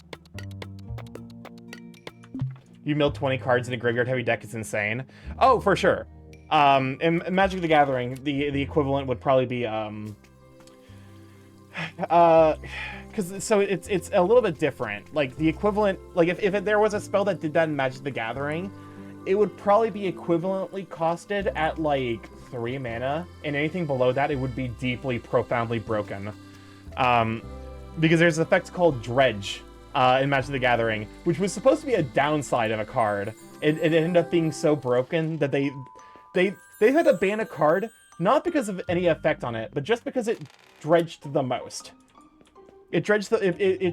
You mill 20 cards in a graveyard-heavy deck, it's insane. Oh, for sure. In Magic the Gathering, the equivalent would probably be, so it's a little bit different. Like, the equivalent, like, if there was a spell that did that in Magic the Gathering, it would probably be equivalently costed at, like, 3 mana, and anything below that, it would be deeply, profoundly broken. Because there's an effect called Dredge in Magic the Gathering, which was supposed to be a downside of a card. It ended up being so broken that they had to ban a card, not because of any effect on it, but just because it dredged the most. It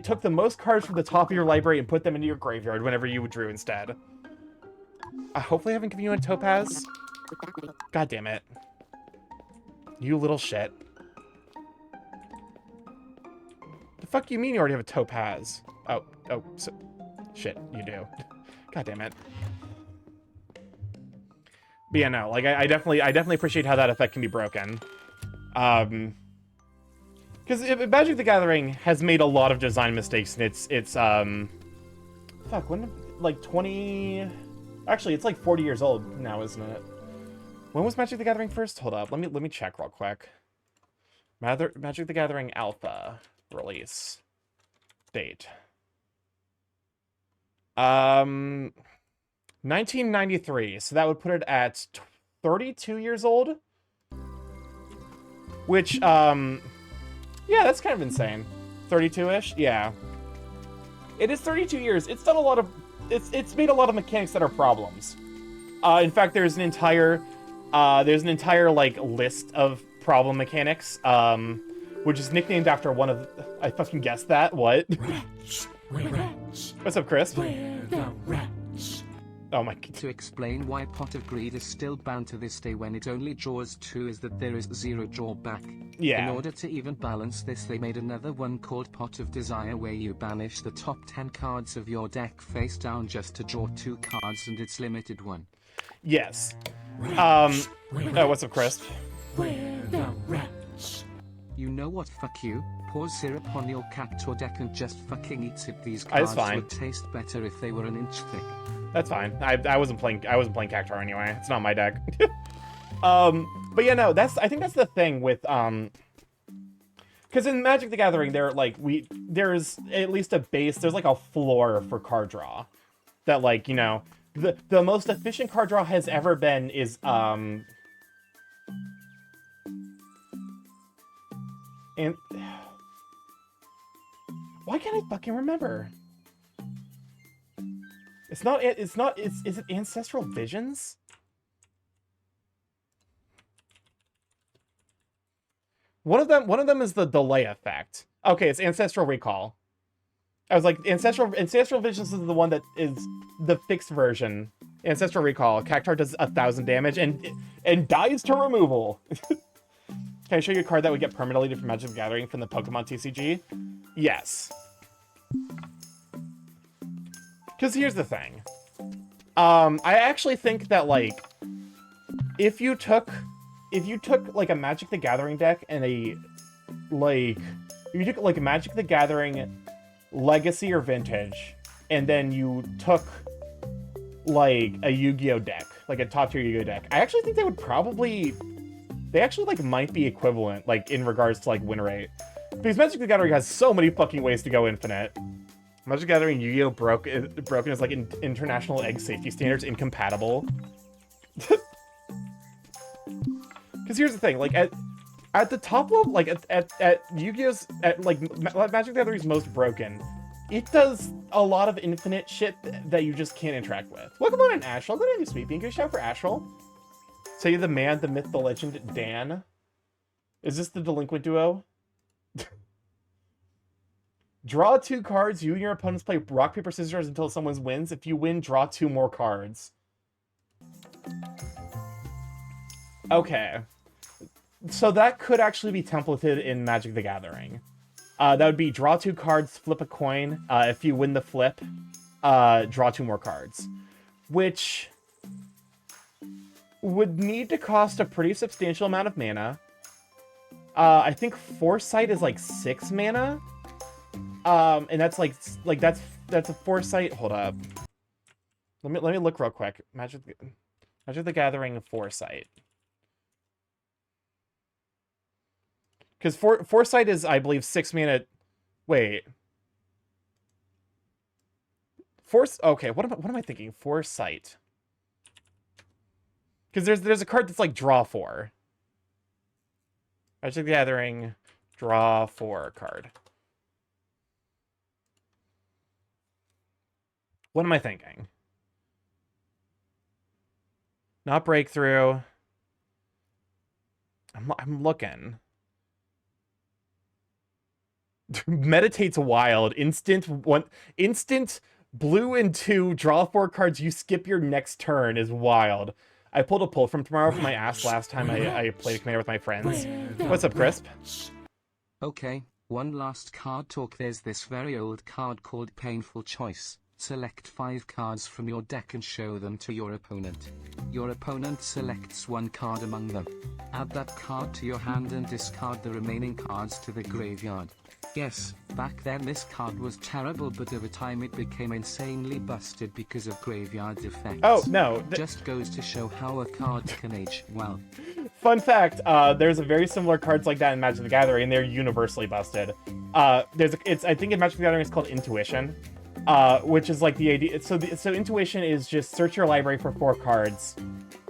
took the most cards from the top of your library and put them into your graveyard whenever you drew instead. Hopefully I haven't given you a topaz. God damn it. You little shit. The fuck you mean you already have a topaz? Oh, so... Shit, you do. God damn it. But yeah, no, like, I definitely appreciate how that effect can be broken. Because Magic the Gathering has made a lot of design mistakes, and it's fuck, when, like, 20... Actually, it's like 40 years old now, isn't it? When was Magic the Gathering first? Hold up, let me check real quick. Magic the Gathering Alpha release date. 1993, so that would put it at 32 years old. Which, yeah, that's kind of insane. 32-ish? Yeah. It is 32 years. It's done a lot of... It's made a lot of mechanics that are problems. In fact, there's an entire, like, list of problem mechanics, which is nicknamed after one of... I fucking guessed that. What? Rats. Where rats? What's up, Chris? Where the rats? Oh my... To explain why Pot of Greed is still banned to this day when it only draws 2 is that there is 0 drawback. Yeah. In order to even balance this, they made another one called Pot of Desire where you banish the top 10 cards of your deck face down just to draw 2 cards, and it's limited one. Yes. Rats. Oh, what's up, Chris? Where the rats? You know what, fuck you, pour syrup on your Cactuar deck and just fucking eat it. These That's cards fine. would taste better if they were an inch thick. That's fine. I wasn't playing Cactuar anyway. It's not my deck. But yeah, no, I think that's the thing with, because in Magic the Gathering, there's at least a base, there's like a floor for card draw. That, like, you know, the most efficient card draw has ever been is, and why can't I fucking remember? Is it Ancestral Visions? One of them is the delay effect. Okay, it's Ancestral Recall. I was like, Ancestral Visions is the one that is the fixed version. Ancestral Recall. Cactuar does 1,000 damage and dies to removal. Can I show you a card that would get permanently from Magic the Gathering from the Pokemon TCG? Yes. Because here's the thing. I actually think that, like, if you took like a Magic the Gathering deck and if you took like a Magic the Gathering Legacy or Vintage, and then you took like a Yu-Gi-Oh deck, like a top tier Yu-Gi-Oh deck, I actually think they actually like might be equivalent, like in regards to like win rate. Because Magic the Gathering has so many fucking ways to go infinite. Magic the Gathering Yu-Gi-Oh broken is like international egg safety standards incompatible. Because here's the thing, like at the top level, like at Yu-Gi-Oh's, like Magic the Gathering's most broken, it does a lot of infinite shit that you just can't interact with. Welcome on in, Astral. Good on you, Sweet Bean. Good shout for Astral. So you're the man, the myth, the legend, Dan. Is this the delinquent duo? Draw 2 cards. You and your opponents play rock, paper, scissors until someone wins. If you win, draw 2 more cards. Okay. So that could actually be templated in Magic the Gathering. That would be draw 2 cards, flip a coin. If you win the flip, draw 2 more cards. Which would need to cost a pretty substantial amount of mana. I think Foresight is like 6 mana. And that's that's a Foresight. Hold up. Let me look real quick. Magic the Gathering Foresight. Because Foresight is, I believe, 6 mana. Wait. Okay, what am I thinking? Foresight. Because there's a card that's like draw 4. Magic the Gathering, draw 4 card. What am I thinking? Not Breakthrough. I'm looking. Meditate's wild. Instant blue and 2, draw 4 cards, you skip your next turn is wild. I pulled a pull from tomorrow for my ass last time I played a commander with my friends. What's up, Crisp? Okay, one last card talk. There's this very old card called Painful Choice. Select 5 cards from your deck and show them to your opponent. Your opponent selects 1 card among them. Add that card to your hand and discard the remaining cards to the graveyard. Yes, back then this card was terrible, but over time it became insanely busted because of graveyard effects. Oh, no. Just goes to show how a card can age well. Fun fact, there's a very similar cards like that in Magic the Gathering, and they're universally busted. I think in Magic the Gathering it's called Intuition, which is like the idea. So Intuition is just search your library for 4 cards.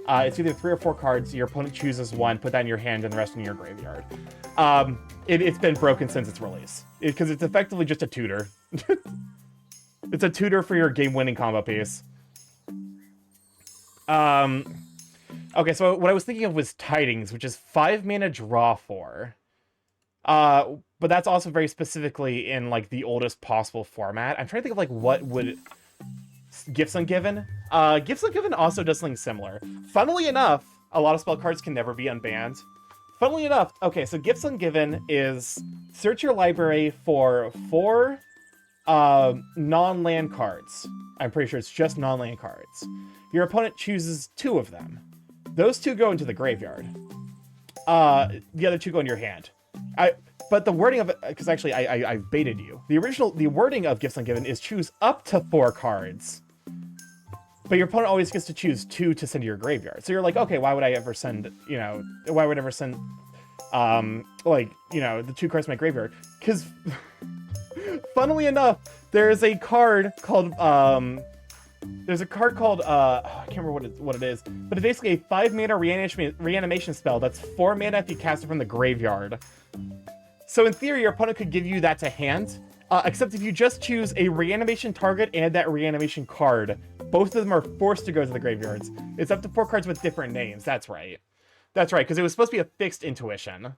It's either 3 or 4 cards. Your opponent chooses 1, put that in your hand, and the rest in your graveyard. It's been broken since its release because it's effectively just a tutor. It's a tutor for your game-winning combo piece. Okay, so what I was thinking of was Tidings, which is 5 mana, draw 4. But that's also very specifically in like the oldest possible format. I'm trying to think of like what would Gifts Ungiven. Gifts Ungiven also does something similar. Funnily enough, a lot of spell cards can never be unbanned. Funnily enough, okay, so Gifts Ungiven is search your library for 4 non-land cards. I'm pretty sure it's just non-land cards. Your opponent chooses 2 of them. Those 2 go into the graveyard. The other 2 go in your hand. But the wording of it, because actually I baited you. The wording of Gifts Ungiven is choose up to 4 cards. But your opponent always gets to choose 2 to send to your graveyard. So you're like, okay, why would I ever send, you know, why would I ever send, like, you know, the 2 cards to my graveyard? Because, funnily enough, there's a card called, I can't remember what it is, but it's basically a 5 mana reanimation spell that's 4 mana if you cast it from the graveyard. So in theory, your opponent could give you that to hand, except if you just choose a reanimation target and that reanimation card, both of them are forced to go to the graveyards. It's up to 4 cards with different names. That's right. That's right, because it was supposed to be a fixed intuition.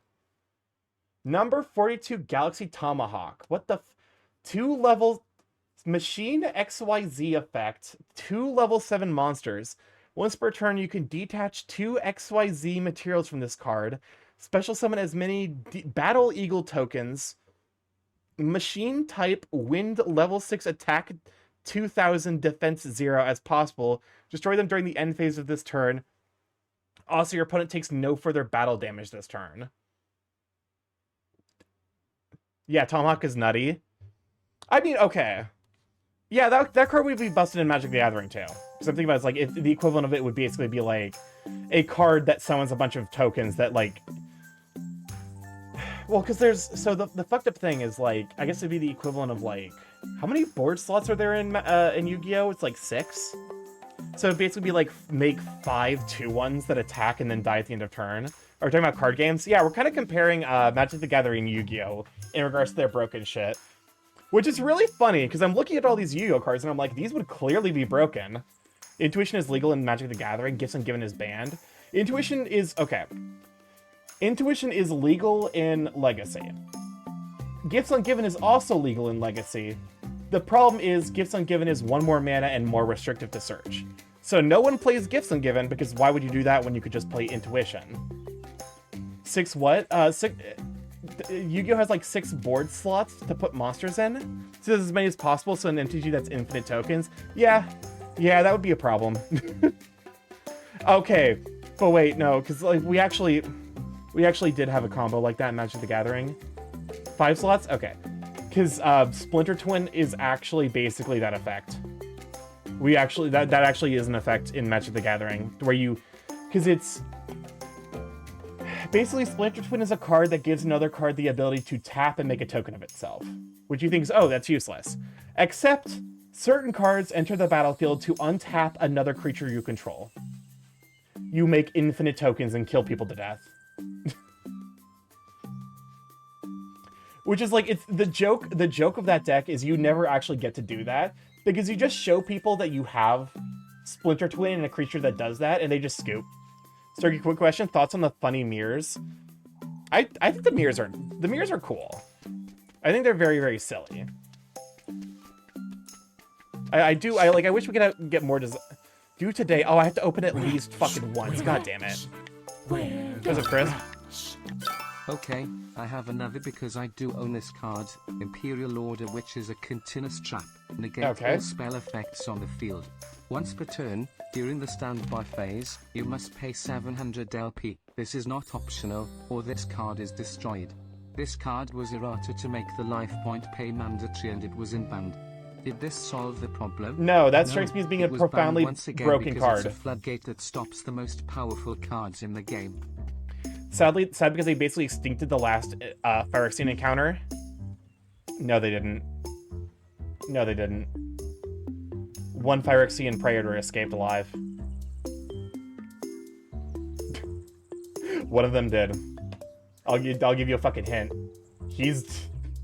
Number 42, Galaxy Tomahawk. What the 2 levels... Machine XYZ effect, 2 level 7 monsters. Once per turn, you can detach 2 XYZ materials from this card. Special summon as many Battle Eagle tokens. Machine type, wind level 6 attack 2000, defense 0 as possible. Destroy them during the end phase of this turn. Also, your opponent takes no further battle damage this turn. Yeah, Tomahawk is nutty. I mean, okay. Yeah, that card would be busted in Magic the Gathering, too. Because I'm thinking about it's like, the equivalent of it would basically be like a card that summons a bunch of tokens that, like... Well, because there's... So the fucked up thing is, like, I guess it'd be the equivalent of, like... How many board slots are there in Yu-Gi-Oh? It's like 6? So it'd basically be like, make 5 2-1s that attack and then die at the end of turn. Are we talking about card games? Yeah, we're kind of comparing Magic the Gathering and Yu-Gi-Oh! In regards to their broken shit. Which is really funny, because I'm looking at all these Yu-Gi-Oh! Cards, and I'm like, these would clearly be broken. Intuition is legal in Magic the Gathering. Gifts Ungiven is banned. Intuition is... Okay. Intuition is legal in Legacy. Gifts Ungiven is also legal in Legacy. The problem is, Gifts Ungiven is 1 more mana and more restrictive to search. So no one plays Gifts Ungiven, because why would you do that when you could just play Intuition? 6 what? Yu-Gi-Oh! Has like 6 board slots to put monsters in. So there's as many as possible, so an entity that's infinite tokens. Yeah, that would be a problem. Okay, but wait, no, because like we actually did have a combo like that in Magic the Gathering. 5 slots? Okay. Because Splinter Twin is actually basically that effect. That actually is an effect in Magic the Gathering, where you... Because it's... Basically, Splinter Twin is a card that gives another card the ability to tap and make a token of itself, which you think is, oh, that's useless. Except, certain cards enter the battlefield to untap another creature you control. You make infinite tokens and kill people to death. Which is like, it's the joke of that deck is you never actually get to do that, because you just show people that you have Splinter Twin and a creature that does that, and they just scoop. Starky, quick question. Thoughts on the funny mirrors? I think the mirrors are cool. I think they're very, very silly. I wish we could get more do today. Oh, I have to open it at least fucking once. God damn it. Was it Chris? Okay, I have another because I do own this card, Imperial Order, which is a continuous trap. Negate all spell effects on the field. Once per turn, during the standby phase, you must pay 700 LP. This is not optional, or this card is destroyed. This card was errata to make the life point pay mandatory and it was unbanned. Did this solve the problem? No, that strikes me as being a profoundly broken card. It's a floodgate that stops the most powerful cards in the game. Sad because they basically extincted the last Phyrexian encounter. No, they didn't. No, they didn't. One Phyrexian Praetor escaped alive. One of them did. I'll give you a fucking hint. He's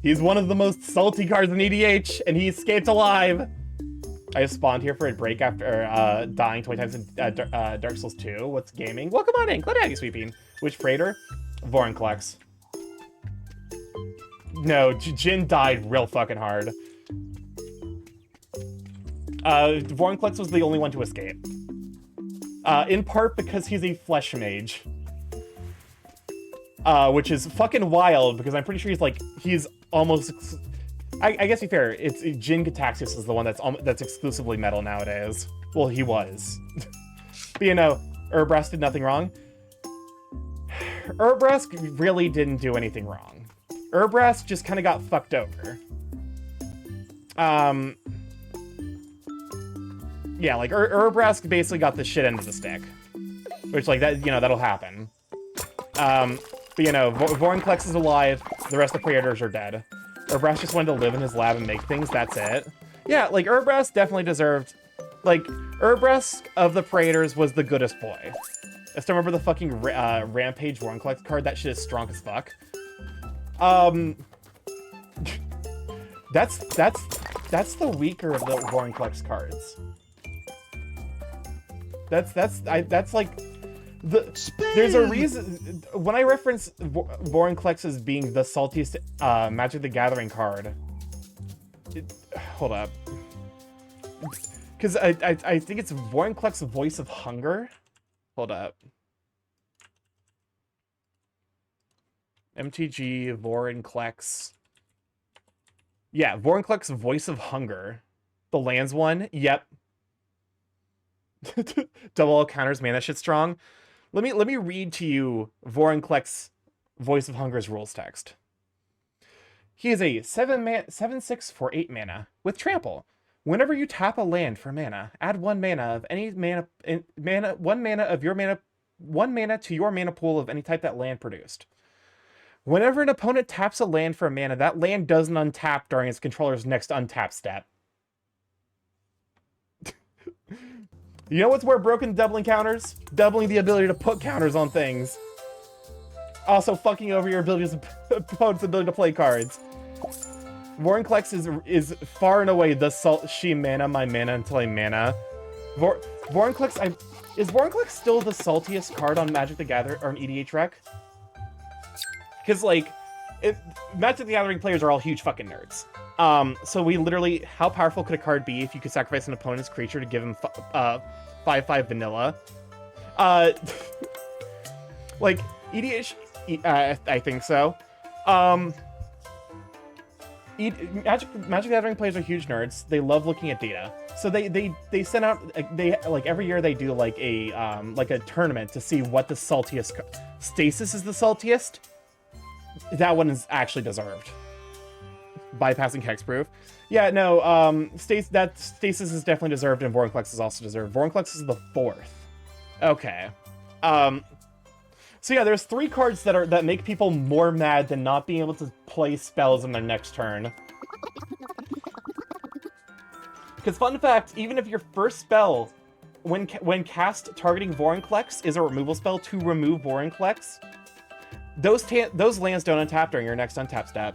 one of the most salty cards in EDH, and he escaped alive. I just spawned here for a break after dying 20 times in Dark Souls 2. What's gaming? Welcome on in. Glad to have you, Sweeping. Which Praetor? Vorinclex. No, Jin died real fucking hard. Vorinclex was the only one to escape. In part because he's a flesh mage. Which is fucking wild, because I'm pretty sure he's almost... I guess to be fair, it's Jin Cataxius is the one that's exclusively metal nowadays. Well, he was. But you know, Urbras did nothing wrong. Urbras really didn't do anything wrong. Urbras just kind of got fucked over. Yeah, like Urbrask basically got the shit end of the stick, which like that, you know, that'll happen. But you know, Vorinclex is alive. The rest of the Praetors are dead. Urbrask just wanted to live in his lab and make things. That's it. Yeah, like Urbrask definitely deserved. Like Urbrask of the Praetors was the goodest boy. I still remember the fucking Rampage Vorinclex card. That shit is strong as fuck. That's the weaker of the Vorinclex cards. That's like there's a reason when I reference Vorinclex as being the saltiest Magic the Gathering card. Hold up, because I think it's Vorinclex Voice of Hunger. Hold up. MTG Vorinclex. Yeah, Vorinclex Voice of Hunger. The lands one. Yep. Double all counters, man. That shit's strong. Let me read to you Vorinclex Voice of Hunger's rules text. He is a 7/6 for 8 mana with trample. Whenever you tap a land for mana, add 1 mana of any mana to your mana pool of any type that land produced. Whenever an opponent taps a land for mana, that land doesn't untap during its controller's next untap step. You know what's more broken doubling counters? Doubling the ability to put counters on things. Also fucking over your opponent's ability to play cards. Vorinclex is far and away the she mana, my mana until I mana. Vorinclex, is Vorinclex still the saltiest card on Magic the Gathering or an EDH rec? Because like, Magic the Gathering players are all huge fucking nerds. So we literally, how powerful could a card be if you could sacrifice an opponent's creature to give him 5/5 vanilla? Like EDH, I think so. Magic the Gathering players are huge nerds. They love looking at data. So they send out like every year they do like a tournament to see what the saltiest Stasis is the saltiest. That one is actually deserved. Bypassing Hexproof. Yeah, no, Stasis is definitely deserved and Vorinclex is also deserved. Vorinclex is the 4th. Okay. So yeah, there's 3 cards that make people more mad than not being able to play spells in their next turn. Because fun fact, even if your first spell, when cast targeting Vorinclex, is a removal spell to remove Vorinclex, those lands don't untap during your next untap step.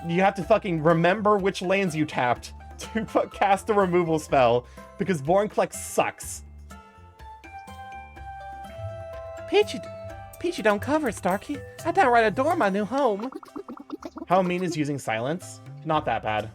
You have to fucking remember which lands you tapped to cast a removal spell, because Vorinclex sucks. Peachy don't cover it, Starky. I downright adore my new home. How mean is using silence? Not that bad.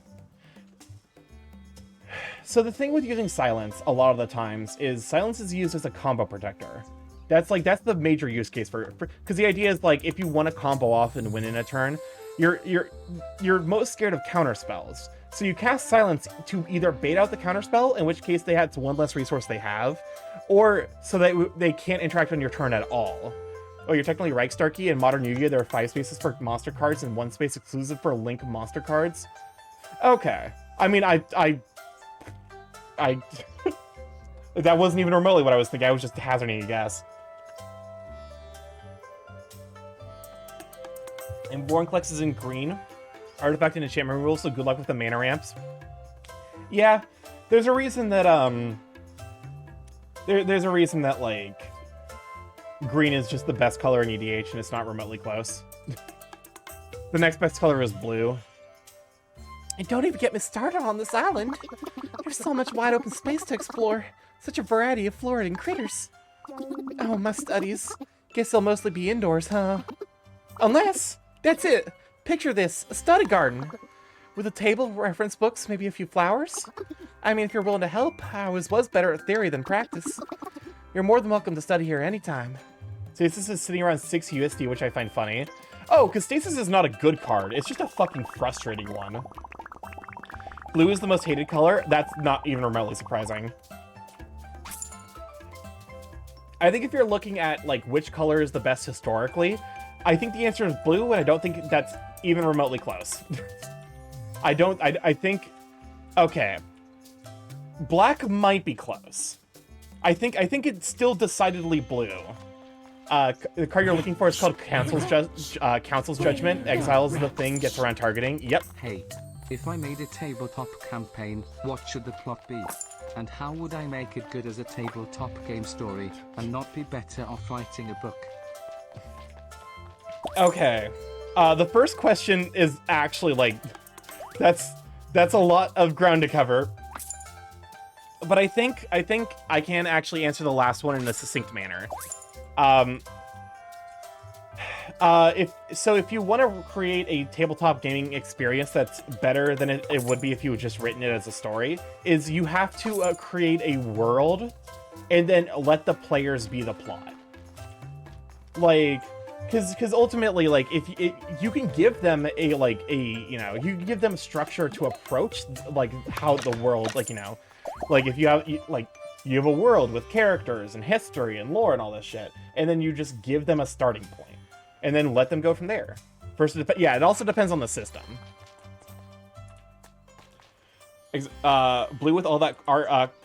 So the thing with using silence a lot of the times is silence is used as a combo protector. That's the major use case for because the idea is like if you want to combo off and win in a turn, you're most scared of counter spells. So you cast silence to either bait out the counter spell, in which case it's one less resource they have, or so that they can't interact on your turn at all. Oh, you're technically right, Starky. In Modern Yu-Gi-Oh, there are 5 spaces for monster cards and 1 space exclusive for Link monster cards. Okay. I mean, I that wasn't even remotely what I was thinking. I was just hazarding a guess. And Vorinclex is in green. Artifact and enchantment rules, so good luck with the mana ramps. Yeah, there's a reason that there's a reason that like green is just the best color in EDH and it's not remotely close. The next best color is blue. And don't even get me started on this island. There's so much wide open space to explore. Such a variety of flora and critters. Oh, my studies. Guess they'll mostly be indoors, huh? Unless, that's it. Picture this, a study garden. With a table, reference books, maybe a few flowers. I mean, if you're willing to help, I always was better at theory than practice. You're more than welcome to study here anytime. Stasis is sitting around 6 USD, which I find funny. Oh, because Stasis is not a good card. It's just a fucking frustrating one. Blue is the most hated color. That's not even remotely surprising. I think if you're looking at, like, which color is the best historically, I think the answer is blue, and I don't think that's even remotely close. I think... Okay. Black might be close. I think it's still decidedly blue. The card you're looking for is called Council's Judgment. Exiles the thing, gets around targeting. Yep. Hey, if I made a tabletop campaign, what should the plot be? And how would I make it good as a tabletop game story, and not be better off writing a book? Okay. The first question is actually, like, that's a lot of ground to cover. But I think I can actually answer the last one in a succinct manner. If you want to create a tabletop gaming experience that's better than it would be if you had just written it as a story, is you have to create a world and then let the players be the plot. Like, because ultimately, like, if you can give them you can give them structure to approach, like, how the world, like, like if you have a world with characters and history and lore and all this shit, and then you just give them a starting point, and then let them go from there. It also depends on the system. Blue with all that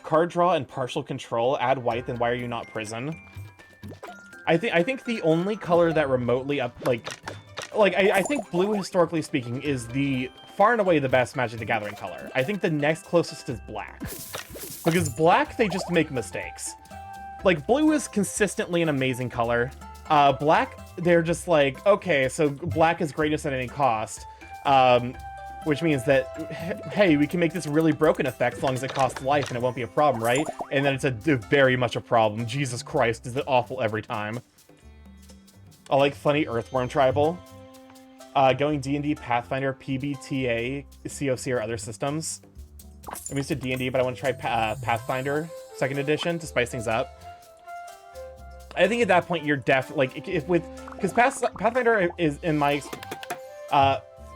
card draw and partial control. Add white, then why are you not prison? I think the only color that remotely I think blue, historically speaking, is the far and away the best Magic the Gathering color. I think the next closest is black. Because black, they just make mistakes. Like, blue is consistently an amazing color. Black, they're just like, okay, so black is greatness at any cost. Which means that, hey, we can make this really broken effect as long as it costs life and it won't be a problem, right? And then it's very much a problem. Jesus Christ, is it awful every time. I like funny Earthworm Tribal. Going D&D, Pathfinder, PBTA, COC, or other systems. I'm used to D&D, but I want to try Pathfinder 2nd edition to spice things up. I think at that point you're because Pathfinder is, in my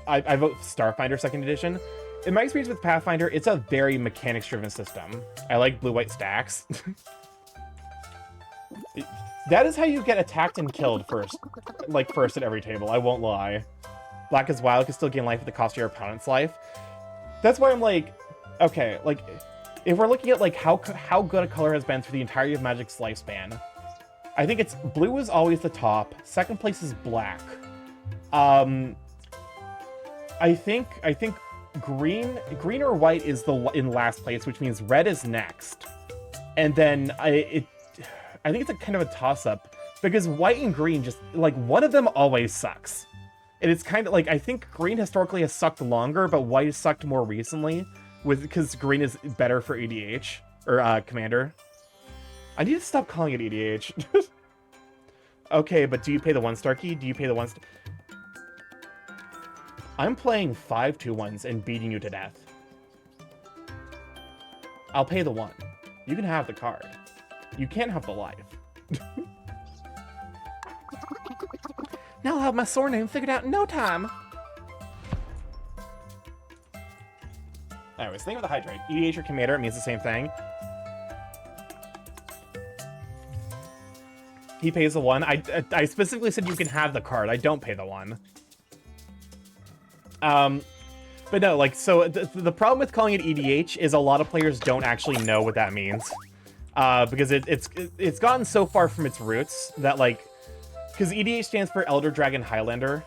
I vote Starfinder 2nd edition. In my experience with Pathfinder, it's a very mechanics-driven system. I like blue-white stacks. That is how you get attacked and killed first at every table, I won't lie. Black is wild, can still gain life at the cost of your opponent's life. That's why I'm like, okay, like, if we're looking at, like, how good a color has been through the entirety of Magic's lifespan, I think it's blue is always the top. Second place is black. I think green or white is in last place, which means red is next. And then I think it's a kind of a toss-up, because white and green just, like, one of them always sucks. And it's kind of like, I think green historically has sucked longer, but white has sucked more recently, because green is better for EDH, or Commander. I need to stop calling it EDH. Okay, but do you pay the 1 Starky? Do you pay the 1 I'm playing 5/2/1s and beating you to death. I'll pay the 1. You can have the card. You can't have the life. Now I'll have my sword name figured out in no time. Anyways, think of the Hydrate. EDH or Commander, it means the same thing. He pays the 1. I specifically said you can have the card. I don't pay the 1. But no, like, so the problem with calling it EDH is a lot of players don't actually know what that means. Because it's gotten so far from its roots that, like, because EDH stands for Elder Dragon Highlander,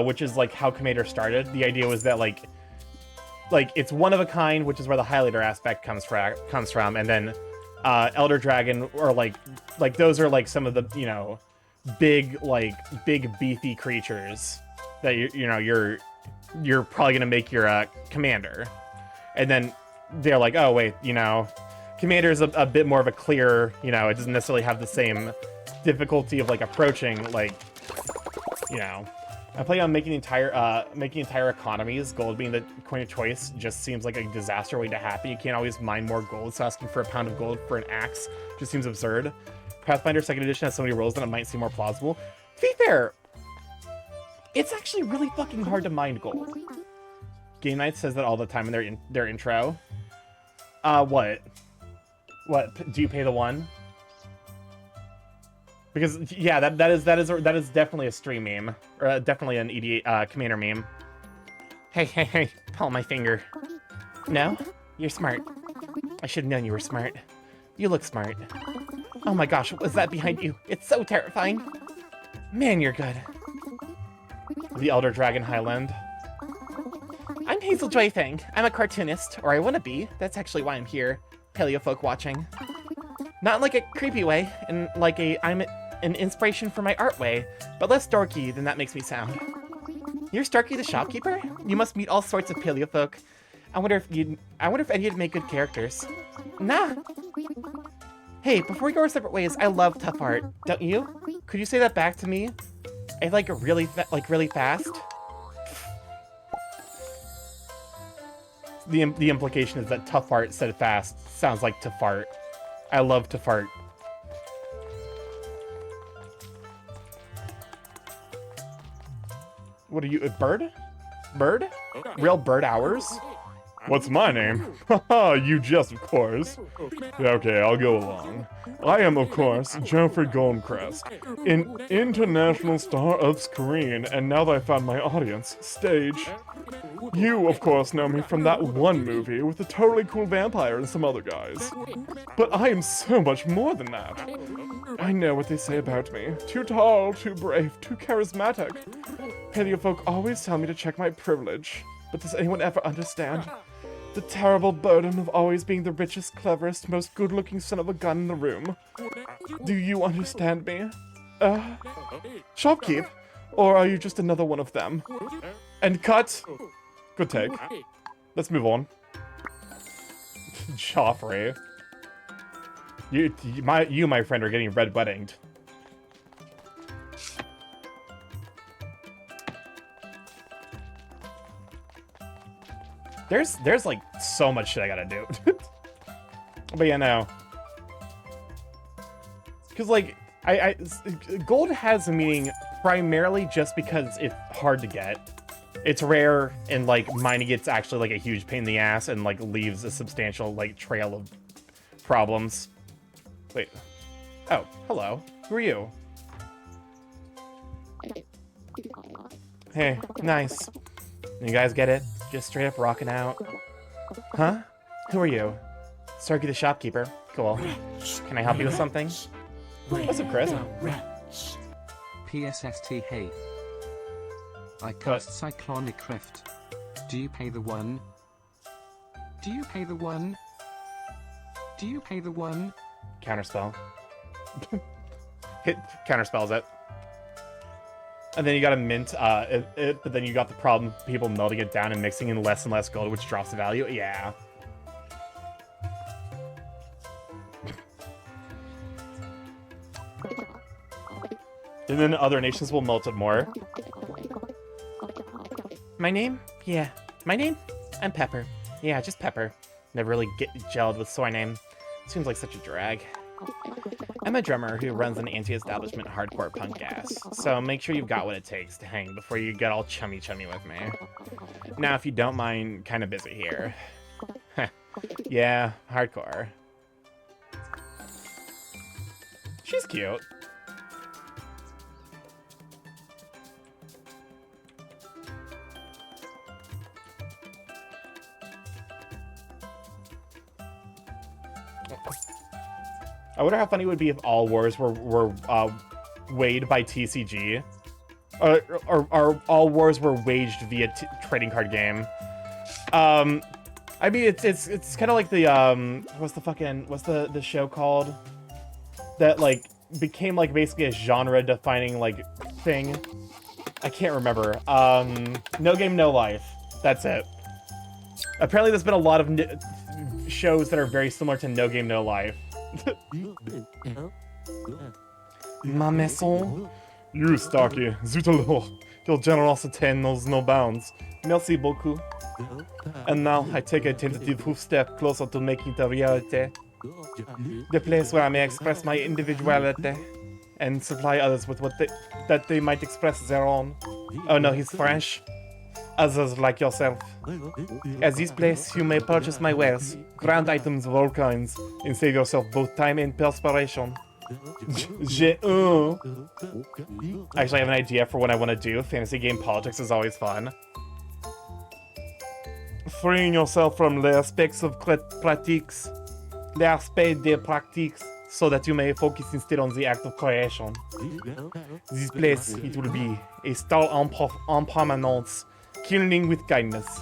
which is, like, how Commander started. The idea was that, like it's one of a kind, which is where the Highlander aspect comes from, and then Elder Dragon, or like those are, like, some of the, big beefy creatures that you're probably gonna make your commander. And then they're like, oh wait, commander is a bit more of a clear, it doesn't necessarily have the same difficulty of, like, approaching, like, I play on making entire economies. Gold being the coin of choice just seems like a disaster waiting to happen. You can't always mine more gold, so asking for a pound of gold for an axe just seems absurd. Pathfinder 2nd edition has so many rules that it might seem more plausible. To be fair, it's actually really fucking hard to mine gold. Game Night says that all the time in their intro. What? Do you pay the 1? Because, yeah, that is definitely a stream meme, or definitely an EDA Commander meme. Hey, pull my finger. No? You're smart. I should have known you were smart. You look smart. Oh my gosh, what was that behind you? It's so terrifying. Man, you're good. The Elder Dragon Highland. I'm Hazel Joy Fang. I'm a cartoonist, or I want to be. That's actually why I'm here. Paleofolk watching. Not in like a creepy way, in like I'm an inspiration for my art way, but less dorky than that makes me sound. You're Starky the shopkeeper? You must meet all sorts of paleofolk. I wonder if any of you'd make good characters. Nah. Hey, before we go our separate ways, I love tough art, don't you? Could you say that back to me? I like really fast. The implication is that tough art said fast sounds like to fart. I love to fart. What are you, a bird? Bird? Real bird hours? What's my name? Haha, you just, of course. Okay, I'll go along. I am, of course, Geoffrey Golmcrest, an international star of screen, and now that I found my audience, stage. You, of course, know me from that one movie with the totally cool vampire and some other guys. But I am so much more than that. I know what they say about me. Too tall, too brave, too charismatic. Paleofolk always tell me to check my privilege. But does anyone ever understand the terrible burden of always being the richest, cleverest, most good-looking son of a gun in the room? Do you understand me? Shopkeep? Or are you just another one of them? And cut! Good take. Let's move on. Joffrey. You, my friend, are getting red weddinged. There's like so much shit I gotta do. But yeah, no. Cause like gold has a meaning primarily just because it's hard to get. It's rare, and like mining it's actually like a huge pain in the ass and like leaves a substantial like trail of problems. Wait. Oh, hello. Who are you? Hey, nice. You guys get it? Just straight up rocking out. Huh? Who are you? Starky the shopkeeper. Cool. Can I help you with something? What's up, Chris? PSST hey. I cast Cyclonic Rift. Do you pay the one? Do you pay the one? Do you pay the one? Counterspell. Hit counterspells it. And then you got to mint it, but then you got the problem people melting it down and mixing in less and less gold, which drops the value. Yeah. And then other nations will melt it more. My name? Yeah. My name? I'm Pepper. Yeah, just Pepper. Never really get gelled with soy name. Seems like such a drag. I'm a drummer who runs an anti-establishment hardcore punk ass, so make sure you've got what it takes to hang before you get all chummy with me. Now, if you don't mind, kind of busy here. Yeah, hardcore. She's cute. I wonder how funny it would be if all wars were weighed by TCG, or all wars were waged via trading card game. I mean, it's kind of like the what's the show called that like became like basically a genre defining like thing. I can't remember. No Game No Life. That's it. Apparently, there's been a lot of shows that are very similar to No Game No Life. Ma maison? You, Starky, zut alors. Your generosity knows no bounds. Merci beaucoup. And now I take a tentative step closer to making it a reality. The place where I may express my individuality and supply others with that they might express their own. Oh no, he's French. Others like yourself. At this place, you may purchase my wares, grand items of all kinds, and save yourself both time and perspiration. Actually, I have an idea for what I want to do. Fantasy game politics is always fun. freeing yourself from the aspects of pratiques, l'aspect des pratiques, so that you may focus instead on the act of creation. This place, it will be a star en permanence, killing with kindness.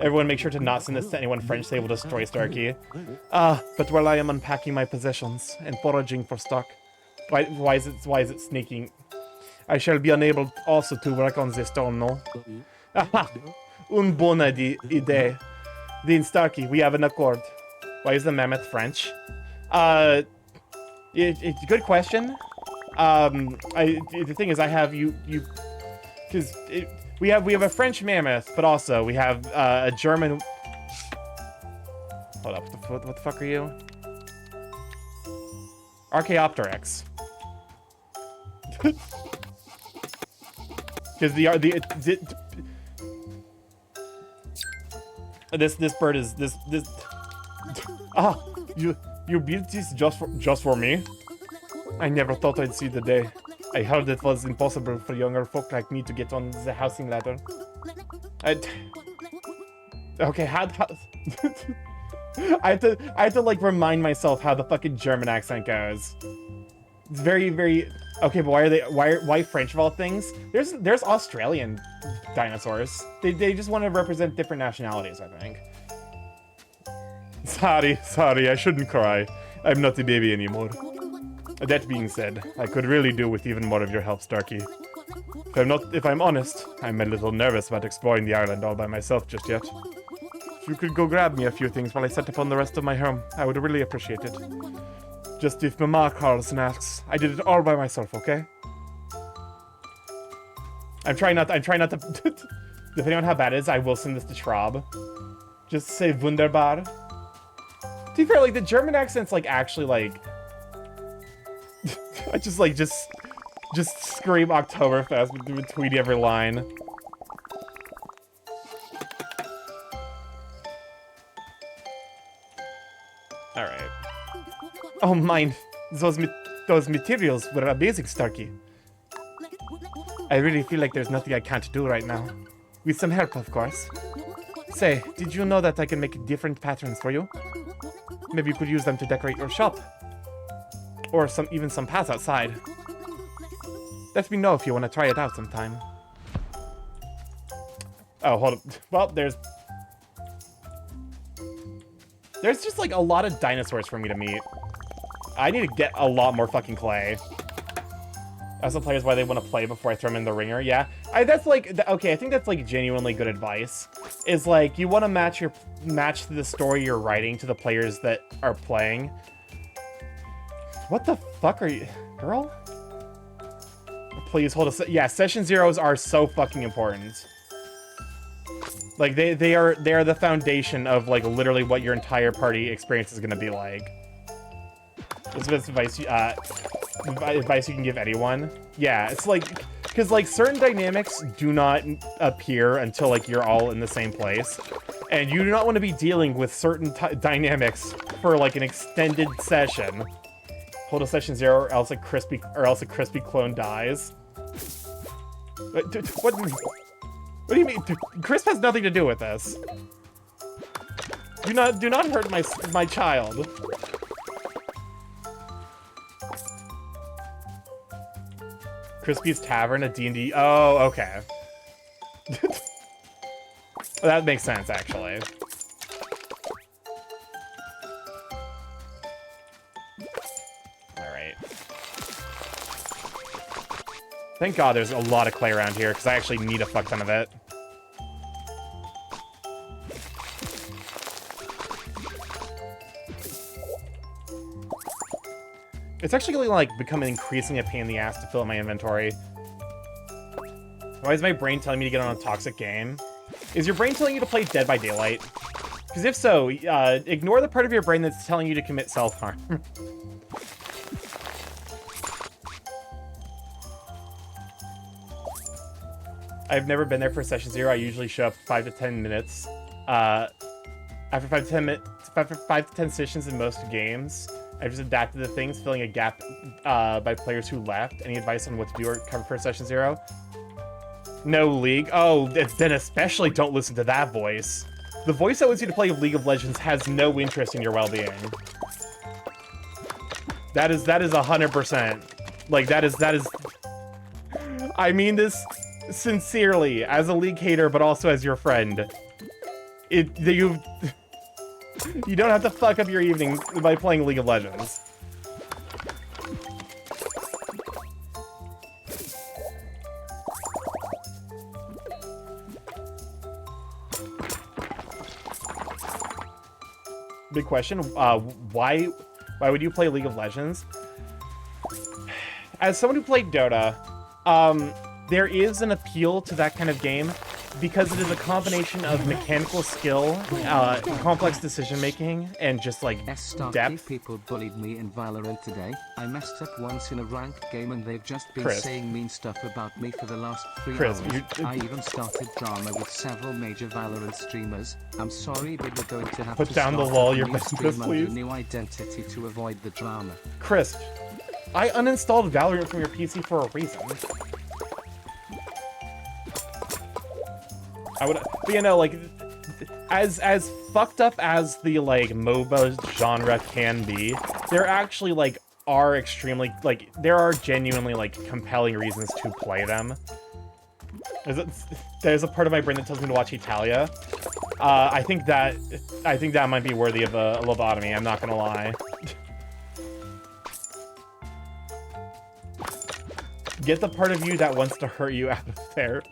Everyone make sure to not send this to anyone French, they will destroy Starky. But while I am unpacking my possessions and foraging for stock, why is it sneaking? I shall be unable also to work on the stone, no? Aha! Un bonne idée. Then Starky, we have an accord. Why is the mammoth French? It's a good question. The thing is, I have because we have a French mammoth, but also we have a German. Hold up, what the fuck are you? Archaeopteryx. Because this bird is this. Ah, you built this just for me? I never thought I'd see the day. I heard it was impossible for younger folk like me to get on the housing ladder. Okay, how I have to like remind myself how the fucking German accent goes. It's very, very okay, but why French of all things? There's Australian dinosaurs. They just want to represent different nationalities, I think. Sorry, I shouldn't cry. I'm not a baby anymore. That being said, I could really do with even more of your help, Starky. If I'm honest, I'm a little nervous about exploring the island all by myself just yet. If you could go grab me a few things while I set up on the rest of my home, I would really appreciate it. Just if Mama calls and asks, I did it all by myself, okay? I'm trying not to depending on how bad it is, I will send this to Schraub. Just say wunderbar. To be fair, like the German accent's like actually like I just scream Oktoberfest between every line. All right. Oh, mine. Those materials were amazing, Starky. I really feel like there's nothing I can't do right now. With some help, of course. Say, did you know that I can make different patterns for you? Maybe you could use them to decorate your shop. Or even some paths outside. Let me know if you want to try it out sometime. Oh, hold up. Well, there's just like a lot of dinosaurs for me to meet. I need to get a lot more fucking clay. Ask the players why they want to play before I throw them in the ringer. Yeah, that's like, okay, I think that's like genuinely good advice. Is like, you want to match the story you're writing to the players that are playing. What the fuck are you, girl? Please hold us. Yeah, session zeros are so fucking important. Like they are the foundation of like literally what your entire party experience is gonna be like. This is advice you can give anyone. Yeah, it's like, because like certain dynamics do not appear until like you're all in the same place, and you do not want to be dealing with certain dynamics for like an extended session. Hold a session 0, or else a crispy clone dies. What do you mean? Crisp has nothing to do with this. Do not hurt my child. Crispy's Tavern, a D&D. Oh, okay. That makes sense, actually. Alright. Thank God there's a lot of clay around here, because I actually need a fuck ton of it. It's actually like becoming increasingly a pain in the ass to fill up my inventory. Why is my brain telling me to get on a toxic game? Is your brain telling you to play Dead by Daylight? Because if so, ignore the part of your brain that's telling you to commit self-harm. I've never been there for session 0. I usually show up 5 to 10 minutes. After 5 to 10 sessions in most games, I've just adapted the things, filling a gap by players who left. Any advice on what to do or cover for session 0? No League? Oh, then especially don't listen to that voice. The voice that wants you to play League of Legends has no interest in your well-being. That is 100%. Like, that is... I mean this sincerely, as a League hater, but also as your friend. You don't have to fuck up your evening by playing League of Legends. Big question. Why would you play League of Legends? As someone who played Dota, there is an appeal to that kind of game because it is a combination of mechanical skill, complex decision-making, and just, like, depth. People bullied me in Valorant today. I messed up once in a ranked game and they've just been Chris. saying mean stuff about me for the last 3 Chris, hours. I even started drama with several major Valorant streamers. I'm sorry, but we're going to have Put to down the start wall a you're new messing stream with, under please. a new identity to avoid the drama. Chris, I uninstalled Valorant from your PC for a reason. But you know, like, as fucked up as the, like, MOBA genre can be, there actually, like, are extremely, like, there are genuinely, like, compelling reasons to play them. There's a part of my brain that tells me to watch Italia. I think that might be worthy of a lobotomy, I'm not gonna lie. Get the part of you that wants to hurt you out of there.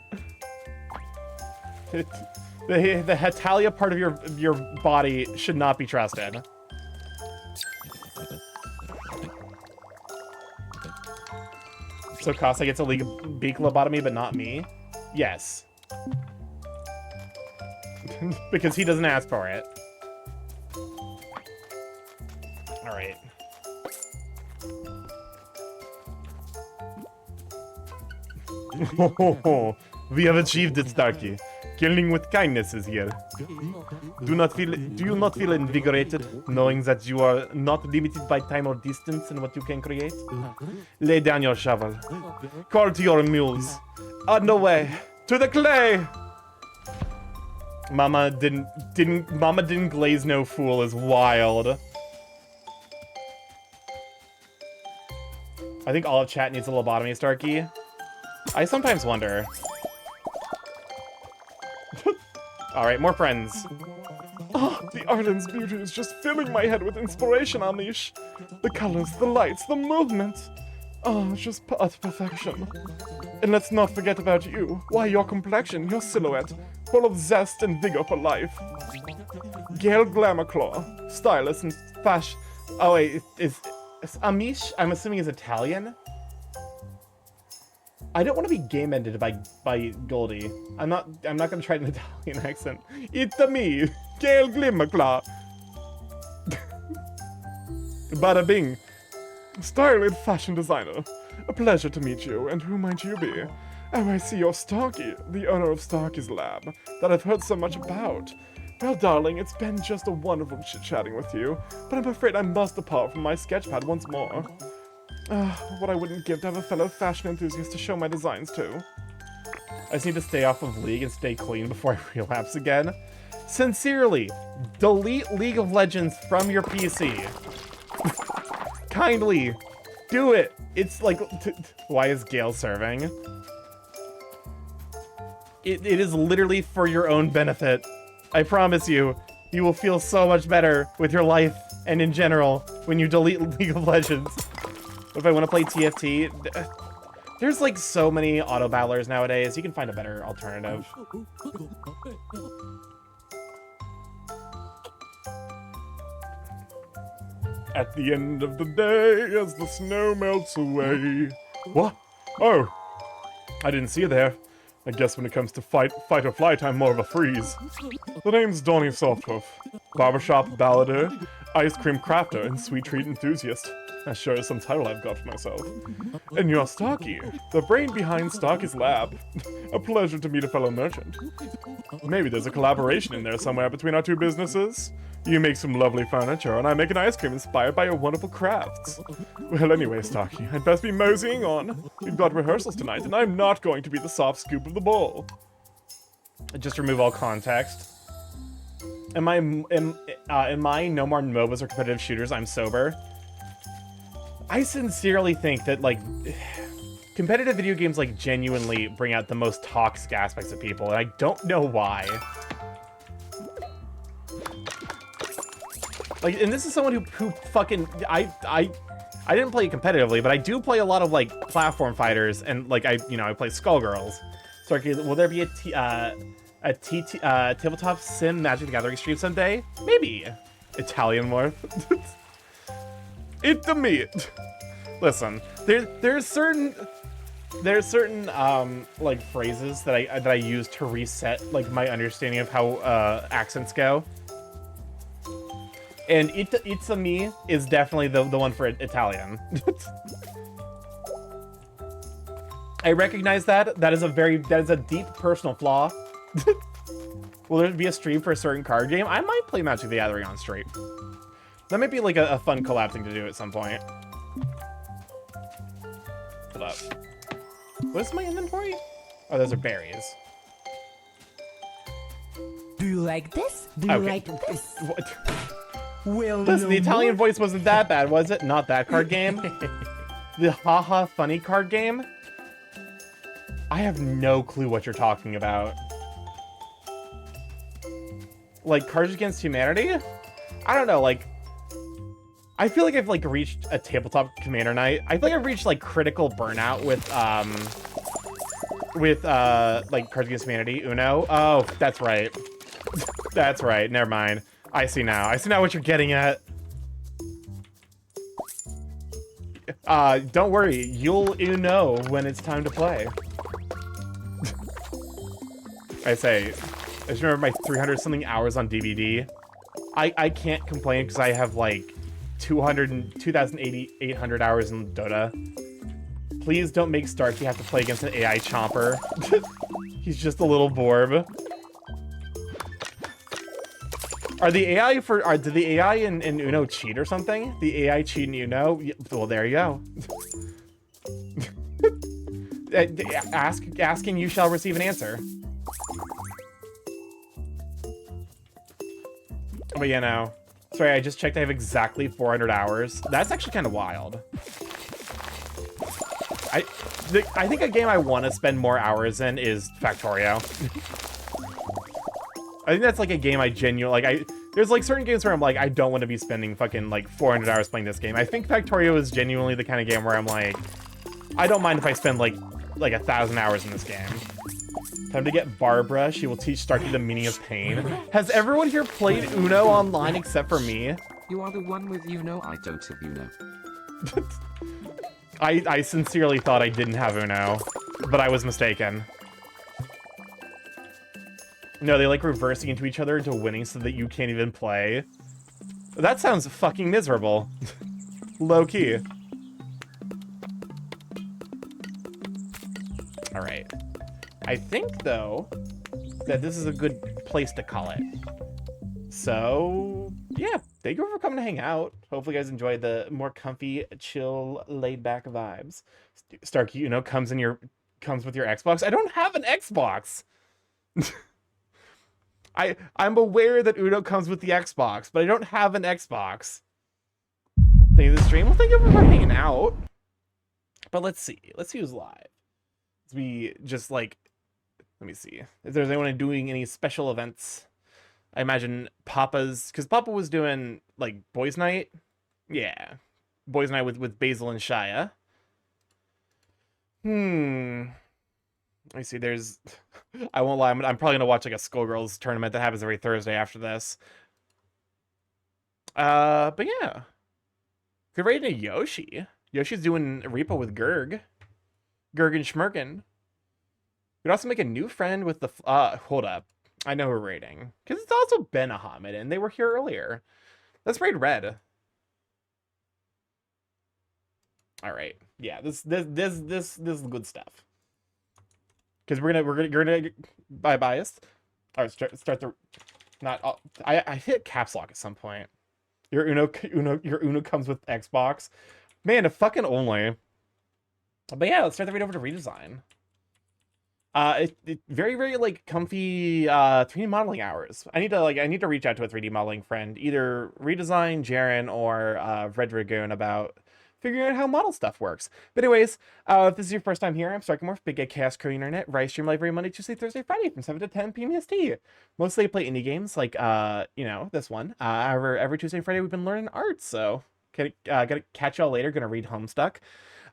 The Hetalia part of your body should not be trusted. So Kasa gets a beak lobotomy, but not me? Yes. Because he doesn't ask for it. Alright. We have achieved it, Starky. Killing with kindness is here. Do you not feel invigorated, knowing that you are not limited by time or distance in what you can create? Lay down your shovel. Call to your mules. On the way to the clay. Mama didn't glaze no fool is wild. I think all of chat needs a lobotomy, Starky. I sometimes wonder. Alright, more friends. Oh, the island's beauty is just filling my head with inspiration, Amish. The colors, the lights, the movement. Oh, it's just utter perfection. And let's not forget about you. Why, your complexion, your silhouette, full of zest and vigor for life. Gail Glamourclaw, stylist and fashion. Oh wait, is Amish? I'm assuming is Italian. I don't want to be game ended by Goldie. I'm not gonna try an Italian accent. It's me, Gail Glimmerclaw. Bada bing. Style and fashion designer. A pleasure to meet you, and who might you be? Oh, I see you're Starky, the owner of Starky's Lab, that I've heard so much about. Well, darling, it's been just a wonderful chit-chatting with you, but I'm afraid I must depart from my sketchpad once more. What I wouldn't give to have a fellow fashion enthusiast to show my designs to. I just need to stay off of League and stay clean before I relapse again. Sincerely, delete League of Legends from your PC. Kindly, do it. It's like, why is Gale serving? It is literally for your own benefit. I promise you, you will feel so much better with your life and in general when you delete League of Legends. If I want to play TFT, there's like so many auto battlers nowadays. You can find a better alternative. At the end of the day, as the snow melts away. What? Oh, I didn't see you there. I guess when it comes to fight or flight, I'm more of a freeze. The name's Donnie Softwolf. Barbershop ballader, ice cream crafter, and sweet treat enthusiast. That sure is some title I've got for myself. And you're Starky, the brain behind Starky's lab. A pleasure to meet a fellow merchant. Maybe there's a collaboration in there somewhere between our two businesses. You make some lovely furniture, and I make an ice cream inspired by your wonderful crafts. Well, anyway, Starky, I'd best be moseying on. We've got rehearsals tonight, and I'm not going to be the soft scoop of the ball. Just remove all context. Am I no more MOBAs or competitive shooters? I'm sober. I sincerely think that, like, competitive video games, like, genuinely bring out the most toxic aspects of people, and I don't know why. Like, and this is someone who fucking, I didn't play competitively, but I do play a lot of, like, platform fighters, and, like, I play Skullgirls. Starky, will there be a tabletop sim Magic the Gathering stream someday? Maybe. StarkyMorph. It's a meat. Listen, there's certain like phrases that I use to reset like my understanding of how accents go. And it's a me is definitely the one for Italian. I recognize that. That is a deep personal flaw. Will there be a stream for a certain card game? I might play Magic the Gathering on stream. That might be like a fun collab thing to do at some point. Hold up. What is my inventory? Oh, those are berries. Do you like this? Do you like this? What? Well, Listen, the Italian voice wasn't that bad, was it? Not that card game? The haha funny card game? I have no clue what you're talking about. Like, Cards Against Humanity? I don't know, like... I feel like I've, like, reached a tabletop commander night. I feel like I've reached, like, critical burnout with, like, Cards Against Humanity, Uno. Oh, that's right. That's right, never mind. I see now. I see now what you're getting at. Don't worry. You'll know when it's time to play. I just remember my 300-something hours on DVD. I can't complain because I have, like, 2,800 hours in Dota. Please don't make Starky have to play against an AI chomper. He's just a little borb. Did the AI in Uno cheat or something? The AI cheat in Uno? Well, there you go. Asking you shall receive an answer. But yeah, no. Sorry, I just checked. I have exactly 400 hours. That's actually kind of wild. I think a game I want to spend more hours in is Factorio. I think that's like a game I genuinely like. There's like certain games where I'm like, I don't want to be spending fucking like 400 hours playing this game. I think Factorio is genuinely the kind of game where I'm like, I don't mind if I spend like 1,000 hours in this game. Time to get Barbara. She will teach Starky the meaning of pain. Has everyone here played Uno online except for me? You are the one with Uno. I don't have Uno. I sincerely thought I didn't have Uno, but I was mistaken. No, they like reversing into each other into winning so that you can't even play. That sounds fucking miserable. Low key. All right. I think, though, that this is a good place to call it. So, yeah, thank you for coming to hang out. Hopefully you guys enjoyed the more comfy, chill, laid-back vibes. Starky, comes with your Xbox. I don't have an Xbox! I'm aware that Uno comes with the Xbox, but I don't have an Xbox. Thank you for the stream. Well, thank you for hanging out. But let's see. Let's see who's live. We just, like... Let me see if there's anyone doing any special events. I imagine Papa's, because Papa was doing like boys' night. Yeah, boys' night with Basil and Shia. Let me see. There's, I won't lie. I'm probably gonna watch like a Skullgirls tournament that happens every Thursday after this. But yeah, good raid to Yoshi. Yoshi's doing Repo with Gurg and Schmirkin. We'd also make a new friend with the... hold up. I know we're raiding. Because it's also Ben Ahmed, and they were here earlier. Let's raid Red. All right. Yeah, this is good stuff. Because we're gonna by biased. All right, start the not. I hit caps lock at some point. Your Uno comes with Xbox. Man, a fucking only. But yeah, let's start the read over to redesign. Very, very like comfy 3D modeling hours. I need to reach out to a 3D modeling friend, either redesign, Jaren, or Red Dragoon about figuring out how model stuff works. But anyways, if this is your first time here, I'm StarkyMorph, Big Gay Chaos Crew Internet, where I stream live every Monday, Tuesday, Thursday, Friday from 7 to 10 p.m. EST. Mostly I play indie games like this one. Every Tuesday and Friday we've been learning art, so gotta catch y'all later, gonna read Homestuck.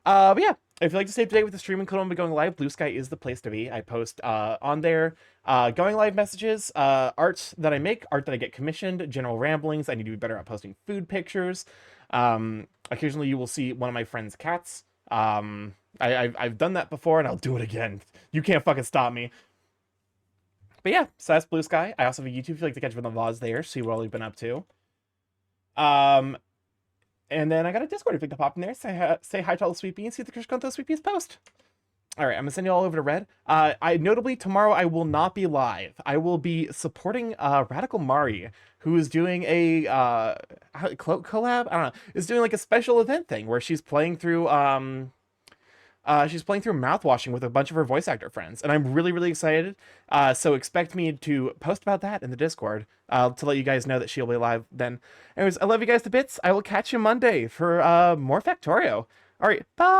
But yeah, if you'd like to stay up to date with the streaming code when we're going live, Blue Sky is the place to be. I post on there going live messages, art that I make, art that I get commissioned, general ramblings. I need to be better at posting food pictures. Occasionally you will see one of my friend's cats. I've done that before and I'll do it again. You can't fucking stop me. But yeah, so that's Blue Sky. I also have a YouTube if you'd like to catch up on the VODs there, see what all we've been up to. And then I got a Discord if you can pop in there, say hi to all the sweet beans, see the Chris Conto Sweet Beans post. All right, I'm gonna send you all over to Red. Notably, tomorrow I will not be live. I will be supporting Radical Mari, who is doing a collab. I don't know. Is doing like a special event thing where she's playing through mouthwashing with a bunch of her voice actor friends, and I'm really, really excited. So expect me to post about that in the Discord to let you guys know that she'll be live then. Anyways, I love you guys to bits. I will catch you Monday for more Factorio. All right, bye.